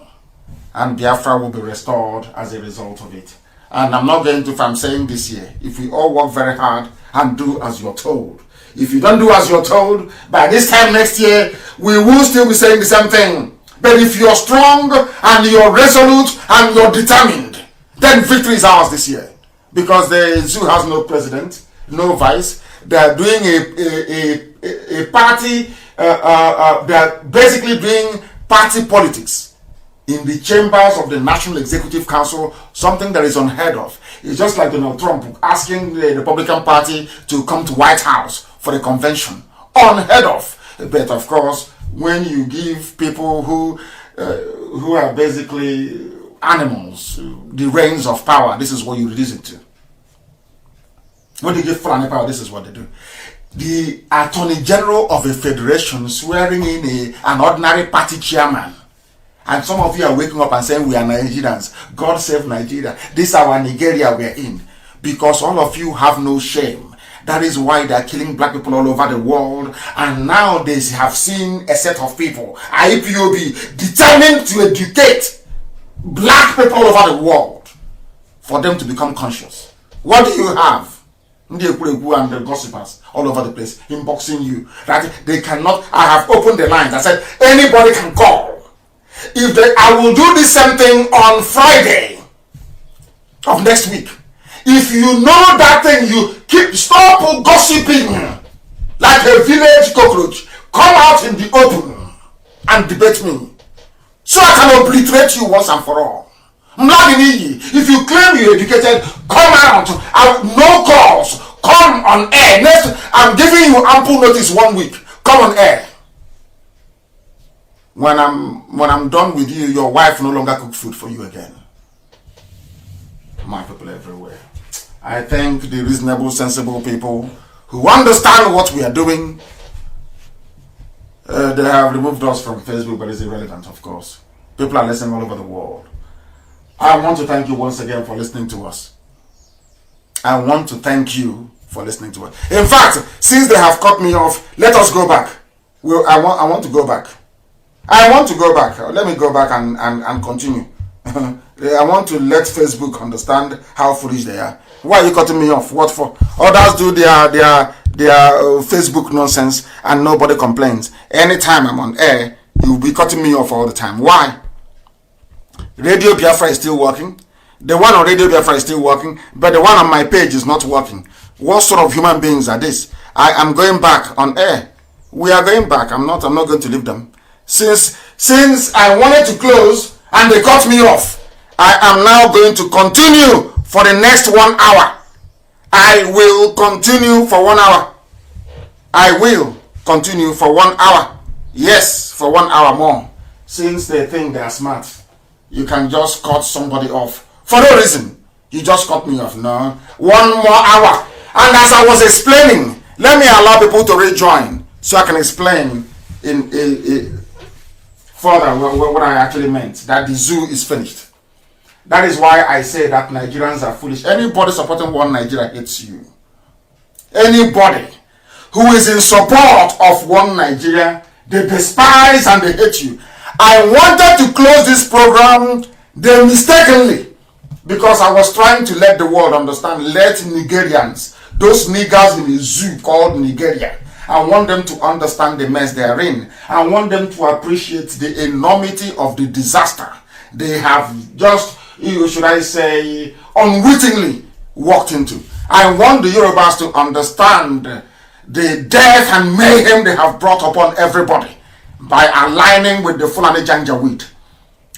And Biafra will be restored as a result of it. And I'm not going to, if I'm saying this year, if we all work very hard and do as you're told. If you don't do as you're told, by this time next year, we will still be saying the same thing. But if you're strong and you're resolute and you're determined, then victory is ours this year. Because the zoo has no president, no vice. They're doing a party, they're basically doing party politics in the chambers of the National Executive Council, something that is unheard of. It's just like Donald Trump asking the Republican Party to come to White House for a convention. Unheard of. But of course, when you give people who are basically animals the reins of power, this is what you reduce it to. When you give Fulani power, this is what they do. The Attorney General of a federation swearing in an ordinary party chairman. And some of you are waking up and saying, we are Nigerians. God save Nigeria. This is our Nigeria we are in. Because all of you have no shame. That is why they are killing black people all over the world. And now they have seen a set of people, IPOB, determined to educate black people all over the world for them to become conscious. What do you have? And the gossipers all over the place inboxing you. That they cannot. I have opened the lines. I said, anybody can call. I will do the same thing on Friday of next week. If you know that thing, you stop gossiping like a village cockroach. Come out in the open and debate me, so I can obliterate you once and for all. If you claim you're educated, come out. No calls. Come on air. Next, I'm giving you ample notice 1 week. Come on air. When I'm done with you, your wife no longer cooks food for you again. My people everywhere. I thank the reasonable, sensible people who understand what we are doing. They have removed us from Facebook, but it's irrelevant, of course. People are listening all over the world. I want to thank you once again for listening to us. I want to thank you for listening to us. In fact, since they have cut me off, let us go back. I want to go back. I want to go back. Let me go back and continue. I want to let Facebook understand how foolish they are. Why are you cutting me off? What for? Others do their Facebook nonsense and nobody complains. Anytime I'm on air, you'll be cutting me off all the time. Why? Radio Biafra is still working. The one on Radio Biafra is still working, but the one on my page is not working. What sort of human beings are this? I am going back on air. We are going back. I'm not going to leave them. Since I wanted to close and they cut me off, I am now going to continue for the next 1 hour. I will continue for 1 hour. I will continue for 1 hour. Yes, for 1 hour more. Since they think they are smart, you can just cut somebody off for no reason. You just cut me off. No, 1 more hour. And as I was explaining, let me allow people to rejoin so I can explain in further what I actually meant, that the zoo is finished. That is why I say that Nigerians are foolish. Anybody supporting one Nigeria hates you. Anybody who is in support of one Nigeria, they despise and they hate you. I wanted to close this program, they mistakenly, Because I was trying to let the world understand, let Nigerians, those niggers in a zoo called Nigeria, I want them to understand the mess they are in. I want them to appreciate the enormity of the disaster they have just, should I say, unwittingly walked into. I want the Yorubas to understand the death and mayhem they have brought upon everybody by aligning with the Fulani Janjaweed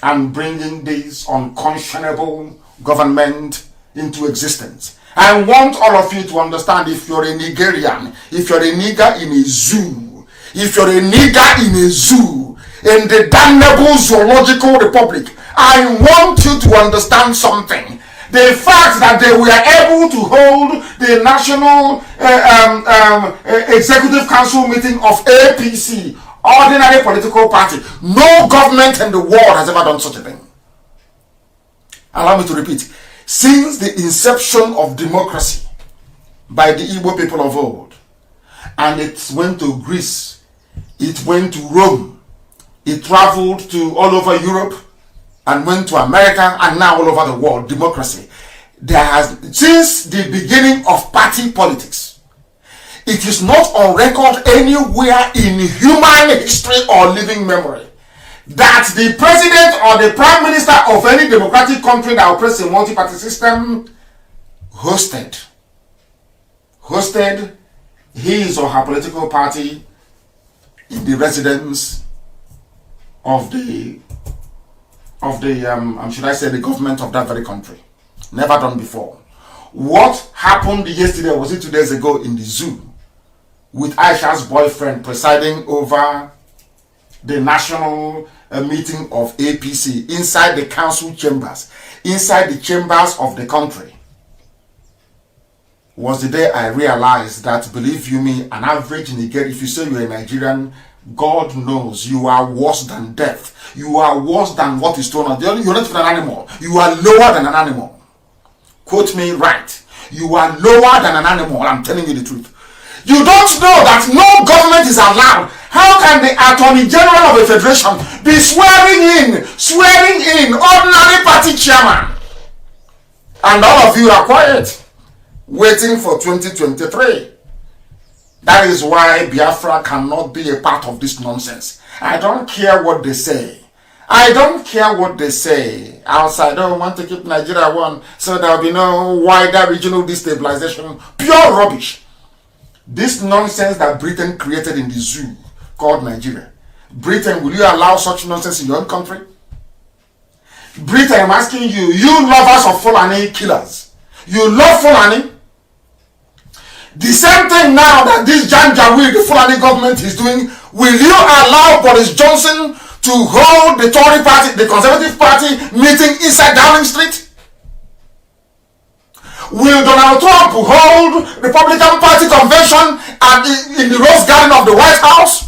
and bringing this unconscionable government into existence. I want all of you to understand, if you're a Nigerian, if you're a nigger in a zoo, if you're a nigger in a zoo, in the damnable zoological republic, I want you to understand something. The fact that they were able to hold the National Executive Council meeting of APC, ordinary political party, no government in the world has ever done such a thing. Allow me to repeat. Since the inception of democracy by the Igbo people of old, and it went to Greece, it went to Rome, it traveled to all over Europe, and went to America, and now all over the world, democracy. There has, since the beginning of party politics, it is not on record anywhere in human history or living memory that the president or the prime minister of any democratic country that operates a multi-party system hosted his or her political party in the residence of the should I say, the government of that very country. Never done before. What happened yesterday, was it 2 days ago, in the zoo with Aisha's boyfriend presiding over the national meeting of APC inside the council chambers, inside the chambers of the country, was the day I realized that, believe you me, an average Nigerian, if you say you're a Nigerian, God knows you are worse than death. You are worse than what is thrown out. You're not even an animal. You are lower than an animal. Quote me right. You are lower than an animal. I'm telling you the truth. You don't know that no government is allowed. How can the Attorney General of a federation be swearing in ordinary party chairman? And all of you are quiet, waiting for 2023. That is why Biafra cannot be a part of this nonsense. I don't care what they say. I don't care what they say outside. I don't want to keep Nigeria one, so there will be no wider regional destabilization. Pure rubbish. This nonsense that Britain created in the zoo called Nigeria. Britain, will you allow such nonsense in your own country? Britain, I'm asking you, you lovers of Fulani killers, you love Fulani? The same thing now that this Janjaweed, the Fulani government, is doing, will you allow Boris Johnson to hold the Tory party, the Conservative Party meeting inside Downing Street? Will Donald Trump hold Republican Party convention in the Rose Garden of the White House?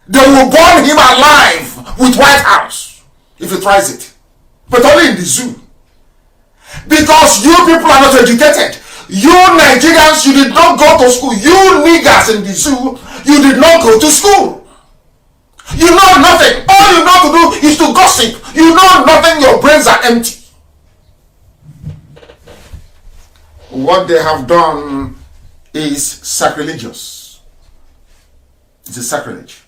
They will burn him alive with White House if he tries it. But only in the zoo. Because you people are not educated. You Nigerians, you did not go to school. You niggers in the zoo, you did not go to school. You know nothing. All you know to do is to gossip. You know nothing. Your brains are empty. What they have done is sacrilegious. It's a sacrilege.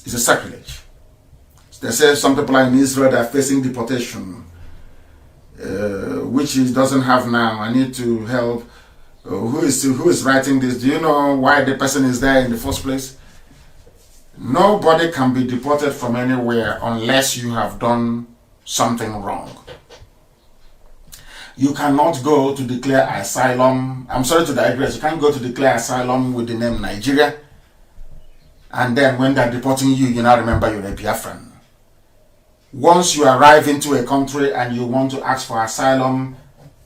It's a sacrilege. They say some people are in Israel that are facing deportation, which it doesn't have now. I need to help. Who is writing this? Do you know why the person is there in the first place? Nobody can be deported from anywhere unless you have done something wrong. You cannot go to declare asylum. I'm sorry to digress. You can't go to declare asylum with the name Nigeria, and then when they're deporting you, you now remember you're a Biafran. Once you arrive into a country and you want to ask for asylum,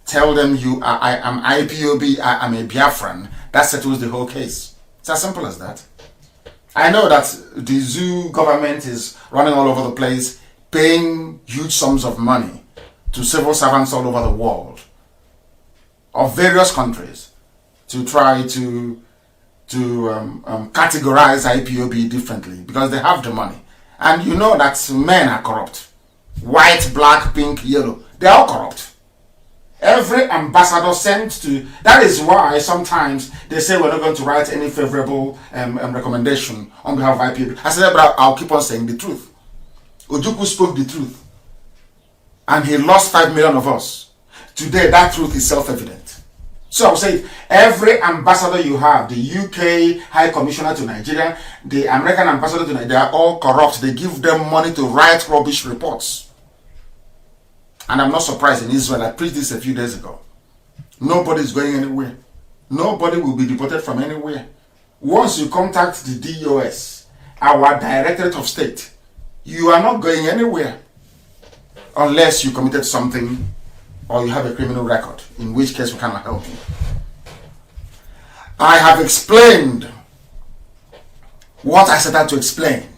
tell them I am IPOB, I am a Biafran. That settles the whole case. It's as simple as that. I know that the zoo government is running all over the place, paying huge sums of money to civil servants all over the world of various countries to try to categorize IPOB differently because they have the money. And you know that men are corrupt. white, black, pink, yellow. They're all corrupt. Every ambassador sent to, that is why sometimes they say we're not going to write any favorable recommendation on behalf of IPOB. I said, but I'll keep on saying the truth. Ojukwu spoke the truth. And he lost 5 million of us. Today, that truth is self-evident. So I'll say, every ambassador you have, the UK High Commissioner to Nigeria, the American ambassador to Nigeria, they are all corrupt. They give them money to write rubbish reports. And I'm not surprised in Israel. I preached this a few days ago. Nobody is going anywhere. Nobody will be deported from anywhere. Once you contact the DOS, our Directorate of State, you are not going anywhere unless you committed something or you have a criminal record, in which case we cannot help you. I have explained what I set out to explain.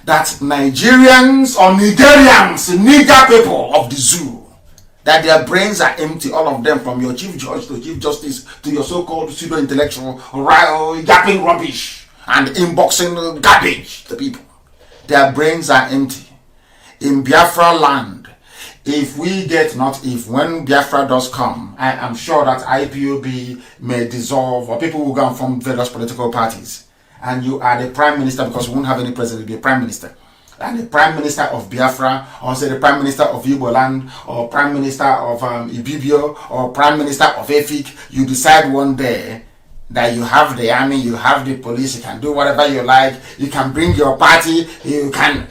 That Nigerians or Nigerians, nigger people of the zoo, that their brains are empty, all of them, from your chief judge to chief justice to your so-called pseudo-intellectual, yapping rubbish and inboxing garbage to people. Their brains are empty. In Biafra land, when Biafra does come, I am sure that IPOB may dissolve, or people will go and form various political parties. And you are the prime minister, because we won't have any president, you'll be a prime minister. And the prime minister of Biafra, or say the prime minister of Igbo land, or prime minister of Ibibio, or prime minister of Efik, you decide one day that you have the army, you have the police, you can do whatever you like, you can bring your party, you can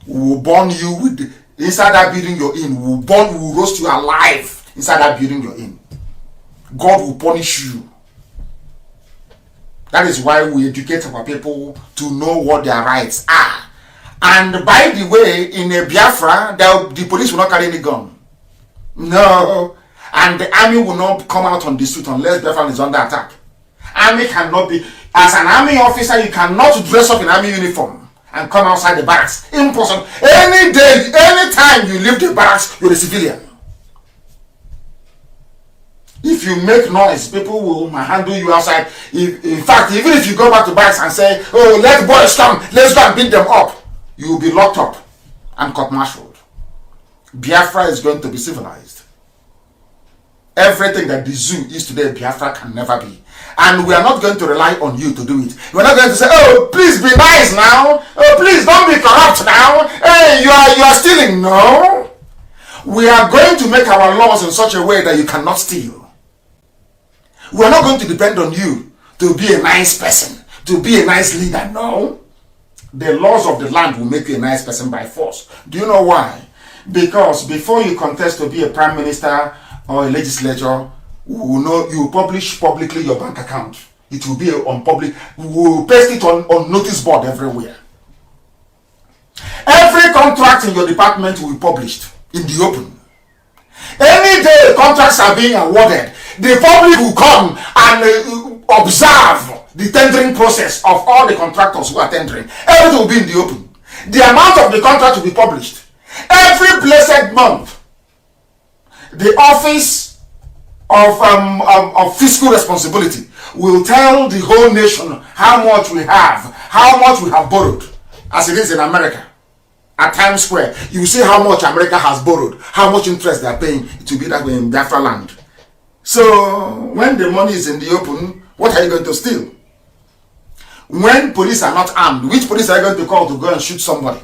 we'll burn you with inside that building you're in, we'll roast you alive inside that building you're in. God will punish you. That is why we educate our people to know what their rights are. And by the way, in a Biafra, the police will not carry any gun. No. And the army will not come out on the street unless Biafra is under attack. Army cannot be, as an army officer, you cannot dress up in army uniform and come outside the barracks. Impossible. Any day, any time you leave the barracks, you're a civilian. If you make noise, people will handle you outside. In fact, even if you go back to barracks and say, oh, let boys come, let's go and beat them up, you will be locked up and court-martialed. Biafra is going to be civilized. Everything that the zoo is today, Biafra can never be. And we are not going to rely on you to do it. We're not going to say, oh, please be nice now. Oh, please don't be corrupt now. Hey, you are stealing. No. We are going to make our laws in such a way that you cannot steal. We are not going to depend on you to be a nice person, to be a nice leader. No. The laws of the land will make you a nice person by force. Do you know why? Because before you contest to be a prime minister or a legislator, we will publish publicly your bank account. It will be on public. We will paste it on notice board everywhere. Every contract in your department will be published in the open. Any day contracts are being awarded, the public will come and observe the tendering process of all the contractors who are tendering. Everything will be in the open. The amount of the contract will be published. Every blessed month, the office of fiscal responsibility will tell the whole nation how much we have borrowed, as it is in America. At Times Square, you see how much America has borrowed, how much interest they are paying. It will be that way in Biafra land. So when the money is in the open, what are you going to steal? When police are not armed, which police are you going to call to go and shoot somebody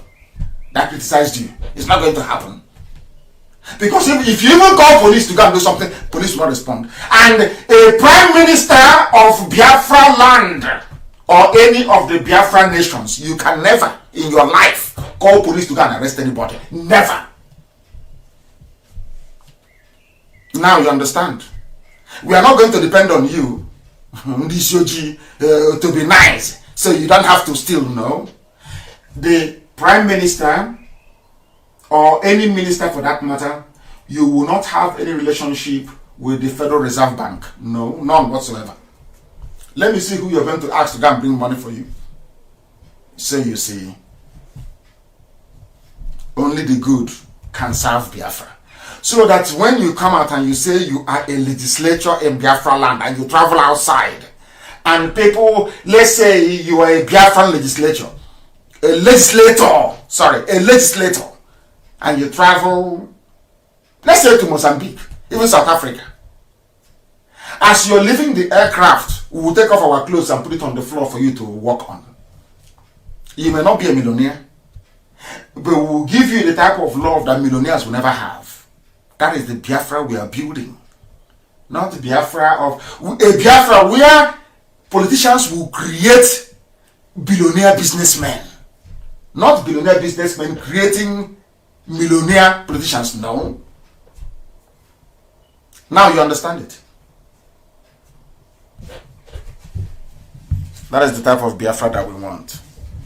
that criticized you? It's not going to happen. Because if you even call police to go and do something, police will not respond. And a prime minister of Biafra land or any of the Biafra nations, you can never in your life call police to go and arrest anybody. Never. Now you understand. We are not going to depend on you, to be nice, so you don't have to steal. No. The prime minister or any minister for that matter, you will not have any relationship with the Federal Reserve Bank. No, none whatsoever. Let me see who you're going to ask to go and bring money for you. So you see, only the good can serve Biafra. So that when you come out and you say you are a legislator in Biafra land and you travel outside and people, let's say you are a Biafran legislator, a legislator, and you travel, let's say to Mozambique, even South Africa. As you're leaving the aircraft, we will take off our clothes and put it on the floor for you to walk on. You may not be a millionaire, but we will give you the type of love that millionaires will never have. That is the Biafra we are building. Not the Biafra of a Biafra where politicians will create billionaire businessmen. Not billionaire businessmen creating millionaire politicians. No. Now you understand it. That is the type of Biafra that we want.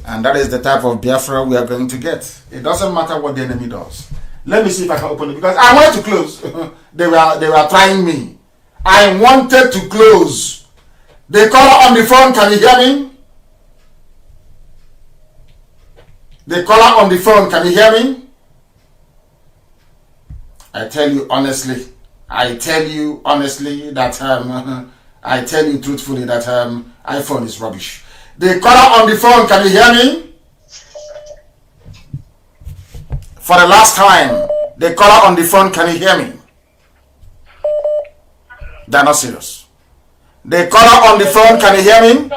And that is the type of Biafra we are going to get. It doesn't matter what the enemy does. Let me see if I can open it, because I wanted to close. They were trying me. I wanted to close. The caller on the phone, can you hear me? The caller on the phone, can you hear me? I tell you honestly that I tell you truthfully that iPhone is rubbish. The caller on the phone, can you hear me? For the last time, the caller on the phone, can you hear me? They're not serious. The caller on the phone, can you hear me?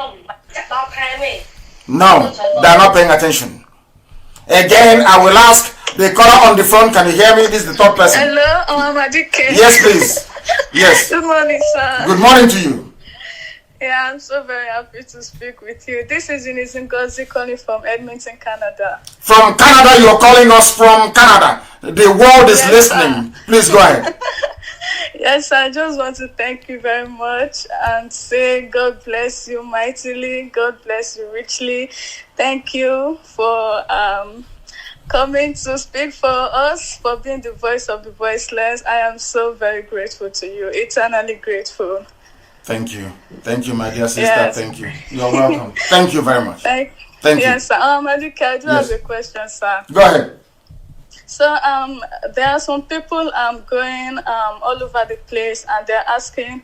No, they're not paying attention. Again, I will ask the caller on the phone, can you hear me? This is the third person. Hello, Amadike. Yes, please. Yes. Good morning, sir. Good morning to you. Yeah, I'm so very happy to speak with you. This is Eunice Ngozi calling from Edmonton, Canada. From Canada, you're calling us from Canada. The world is listening. Sir. Please go ahead. Yes, I just want to thank you very much and say God bless you mightily. God bless you richly. Thank you for coming to speak for us, for being the voice of the voiceless. I am so very grateful to you. Eternally grateful. Thank you. Thank you, my dear sister. Yes. Thank you. You're welcome. Thank you very much. Thank you. Yes, sir. Madika, I do have a question, sir. Go ahead. So there are some people going all over the place, and they're asking,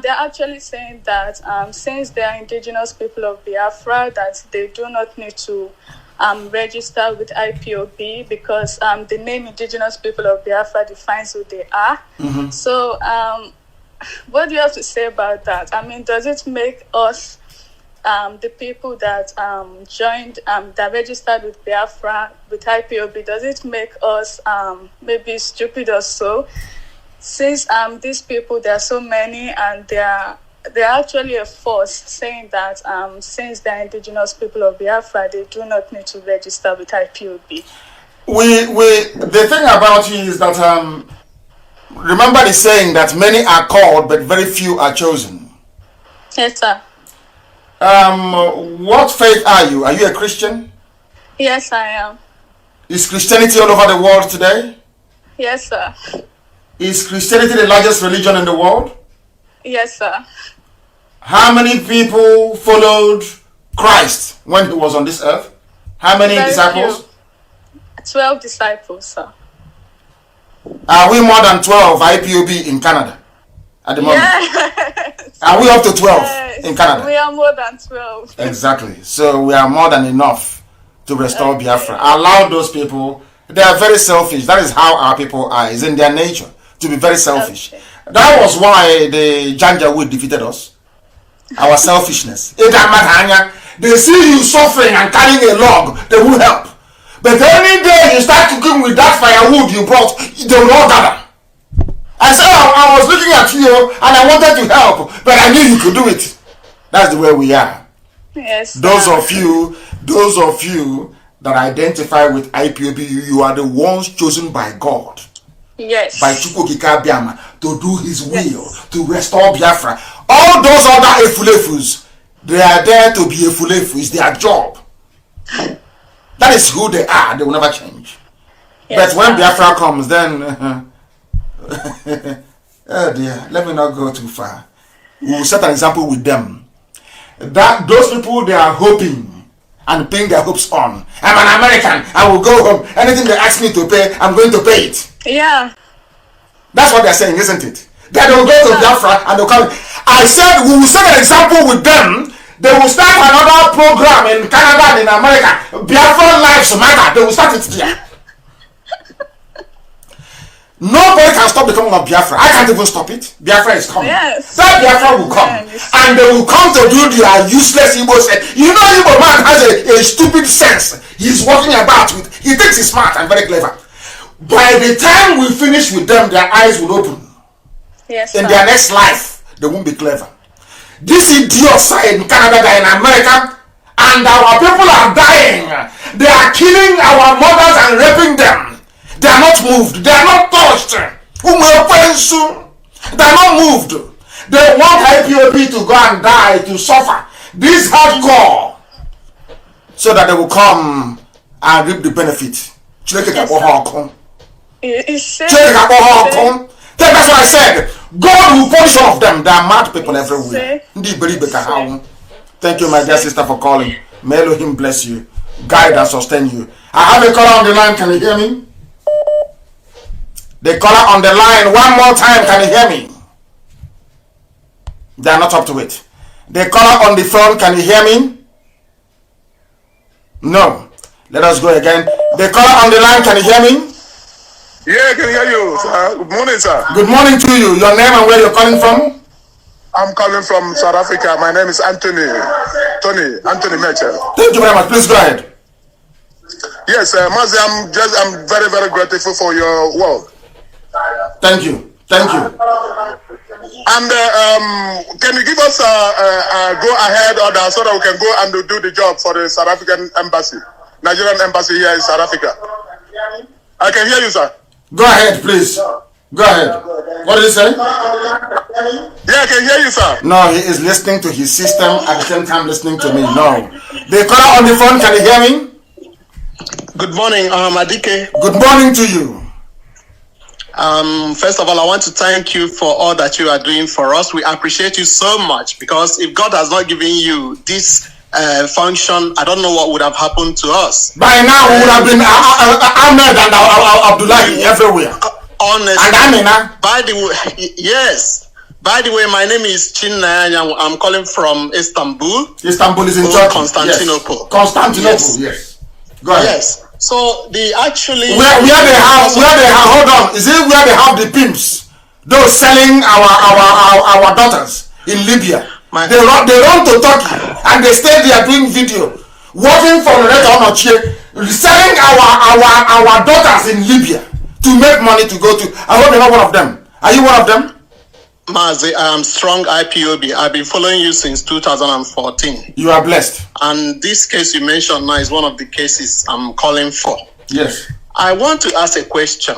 they're actually saying that since they are indigenous people of Biafra, that they do not need to register with IPOB because the name indigenous people of Biafra defines who they are. Mm-hmm. So what do you have to say about that? I mean, does it make us the people that joined, that registered with Biafra, with IPOB, does it make us maybe stupid or so? Since these people, there are so many, and they're actually a force saying that since they're indigenous people of Biafra, they do not need to register with IPOB. The thing about it is that remember the saying that many are called, but very few are chosen. Yes, sir. What faith are you? Are you a Christian? Yes, I am. Is Christianity all over the world today? Yes, sir. Is Christianity the largest religion in the world? Yes, sir. How many people followed Christ when he was on this earth? How many disciples? Few. 12 disciples, sir. Are we more than 12 IPOB in Canada at the moment? Yes. Are we up to 12 in Canada? We are more than 12. Exactly. So we are more than enough to restore Biafra. Allow those people. They are very selfish. That is how our people are. It's in their nature to be very selfish. Okay. That was why the Janjaweed defeated us. Our selfishness. It doesn't matter. They see you suffering and carrying a log, they will help. But any day you start cooking with that firewood you brought, they will all gather. I said I was looking at you and I wanted to help, but I knew you could do it. That's the way we are. Yes. Those of you that identify with IPOB, you are the ones chosen by God. Yes. By Chukwukika Biama to do his will, to restore Biafra. All those other Efulefus, they are there to be Efulefu. It's their job. That is who they are. They will never change. Yes, but when Biafra comes, then oh dear, let me not go too far. We will set an example with them. That those people, they are hoping and paying their hopes on. I'm an American. I will go home. Anything they ask me to pay, I'm going to pay it. Yeah. That's what they're saying, isn't it? That they will go to Biafra and they'll come. I said we will set an example with them. They will start another program in Canada and in America. Biafra Lives Matter. They will start it there. Nobody can stop the coming of Biafra. I can't even stop it. Biafra is coming. Yes. That Biafra will come. And they will come to do their useless Igbo sense. You know, Igbo man has a stupid sense. He's walking about with. He thinks he's smart and very clever. By the time we finish with them, their eyes will open. Yes. In their next life, they won't be clever. These idiots are in Canada, they're in America, and our people are dying. They are killing our mothers and raping them. They are not moved. They are not touched. They are not moved. They want IPOB to go and die, to suffer. This hardcore. So that they will come and reap the benefit. That's what I said. God will punish all of them. There are mad people everywhere. Thank you, my dear sister, for calling. May Elohim bless you, guide and sustain you. I have a caller on the line. Can you hear me? The caller on the line, one more time. Can you hear me? They are not up to it. The caller on the phone, can you hear me? No. Let us go again. The caller on the line, can you hear me? Yeah, I can hear you, sir. Good morning, sir. Good morning to you. Your name and where you're calling from? I'm calling from South Africa. My name is Anthony Mitchell. Thank you very much. Please go ahead. Yes, Mazi, I'm very, very grateful for your work. Thank you. Thank you. And can you give us a go ahead order so that we can go and do the job for the South African embassy, Nigerian embassy here in South Africa? I can hear you, sir. Go ahead, please. Go ahead. What did he say? Yeah, I can hear you, sir. No, he is listening to his system at the same time listening to me. No. The caller on the phone, can you hear me? Good morning, Adike. Good morning to you. First of all, I want to thank you for all that you are doing for us. We appreciate you so much, because if God has not given you this function, I don't know what would have happened to us. By now, we would have been Ahmed and Abdullahi everywhere. Honestly. And Amina. By the way, yes. By the way, my name is Chinna. I'm calling from Istanbul. Istanbul is in Turkey. Constantinople. Yes. Constantinople, yes. Go ahead. Yes. So they actually where they have hold on, is it where they have the pimps, those selling our daughters in Libya? They run to Turkey and they stay there doing video, working for selling our daughters in Libya to make money to go to. I hope you're not one of them. Are you one of them? Mazi, I am strong IPOB. I've been following you since 2014. You are blessed. And this case you mentioned now is one of the cases I'm calling for. Yes. I want to ask a question.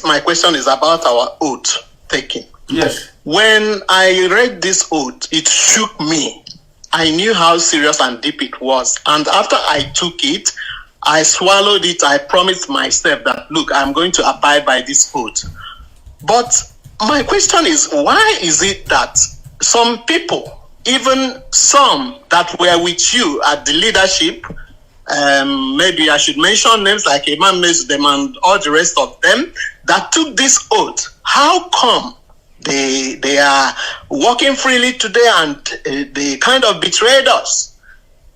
My question is about our oath taking. Yes. When I read this oath, it shook me. I knew how serious and deep it was. And after I took it, I swallowed it. I promised myself that, look, I'm going to abide by this oath. But my question is, why is it that some people, even some that were with you at the leadership, maybe I should mention names like Imam Mesudem and all the rest of them, that took this oath, how come they are walking freely today and they kind of betrayed us?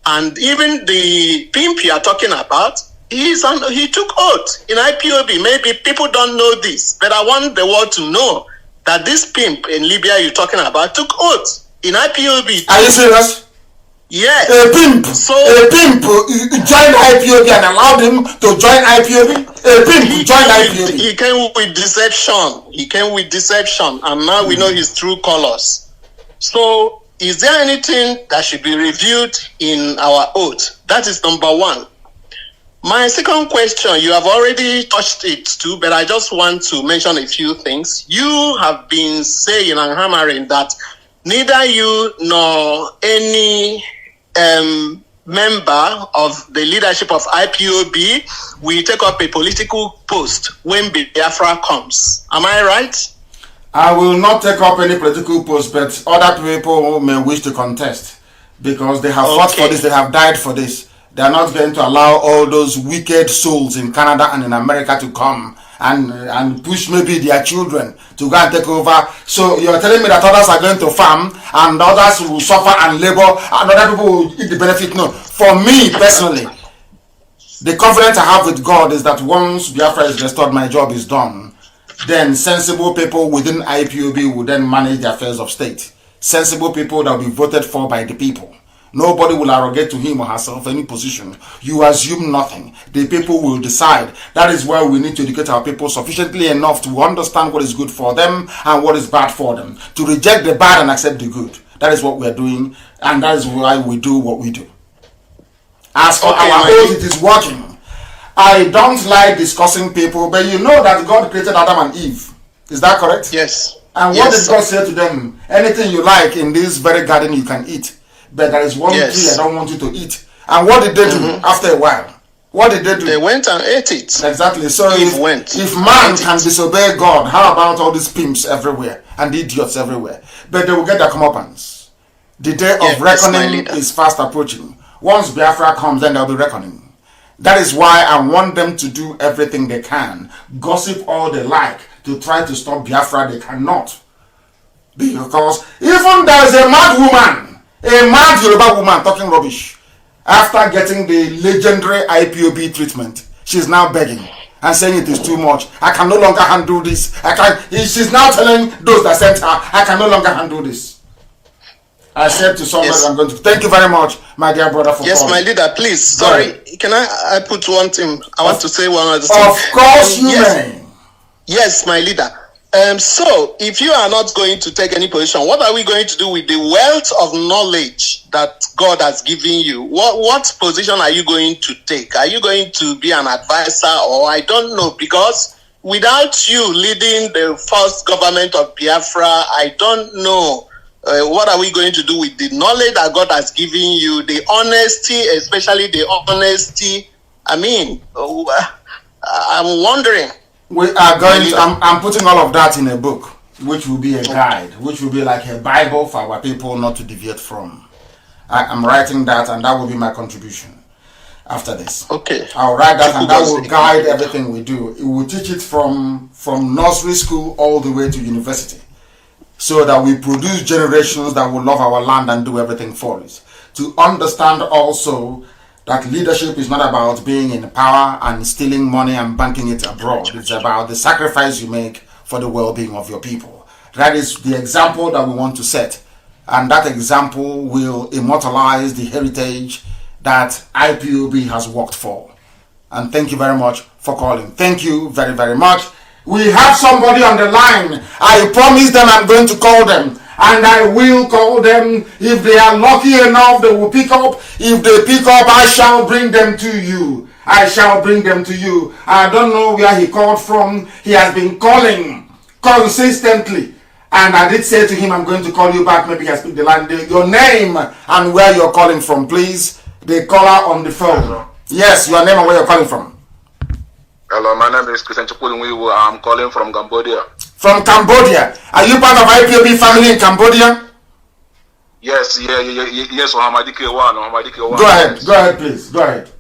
And even the pimp you are talking about, he took oath in IPOB. Maybe people don't know this, but I want the world to know that this pimp in Libya you're talking about took oath in IPOB. Are you serious? Yes. A pimp joined IPOB and allowed him to join IPOB? A pimp joined IPOB. He came with deception. And now we know his true colors. So is there anything that should be reviewed in our oath? That is number one. My second question, you have already touched it too, but I just want to mention a few things. You have been saying and hammering that neither you nor any member of the leadership of IPOB will take up a political post when Biafra comes. Am I right? I will not take up any political post, but other people may wish to contest because they have fought for this, they have died for this. They are not going to allow all those wicked souls in Canada and in America to come and push maybe their children to go and take over. So you're telling me that others are going to farm and others will suffer and labor and other people will eat the benefit? No. For me personally, the confidence I have with God is that once Biafra is restored, my job is done. then sensible people within IPOB will then manage the affairs of state. Sensible people that will be voted for by the people. Nobody will arrogate to him or herself any position. You assume nothing. The people will decide. That is why we need to educate our people sufficiently enough to understand what is good for them and what is bad for them. To reject the bad and accept the good. That is what we are doing, and that is why we do what we do. As for our oath, it is working. I don't like discussing people, but you know that God created Adam and Eve. Is that correct? Yes. And what did God say to them? Anything you like in this very garden you can eat. But there is one tree I don't want you to eat. And what did they do after a while? What did they do? They went and ate it. Exactly. So if man can disobey God, how about all these pimps everywhere and idiots everywhere? But they will get their comeuppance. The day of reckoning is fast approaching. Once Biafra comes, then there will be reckoning. That is why I want them to do everything they can. Gossip all they like to try to stop Biafra. They cannot. Because even there is a mad woman, a mad Yoruba woman talking rubbish. After getting the legendary IPOB treatment, she's now begging and saying it is too much. I can no longer handle this. She's now telling those that sent her, I can no longer handle this. I said to somebody, I'm going to thank you very much, my dear brother, for calling. My leader, please. Sorry, can I put one thing? I want to say one other thing. Of course you may. Yes, my leader. So, if you are not going to take any position, what are we going to do with the wealth of knowledge that God has given you? What position are you going to take? Are you going to be an advisor, or I don't know? Because without you leading the first government of Biafra, I don't know. What are we going to do with the knowledge that God has given you, the honesty, especially the honesty? I mean, I'm wondering. We are going to, I'm putting all of that in a book, which will be a guide, which will be like a Bible for our people not to deviate from. I'm writing that, and that will be my contribution after this. Okay. I'll write that, and that will guide everything we do. We will teach it from nursery school all the way to university, so that we produce generations that will love our land and do everything for it. To understand also that leadership is not about being in power and stealing money and banking it abroad. It's about the sacrifice you make for the well-being of your people. That is the example that we want to set. And that example will immortalize the heritage that IPOB has worked for. And thank you very much for calling. Thank you very, very much. We have somebody on the line. I promise them I'm going to call them. And I will call them. If they are lucky enough, they will pick up. If they pick up, I shall bring them to you. I shall bring them to you. I don't know where he called from. He has been calling consistently. And I did say to him, I'm going to call you back. Maybe he has picked the line. Your name and where you're calling from, please. The caller on the phone. Hello. Yes, your name and where you're calling from. Hello, my name is Christian Chukwudunwiwu. I'm calling from Cambodia. From Cambodia. Are you part of IPOB family in Cambodia? Yes, yes, Ohamadike 1. Go ahead, please. Go ahead.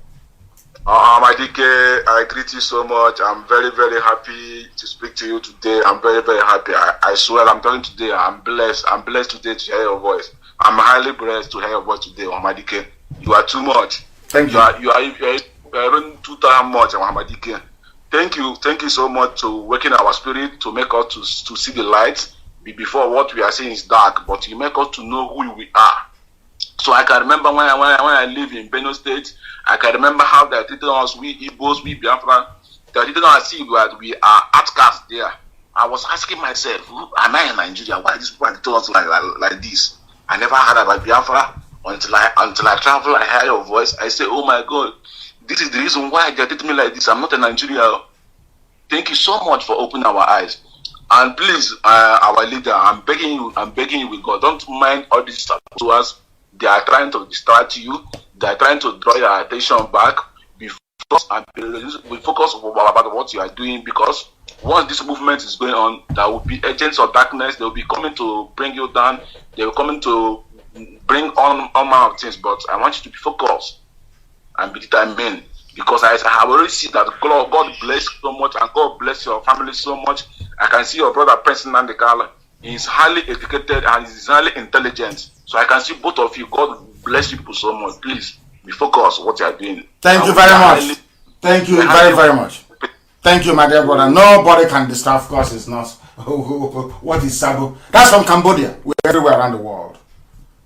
Ohamadike, I greet you so much. I'm very, very happy to speak to you today. I'm very, very happy. I swear I'm talking today. I'm blessed. I'm blessed today to hear your voice. I'm highly blessed to hear your voice today, Ohamadike. You are too much. Thank you. You are even 2 times much, Ohamadike. Thank you so much to waking our spirit, to make us to see the light. Before what we are seeing is dark, but you make us to know who we are. So I can remember when I live in Benue State, I can remember how they treated us, we Igbos, we Biafran, they treated us as if we are outcasts there. I was asking myself, am I in Nigeria? Why these people treat us like this? I never heard about Biafra until I travel, I hear your voice, I say, oh my God. This is the reason why they treat me like this. I'm not in Nigeria. Thank you so much for opening our eyes. And please, our leader, I'm begging you with God, don't mind all these saboteurs. They are trying to distract you. They are trying to draw your attention back. Be focused about what you are doing, because once this movement is going on, there will be agents of darkness. They will be coming to bring you down. They will coming to bring on all manner of things. But I want you to be focused and be determined, because I have already seen that God bless you so much, and God bless your family so much. I can see your brother Prince Nnamdi. He is highly educated and he is highly intelligent. So I can see both of you. God bless you so much. Please be focused on what you are doing. Thank you very much. Thank you very, very much. Thank you, my dear brother. Nobody can disturb, of course, it's not. What is Sabo? That's from Cambodia. We're everywhere around the world.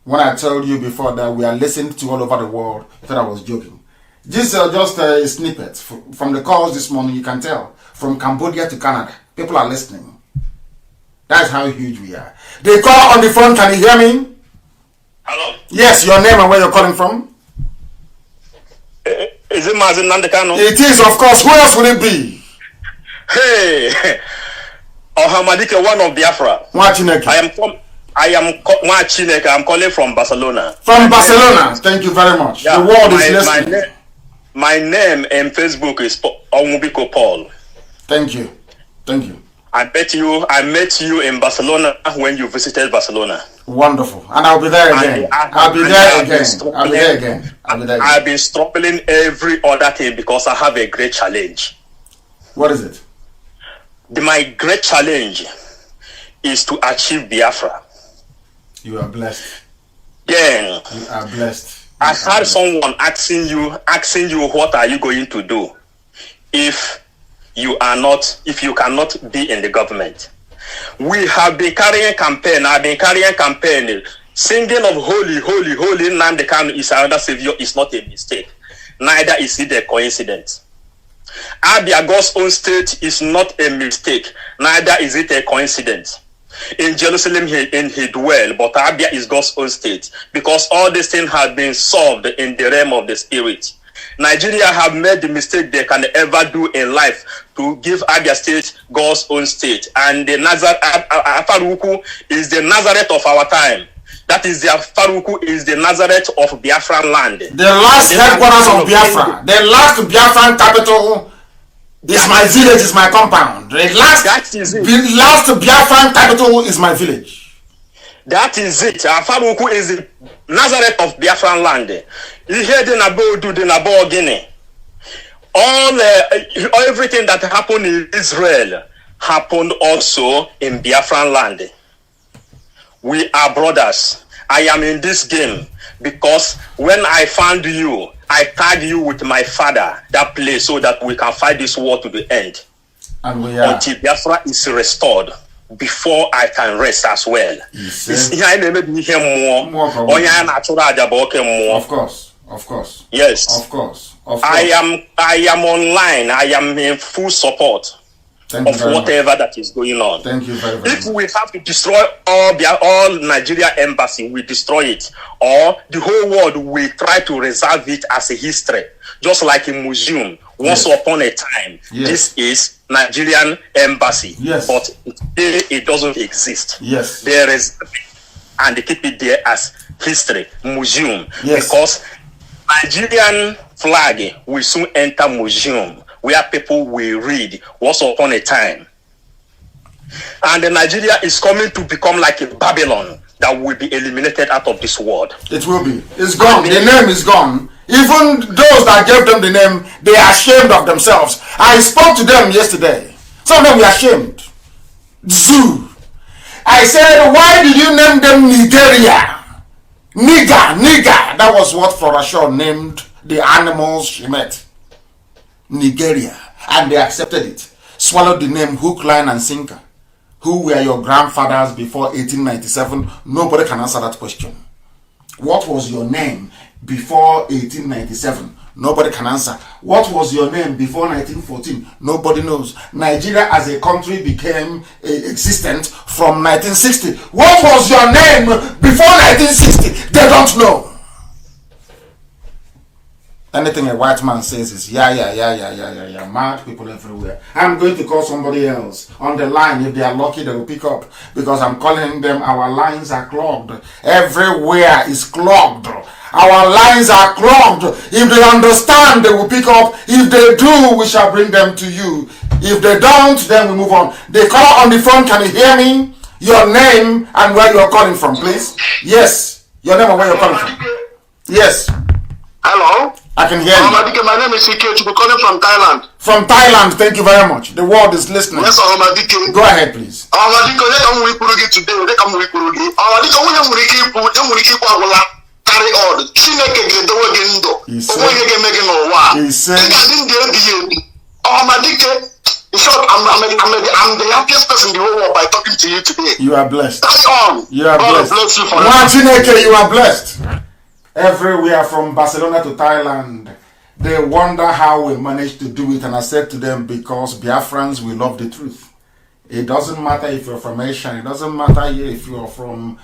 When I told you before that we are listened to all over the world, I thought I was joking. This is just a snippet from the calls this morning. You can tell from Cambodia to Canada, people are listening. That's how huge we are. They call on the phone. Can you hear me? Hello? Yes, your name and where you're calling from? Is it Mazi Nnamdi? It is, of course. Who else will it be? Hey, Ohamadike, one of Biafra. I'm calling from Barcelona. From Barcelona. Thank you very much. Yeah, the world is listening. My name in Facebook is Onwubiko Paul. Thank you. Thank you. I met you in Barcelona when you visited Barcelona. Wonderful. And I'll be there again. I'll be there again. I've been struggling every other thing because I have a great challenge. What is it? My great challenge is to achieve Biafra. You are blessed. Yeah. You are blessed. I heard someone asking you, what are you going to do if you cannot be in the government? We have been carrying campaign. I've been carrying campaign. Singing of holy, holy, holy Nnamdi Kanu is another savior is not a mistake. Neither is it a coincidence. Abia, God's own state, is not a mistake. Neither is it a coincidence. In Jerusalem he dwell, but Abia is God's own state, because all these things have been solved in the realm of the spirit. Nigeria have made the mistake they can ever do in life to give Abia state God's own state, and the Faruku is the Nazareth of our time. That is the Faruku is the Nazareth of Biafran land. The last headquarters of Biafra, the last Biafran capital is my village, is my compound. The last Biafran capital is my village. That is it. Faruku is the Nazareth of Biafran land. You hear the Nabo the Nabo Guinea. Everything that happened in Israel happened also in Biafran land. We are brothers. I am in this game because when I found you, I tagged you with my father that place so that we can fight this war to the end. And we are. Until Biafra is restored, before I can rest as well. Of course. Of course. Yes. Of course. I am online. I am in full support of whatever that is going on. Thank you very much. If we have to destroy all Nigeria embassy, we destroy it. Or the whole world will try to reserve it as a history. Just like a museum. Once upon a time, this is Nigerian embassy. But it doesn't exist. They reserve it and they keep it there as history, museum. Because Nigerian flag will soon enter museum where people will read once upon a time. And Nigeria is coming to become like a Babylon that will be eliminated out of this world. It will be. It's gone. The name is gone. Even those that gave them the name, they are ashamed of themselves. I spoke to them yesterday. Some of them were ashamed. Zoo. I said, why did you name them Nigeria? Nigger. That was what Flora Shaw named the animals she met. Nigeria. And they accepted it. Swallowed the name hook, line, and sinker. Who were your grandfathers before 1897? Nobody can answer that question. What was your name before 1897? Nobody can answer. What was your name before 1914? Nobody knows. Nigeria as a country became existent from 1960. What was your name before 1960? They don't know. Anything a white man says is yeah. Mad people everywhere. I'm going to call somebody else on the line. If they are lucky, they will pick up, because I'm calling them. Our lines are clogged. Everywhere is clogged. Our lines are clogged. If they understand, they will pick up. If they do, we shall bring them to you. If they don't, then we move on. They call on the phone. Can you hear me? Your name and where you are calling from, please. Yes. Your name and where you are calling from. Yes. Hello? I can hear you. My name is Ike. We're calling from Thailand. From Thailand, thank you very much. The world is listening. Yes, Omadike. Go ahead, please. Omadike, they come with you today. They come with you. Omadike, when you carry on. Chineke get the work in do. He said. Omadike, In short, I'm the happiest person in the whole world by talking to you today. You are blessed. Carry on. You are God blessed. bless you forever. Martineke, you are blessed. Everywhere from Barcelona to Thailand, they wonder how we managed to do it. And I said to them, because Biafrans, we love the truth. It doesn't matter if you're from Asia. It doesn't matter if you're from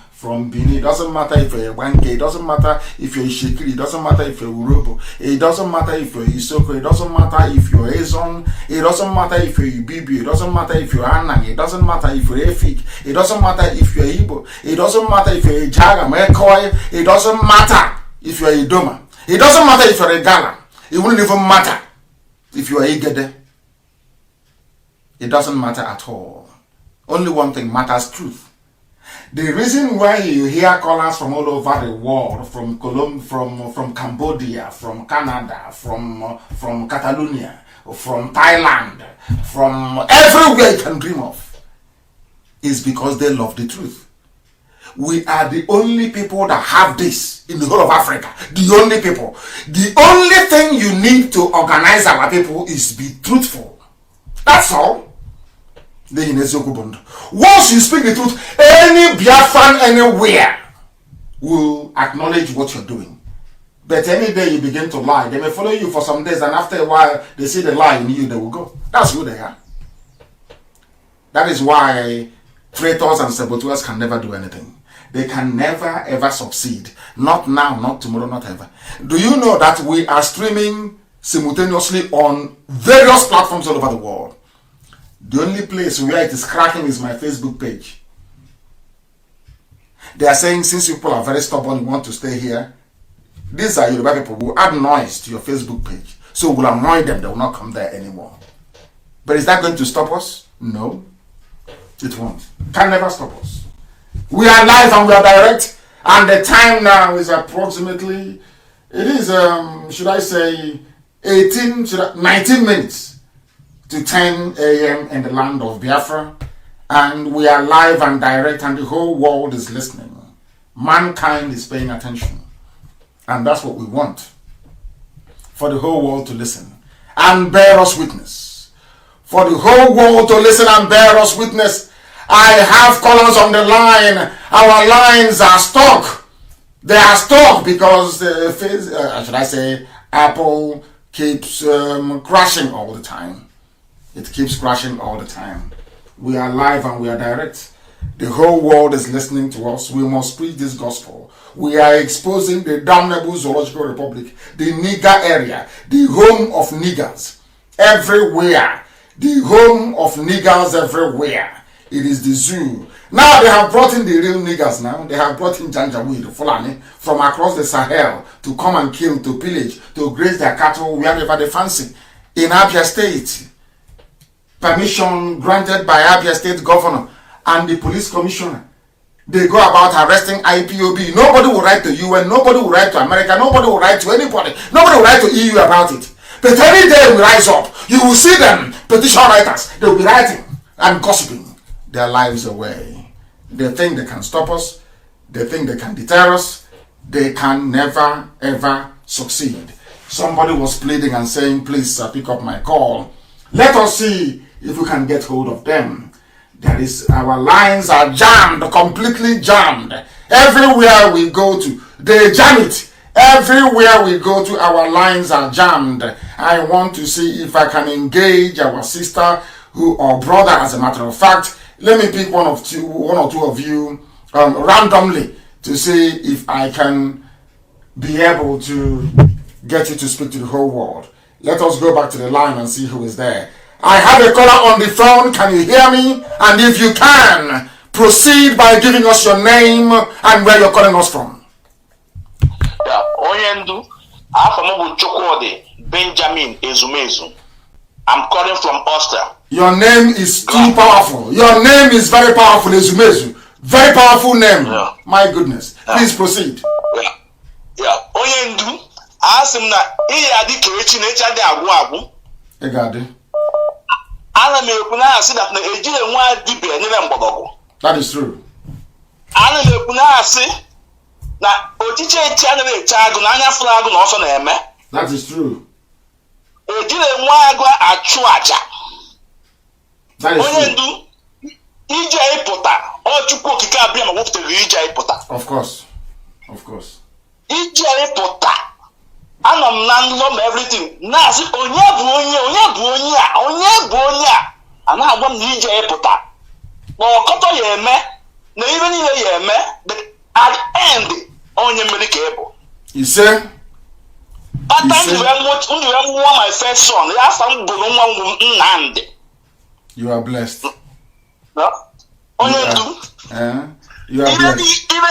Benin. It doesn't matter if you're a Wanke. It doesn't matter if you're Ishikiri. It doesn't matter if you're Urobo. It doesn't matter if you're Isoko. It doesn't matter if you're Ezon. It doesn't matter if you're Ibibi. It doesn't matter if you're Anang. It doesn't matter if you're Efik. It doesn't matter if you're Igbo. It doesn't matter if you're Jagam, Ekoi. It doesn't matter if you're Idoma. It doesn't matter if you're a Gala. It wouldn't even matter if you're Igede. It doesn't matter at all. Only one thing matters: truth. The reason why you hear callers from all over the world, from from Cambodia, from Canada, from Catalonia, from Thailand, from everywhere you can dream of, is because they love the truth. We are the only people that have this in the whole of Africa. The only people. The only thing you need to organize our people is be truthful. That's all. Once you speak the truth, any Biafran anywhere will acknowledge what you're doing. But any day you begin to lie, they may follow you for some days, and after a while they see the lie in you, they will go. That's who they are. That is why traitors and saboteurs can never do anything. They can never ever succeed. Not now, not tomorrow, not ever. Do you know that we are streaming simultaneously on various platforms all over the world? The only place where it is cracking is my Facebook page. They are saying, since people are very stubborn, you want to stay here, these are Yoruba people who add noise to your Facebook page. So we'll annoy them, they will not come there anymore. But is that going to stop us? No, it won't. Can never stop us. We are live and we are direct, and the time now is approximately, it is, should I say, 19 minutes to 10 a.m. in the land of Biafra, and we are live and direct, and the whole world is listening. Mankind is paying attention, and that's what we want, for the whole world to listen and bear us witness. For the whole world to listen and bear us witness. I have callers on the line. Our lines are stuck. They are stuck because should I say, Apple keeps crashing all the time. It keeps crashing all the time. We are live and we are direct. The whole world is listening to us. We must preach this gospel. We are exposing the damnable Zoological Republic, the nigger area, the home of niggers everywhere. The home of niggers everywhere. It is the zoo. Now they have brought in the real niggers now. They have brought in Janjaweed, Fulani, from across the Sahel to come and kill, to pillage, to graze their cattle wherever they fancy. In Abia State, permission granted by Abia State Governor and the police commissioner. They go about arresting IPOB. Nobody will write to UN, nobody will write to America, nobody will write to anybody, nobody will write to EU about it. But any day we rise up, you will see them, petition writers, they will be writing and gossiping their lives away. They think they can stop us, they think they can deter us, they can never ever succeed. Somebody was pleading and saying, please pick up my call. Let us see if we can get hold of them. Our lines are jammed, completely jammed. Everywhere we go to, they jam it. Everywhere we go to, our lines are jammed. I want to see if I can engage our sister or brother. As a matter of fact, let me pick one or two of you randomly to see if I can be able to get you to speak to the whole world. Let us go back to the line and see who is there. I have a caller on the phone. Can you hear me? And if you can, proceed by giving us your name and where you're calling us from. Yeah, Oyendu, Afamobu Chukwode, Benjamin Ezumezu. I'm calling from Austria. Your name is too powerful. Your name is very powerful, Ezumezu. Very powerful name. Yeah. My goodness. Yeah. Please proceed. Yeah. Oyendu, Asimna, Iyadi Kechi Nature de Agu. Egade. That is true. That is true. That is onye true. ndu ije ịpụta Chukwu okike abịa ma wepụtara ije ịpụta. Of course. Of course. Ije ịpụta anọ m na nlọ ma everything na-asị onye bụ onye a na-agwa m na ije ịpụta na ọkọtọ ya eme na ibe niile ya eme but at the end onye mmeri ka ị bụ. Ise. Ata ndị wee mụọ my first son ya afa m gụrụ nwa m Nnamdi. You are blessed. No? Onye ndu. You are blessed. Even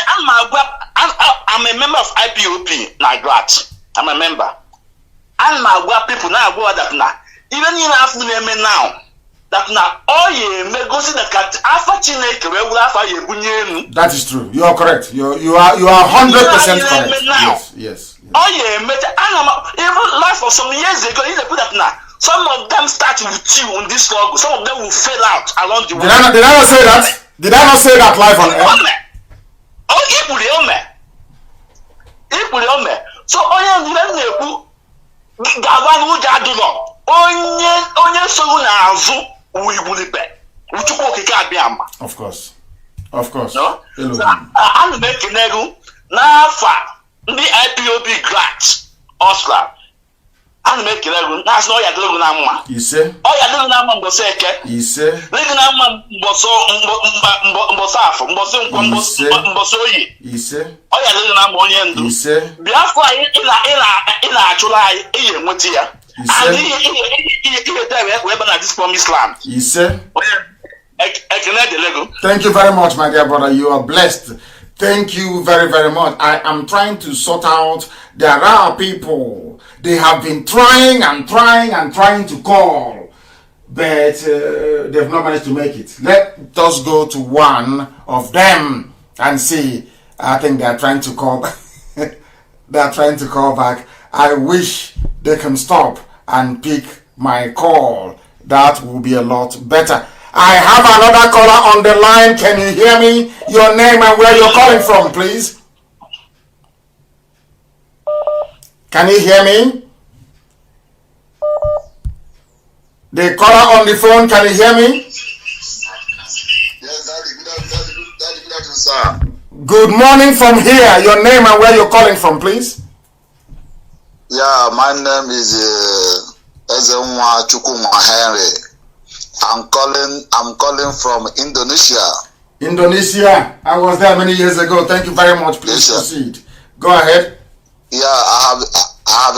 I'm a member of IPOP Nagrat. I'm a member. I'm a people now go that now. Even in after now. That now all ye may go see the cat after Chineke will after ye. That is true. You are correct. You are 100% correct. Yes. Oh yeah, even life for some years ago, you put that now. Some of them start with you on this struggle. Some of them will fail out along the way. Did I not say that? Did I not say that live on air? Oh, so onye gawan wuja adulo onye soro na azu uibulibe uchukwu okike abiama. Of course. No? Anu make negu na fa ndị IPOB grant Oscar. Anu make negu na so ya delu na mma. Ise. O ya delu na mma mboso eke. Ise. Legi na mma mboso afọ mboso oyi. Ise. O ya delu na mma onye ndu. Ise. Biafra ina achụla anyị ihe nweta ya. And ihe there we na this promised land. Ise. Lego. Thank you very much, my dear brother. You are blessed. Thank you very, very much. I am trying to sort out. There are people, they have been trying to call, but they've not managed to make it. Let us go to one of them and see. I think they are trying to call back. They are trying to call back. I wish they can stop and pick my call. That will be a lot better. I have another caller on the line. Can you hear me? Your name and where you're calling from, please. Can you hear me? The caller on the phone, can you hear me? Yes, Daddy, good afternoon, sir. Good morning from here. Your name and where you're calling from, please. Yeah, my name is Ezenwa Chukwuma Henry. I'm calling from Indonesia. Indonesia. I was there many years ago. Thank you very much. Please proceed. Go ahead. Yeah, I have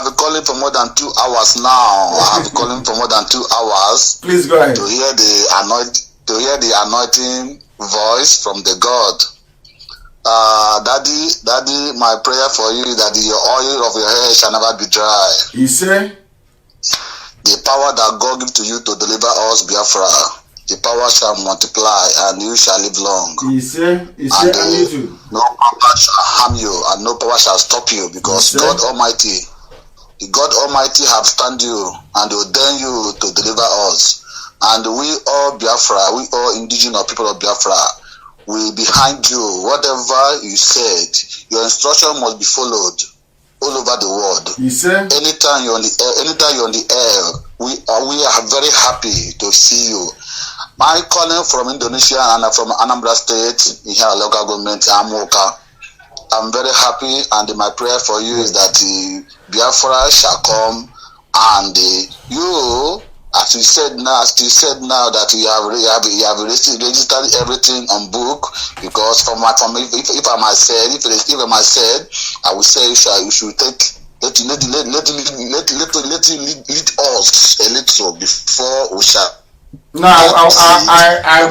been calling for more than 2 hours now. I have been calling for more than 2 hours. Please go ahead. To hear the anointing voice from the God. Daddy, my prayer for you is that the oil of your hair shall never be dry. He said, the power that God gives to you to deliver us, Biafra, the power shall multiply and you shall live long. He said, no power shall harm you and no power shall stop you because God Almighty have stand you and ordained you to deliver us. And we all Biafra, we all indigenous people of Biafra, we behind you. Whatever you said, your instruction must be followed all over the world. He said, anytime you're on the air, we are very happy to see you. My calling from Indonesia and from Anambra State, in here local government, Amoka. I'm very happy, and my prayer for you is that Biafra shall come, and you, as you said now that you have registered everything on book, because if I might said, I would say you should take let you lead us a little before we shall. No, I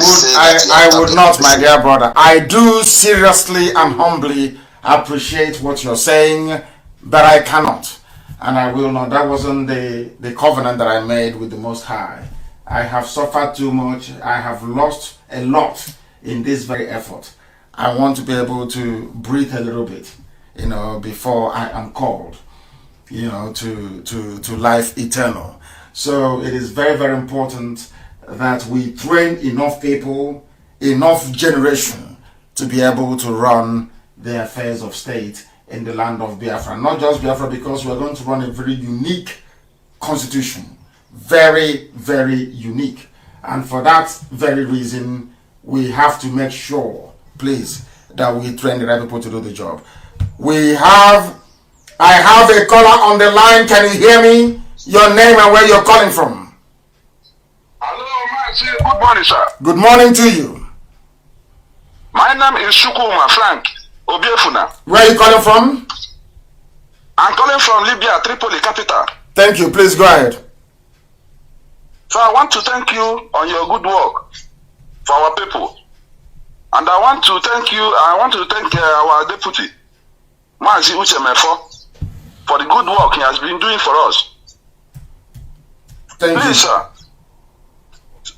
would not, my dear brother. I do seriously and humbly appreciate what you're saying, but I cannot. And I will not. That wasn't the covenant that I made with the Most High. I have suffered too much. I have lost a lot in this very effort. I want to be able to breathe a little bit, before I am called, to life eternal. So it is very, very important that we train enough people, enough generation to be able to run the affairs of state in the land of Biafra. Not just Biafra, because we're going to run a very unique constitution. Very, very unique. And for that very reason, we have to make sure, please, that we train the right people to do the job. I have a caller on the line. Can you hear me? Your name and where you're calling from. Hello, Mazi. Good morning, sir. Good morning to you. My name is Shukuma Frank Obiefuna. Where are you calling from? I'm calling from Libya, Tripoli, capital. Thank you. Please go ahead. So I want to thank you on your good work for our people. And I want to thank our deputy, Mazi Uchemefo, for the good work he has been doing for us. Thank you. Sir.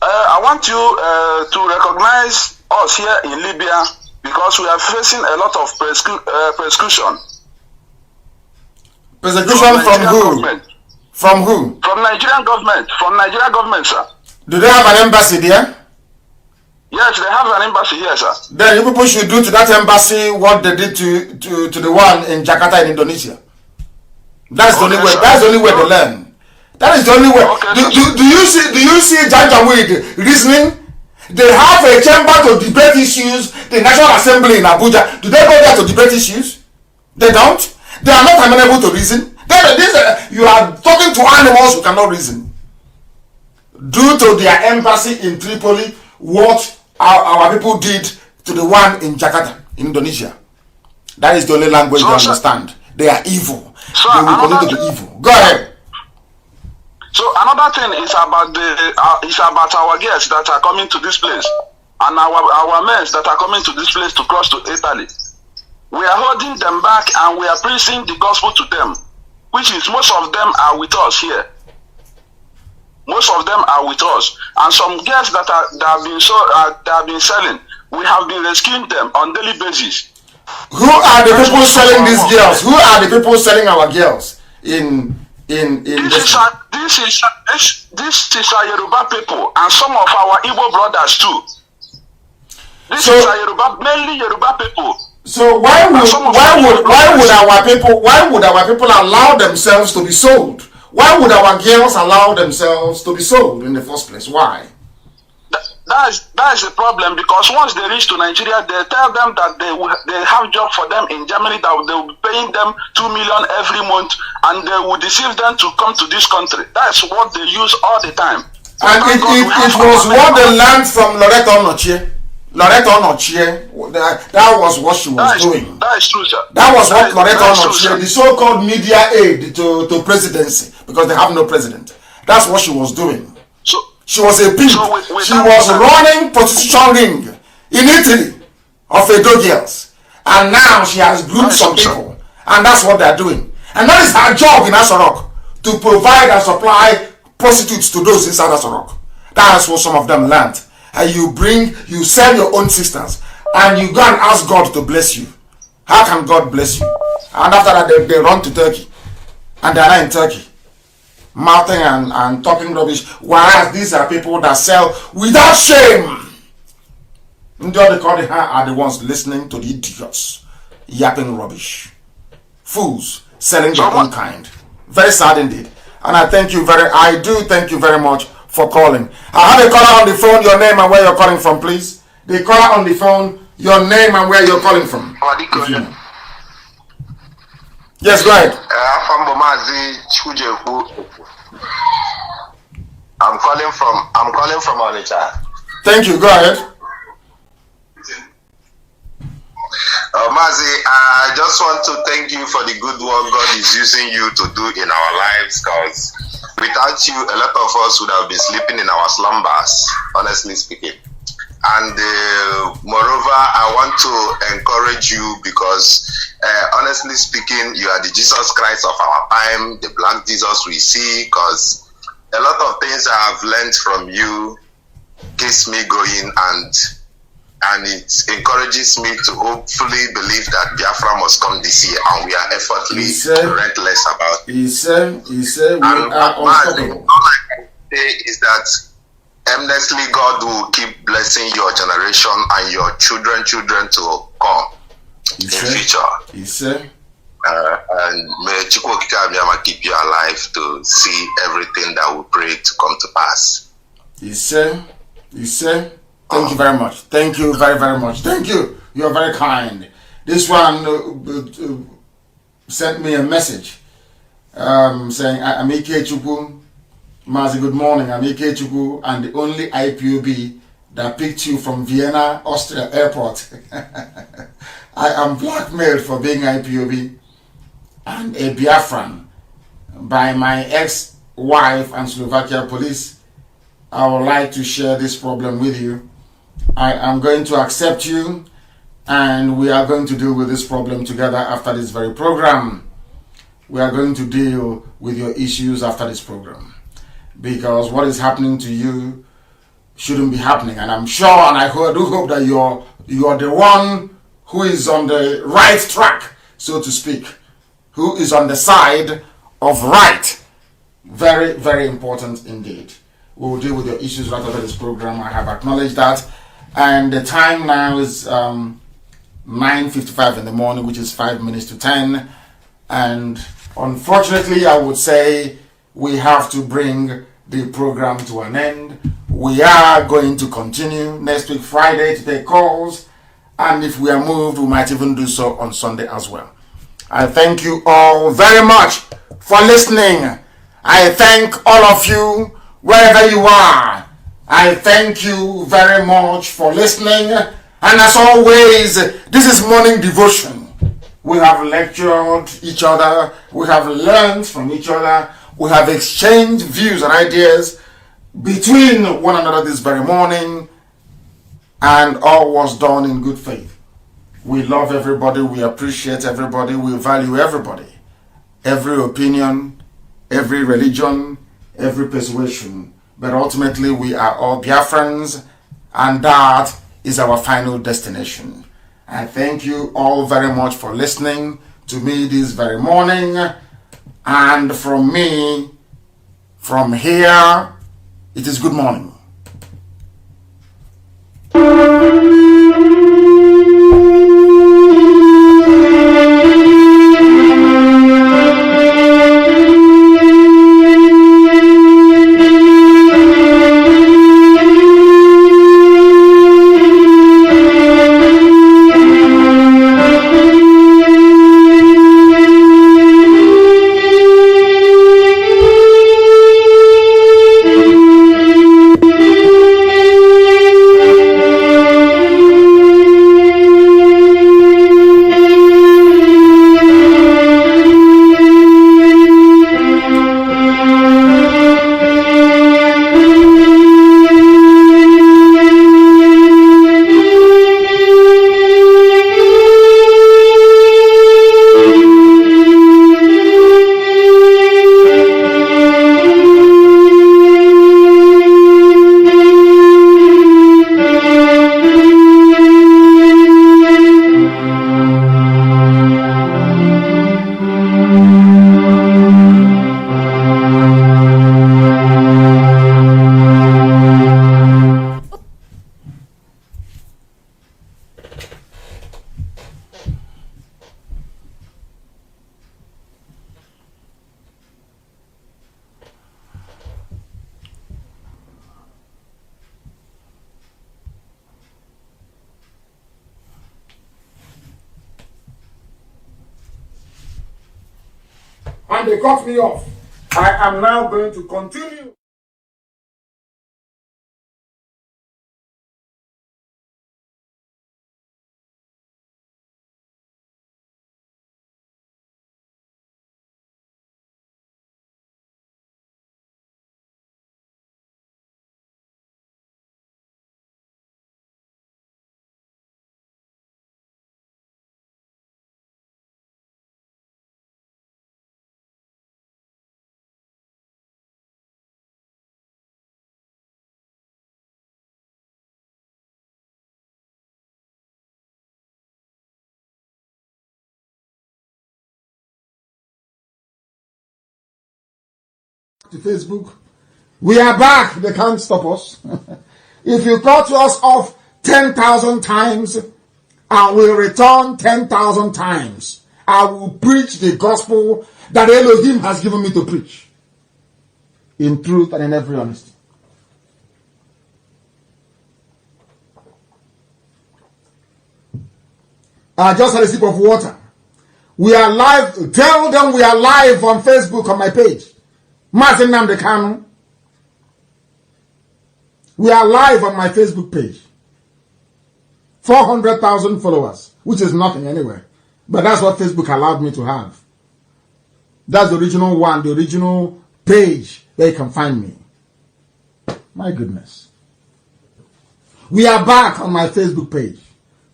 I want you to recognize us here in Libya because we are facing a lot of persecution. Persecution from who? Government. From who? From Nigerian government. From Nigerian government, sir. Do they have an embassy there? Yes, they have an embassy here, sir. Then you people should do to that embassy what they did to the one in Jakarta in Indonesia. That's the only way. That's the only way to learn. That is the only way. Okay, do you see Janjaweed reasoning? They have a chamber to debate issues. The National Assembly in Abuja. Do they go there to debate issues? They don't. They are not amenable to reason. You are talking to animals who cannot reason. Due to their embassy in Tripoli, what our people did to the one in Jakarta, in Indonesia. That is the only language they understand. They are evil. They will continue to be evil. Go ahead. So another thing is about our guests that are coming to this place and our men that are coming to this place to cross to Italy. We are holding them back and we are preaching the gospel to them, which is most of them are with us here. Most of them are with us, and some girls that have been selling, we have been rescuing them on daily basis. Who are the people selling these girls? Who are the people selling our girls This is our Yoruba people and some of our Igbo brothers too. This is our Yoruba, mainly Yoruba people. So why would our people allow themselves to be sold? Why would our girls allow themselves to be sold in the first place? Why? That is the problem, because once they reach to Nigeria, they tell them that they have job for them in Germany, that they will be paying them 2 million every month, and they will deceive them to come to this country. That's what they use all the time. And it was what they learned from Loretta Onochie. Loretta Onochie, that was what she was doing. That is true, sir. That was what Loretta Onochie, the so-called media aid to presidency, because they have no president. That's what she was doing. She was a pimp. She was running prostitution ring in Italy of Edo girls. And now she has groomed some people. And that's what they're doing. And that is her job in Asorok, to provide and supply prostitutes to those inside Asorok. That's what some of them learned. And you sell your own sisters, and you go and ask God to bless you. How can God bless you? And after that, they run to Turkey. And they're not in Turkey, mouthing and talking rubbish, whereas these are people that sell without shame. And the other are the ones listening to the idiots yapping rubbish. Fools selling their own kind. Very sad indeed. And I do thank you very much for calling. I have a caller on the phone. Your name and where you're calling from, please. The caller on the phone, your name and where you're calling from. Yes, go ahead. I'm calling from Onitsha. Thank you. Go ahead. Mazi, I just want to thank you for the good work God is using you to do in our lives, because without you, a lot of us would have been sleeping in our slumbers, honestly speaking. And moreover, I want to encourage you because, honestly speaking, you are the Jesus Christ of our time, the black Jesus we see, because a lot of things I have learned from you keeps me going, and it encourages me to hopefully believe that Biafra must come this year, and we are effortlessly relentless about it. He said, we are unstoppable. All I can say is that endlessly God will keep blessing your generation and your children to come in future. He said, and may Chukwu Okike keep you alive to see everything that we pray to come to pass. He said, You say? Thank you very much. Thank you very, very much. Thank you. You're very kind. This one sent me a message saying, I'm Ike Chukwu. Mazi, good morning. I'm Ike Chukwu and the only IPOB that picked you from Vienna, Austria airport. I am blackmailed for being IPOB and a Biafran by my ex-wife and Slovakia police. I would like to share this problem with you. I am going to accept you and we are going to deal with this problem together after this very program. We are going to deal with your issues after this program because what is happening to you shouldn't be happening, and I'm sure and I do hope that you're the one who is on the right track, so to speak, who is on the side of right. Very, very important indeed. We will deal with your issues right after this program. I have acknowledged that, and the time now is 9:55 in the morning, which is 5 minutes to 10, and unfortunately I would say we have to bring the program to an end. We are going to continue next week Friday to take calls, and if we are moved we might even do so on Sunday as well. I thank you all very much for listening. I thank all of you wherever you are. I thank you very much for listening, and as always, this is morning devotion. We have lectured each other, we have learned from each other, we have exchanged views and ideas between one another this very morning, and all was done in good faith. We love everybody, we appreciate everybody, we value everybody, every opinion, every religion, every persuasion, but ultimately we are all Biafrans, and that is our final destination. I thank you all very much for listening to me this very morning, and from me, from here, it is good morning. And they cut me off. I am now going to continue. To Facebook. We are back. They can't stop us. If you cut us off 10,000 times, I will return 10,000 times. I will preach the gospel that Elohim has given me to preach. In truth and in every honesty. I just had a sip of water. We are live. Tell them we are live on Facebook on my page. Mazi Nnamdi Kanu. We are live on my Facebook page. 400,000 followers, which is nothing anyway. But that's what Facebook allowed me to have. That's the original one, the original page where you can find me. My goodness. We are back on my Facebook page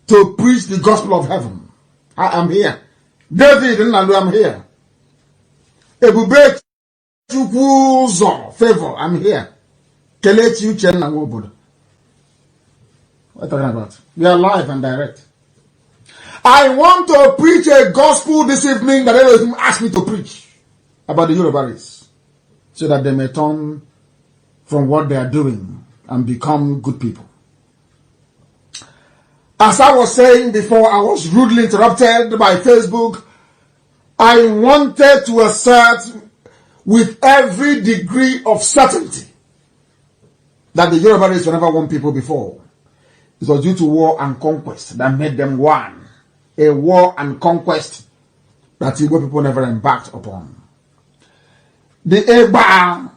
to preach the gospel of heaven. I am here. David Nnamdi, I'm here. Ebube Chukwuzo, favor, I'm here. Kelechi Uchenna Nwobodo. What are you talking about? We are live and direct. I want to preach a gospel this evening that Elohim asked me to preach about the Yoruba race, so that they may turn from what they are doing and become good people. As I was saying before, I was rudely interrupted by Facebook. I wanted to assert with every degree of certainty that the Yoruba race were never one people before. It was due to war and conquest that made them one. A war and conquest that Igbo people never embarked upon. The Egba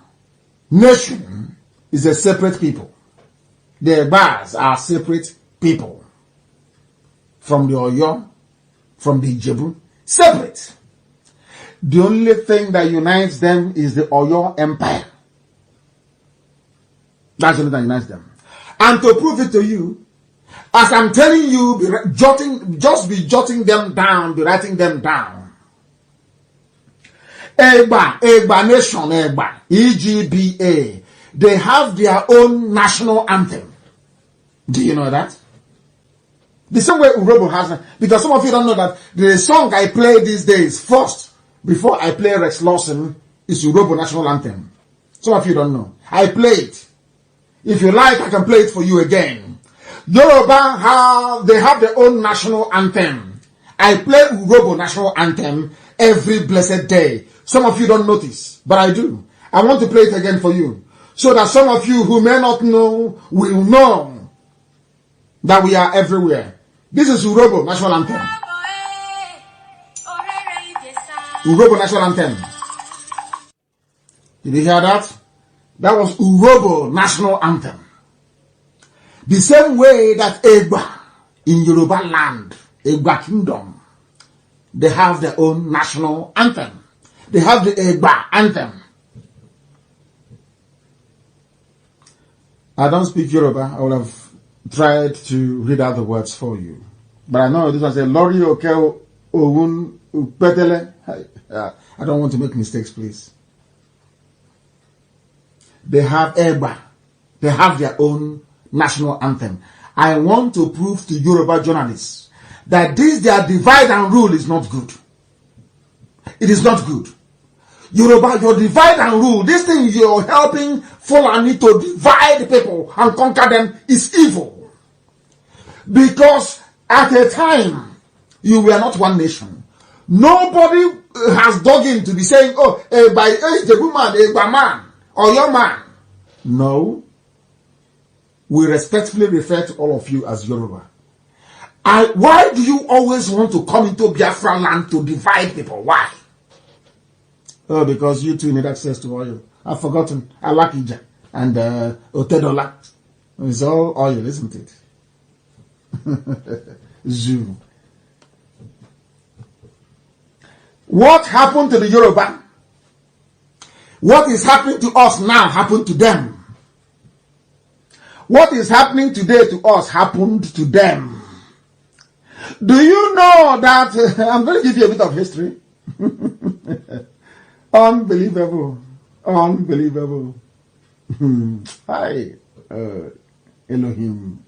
nation is a separate people. The Egbas are separate people. From the Oyo, from the Ijebu, separate. The only thing that unites them is the Oyo Empire. That's the only thing that unites them. And to prove it to you, as I'm telling you, just be jotting them down, be writing them down. Egba Nation, Egba, EGBA, they have their own national anthem. Do you know that? The same way Urobo has, because some of you don't know that the song I play these days, first, before I play Rex Lawson, is Urobo national anthem. Some of you don't know. I play it. If you like, I can play it for you again. Yoruba they have their own national anthem. I play Urobo national anthem every blessed day. Some of you don't notice, but I do. I want to play it again for you, so that some of you who may not know will know that we are everywhere. This is Urobo national anthem. Urobo national anthem. Did you hear that? That was Urobo national anthem. The same way that Egba in Yoruba land, Egba kingdom, they have their own national anthem. They have the Egba anthem. I don't speak Yoruba. I would have tried to read out the words for you. But I know this one says, Lori Oke Ogun Upetele. I don't want to make mistakes, please. They have Egba. They have their own national anthem. I want to prove to Yoruba journalists that this their divide and rule is not good. It is not good. Yoruba, your divide and rule, this thing you're helping Fulani to divide people and conquer them is evil. Because at a time, you were not one nation. Nobody has dug in to be saying, oh, by the woman, by man, or your man. No. We respectfully refer to all of you as Yoruba. Why do you always want to come into Biafra land to divide people? Why? Oh, because you two need access to oil. I've forgotten. Alakija and Otedola. It's all oil, isn't it? Zoo. What happened to the Yoruba? What is happening to us now happened to them. What is happening today to us happened to them. Do you know that I'm going to give you a bit of history? Unbelievable. Unbelievable. Hi, Elohim.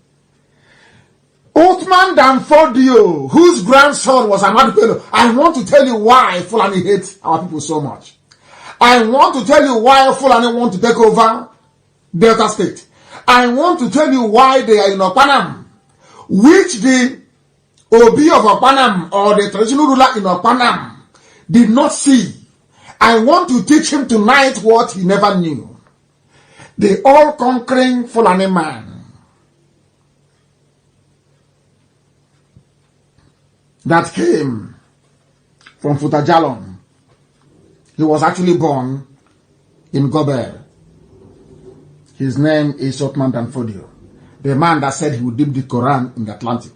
Othman Danfodio, whose grandson was Ahmadu Bello. I want to tell you why Fulani hates our people so much. I want to tell you why Fulani want to take over Delta State. I want to tell you why they are in Okpanam, which the Obi of Okpanam or the traditional ruler in Okpanam did not see. I want to teach him tonight what he never knew. The all-conquering Fulani man. that came from Futajalon. He was actually born in Gobel. His name is Otman Danfodio, the man that said he would dip the Quran in the Atlantic.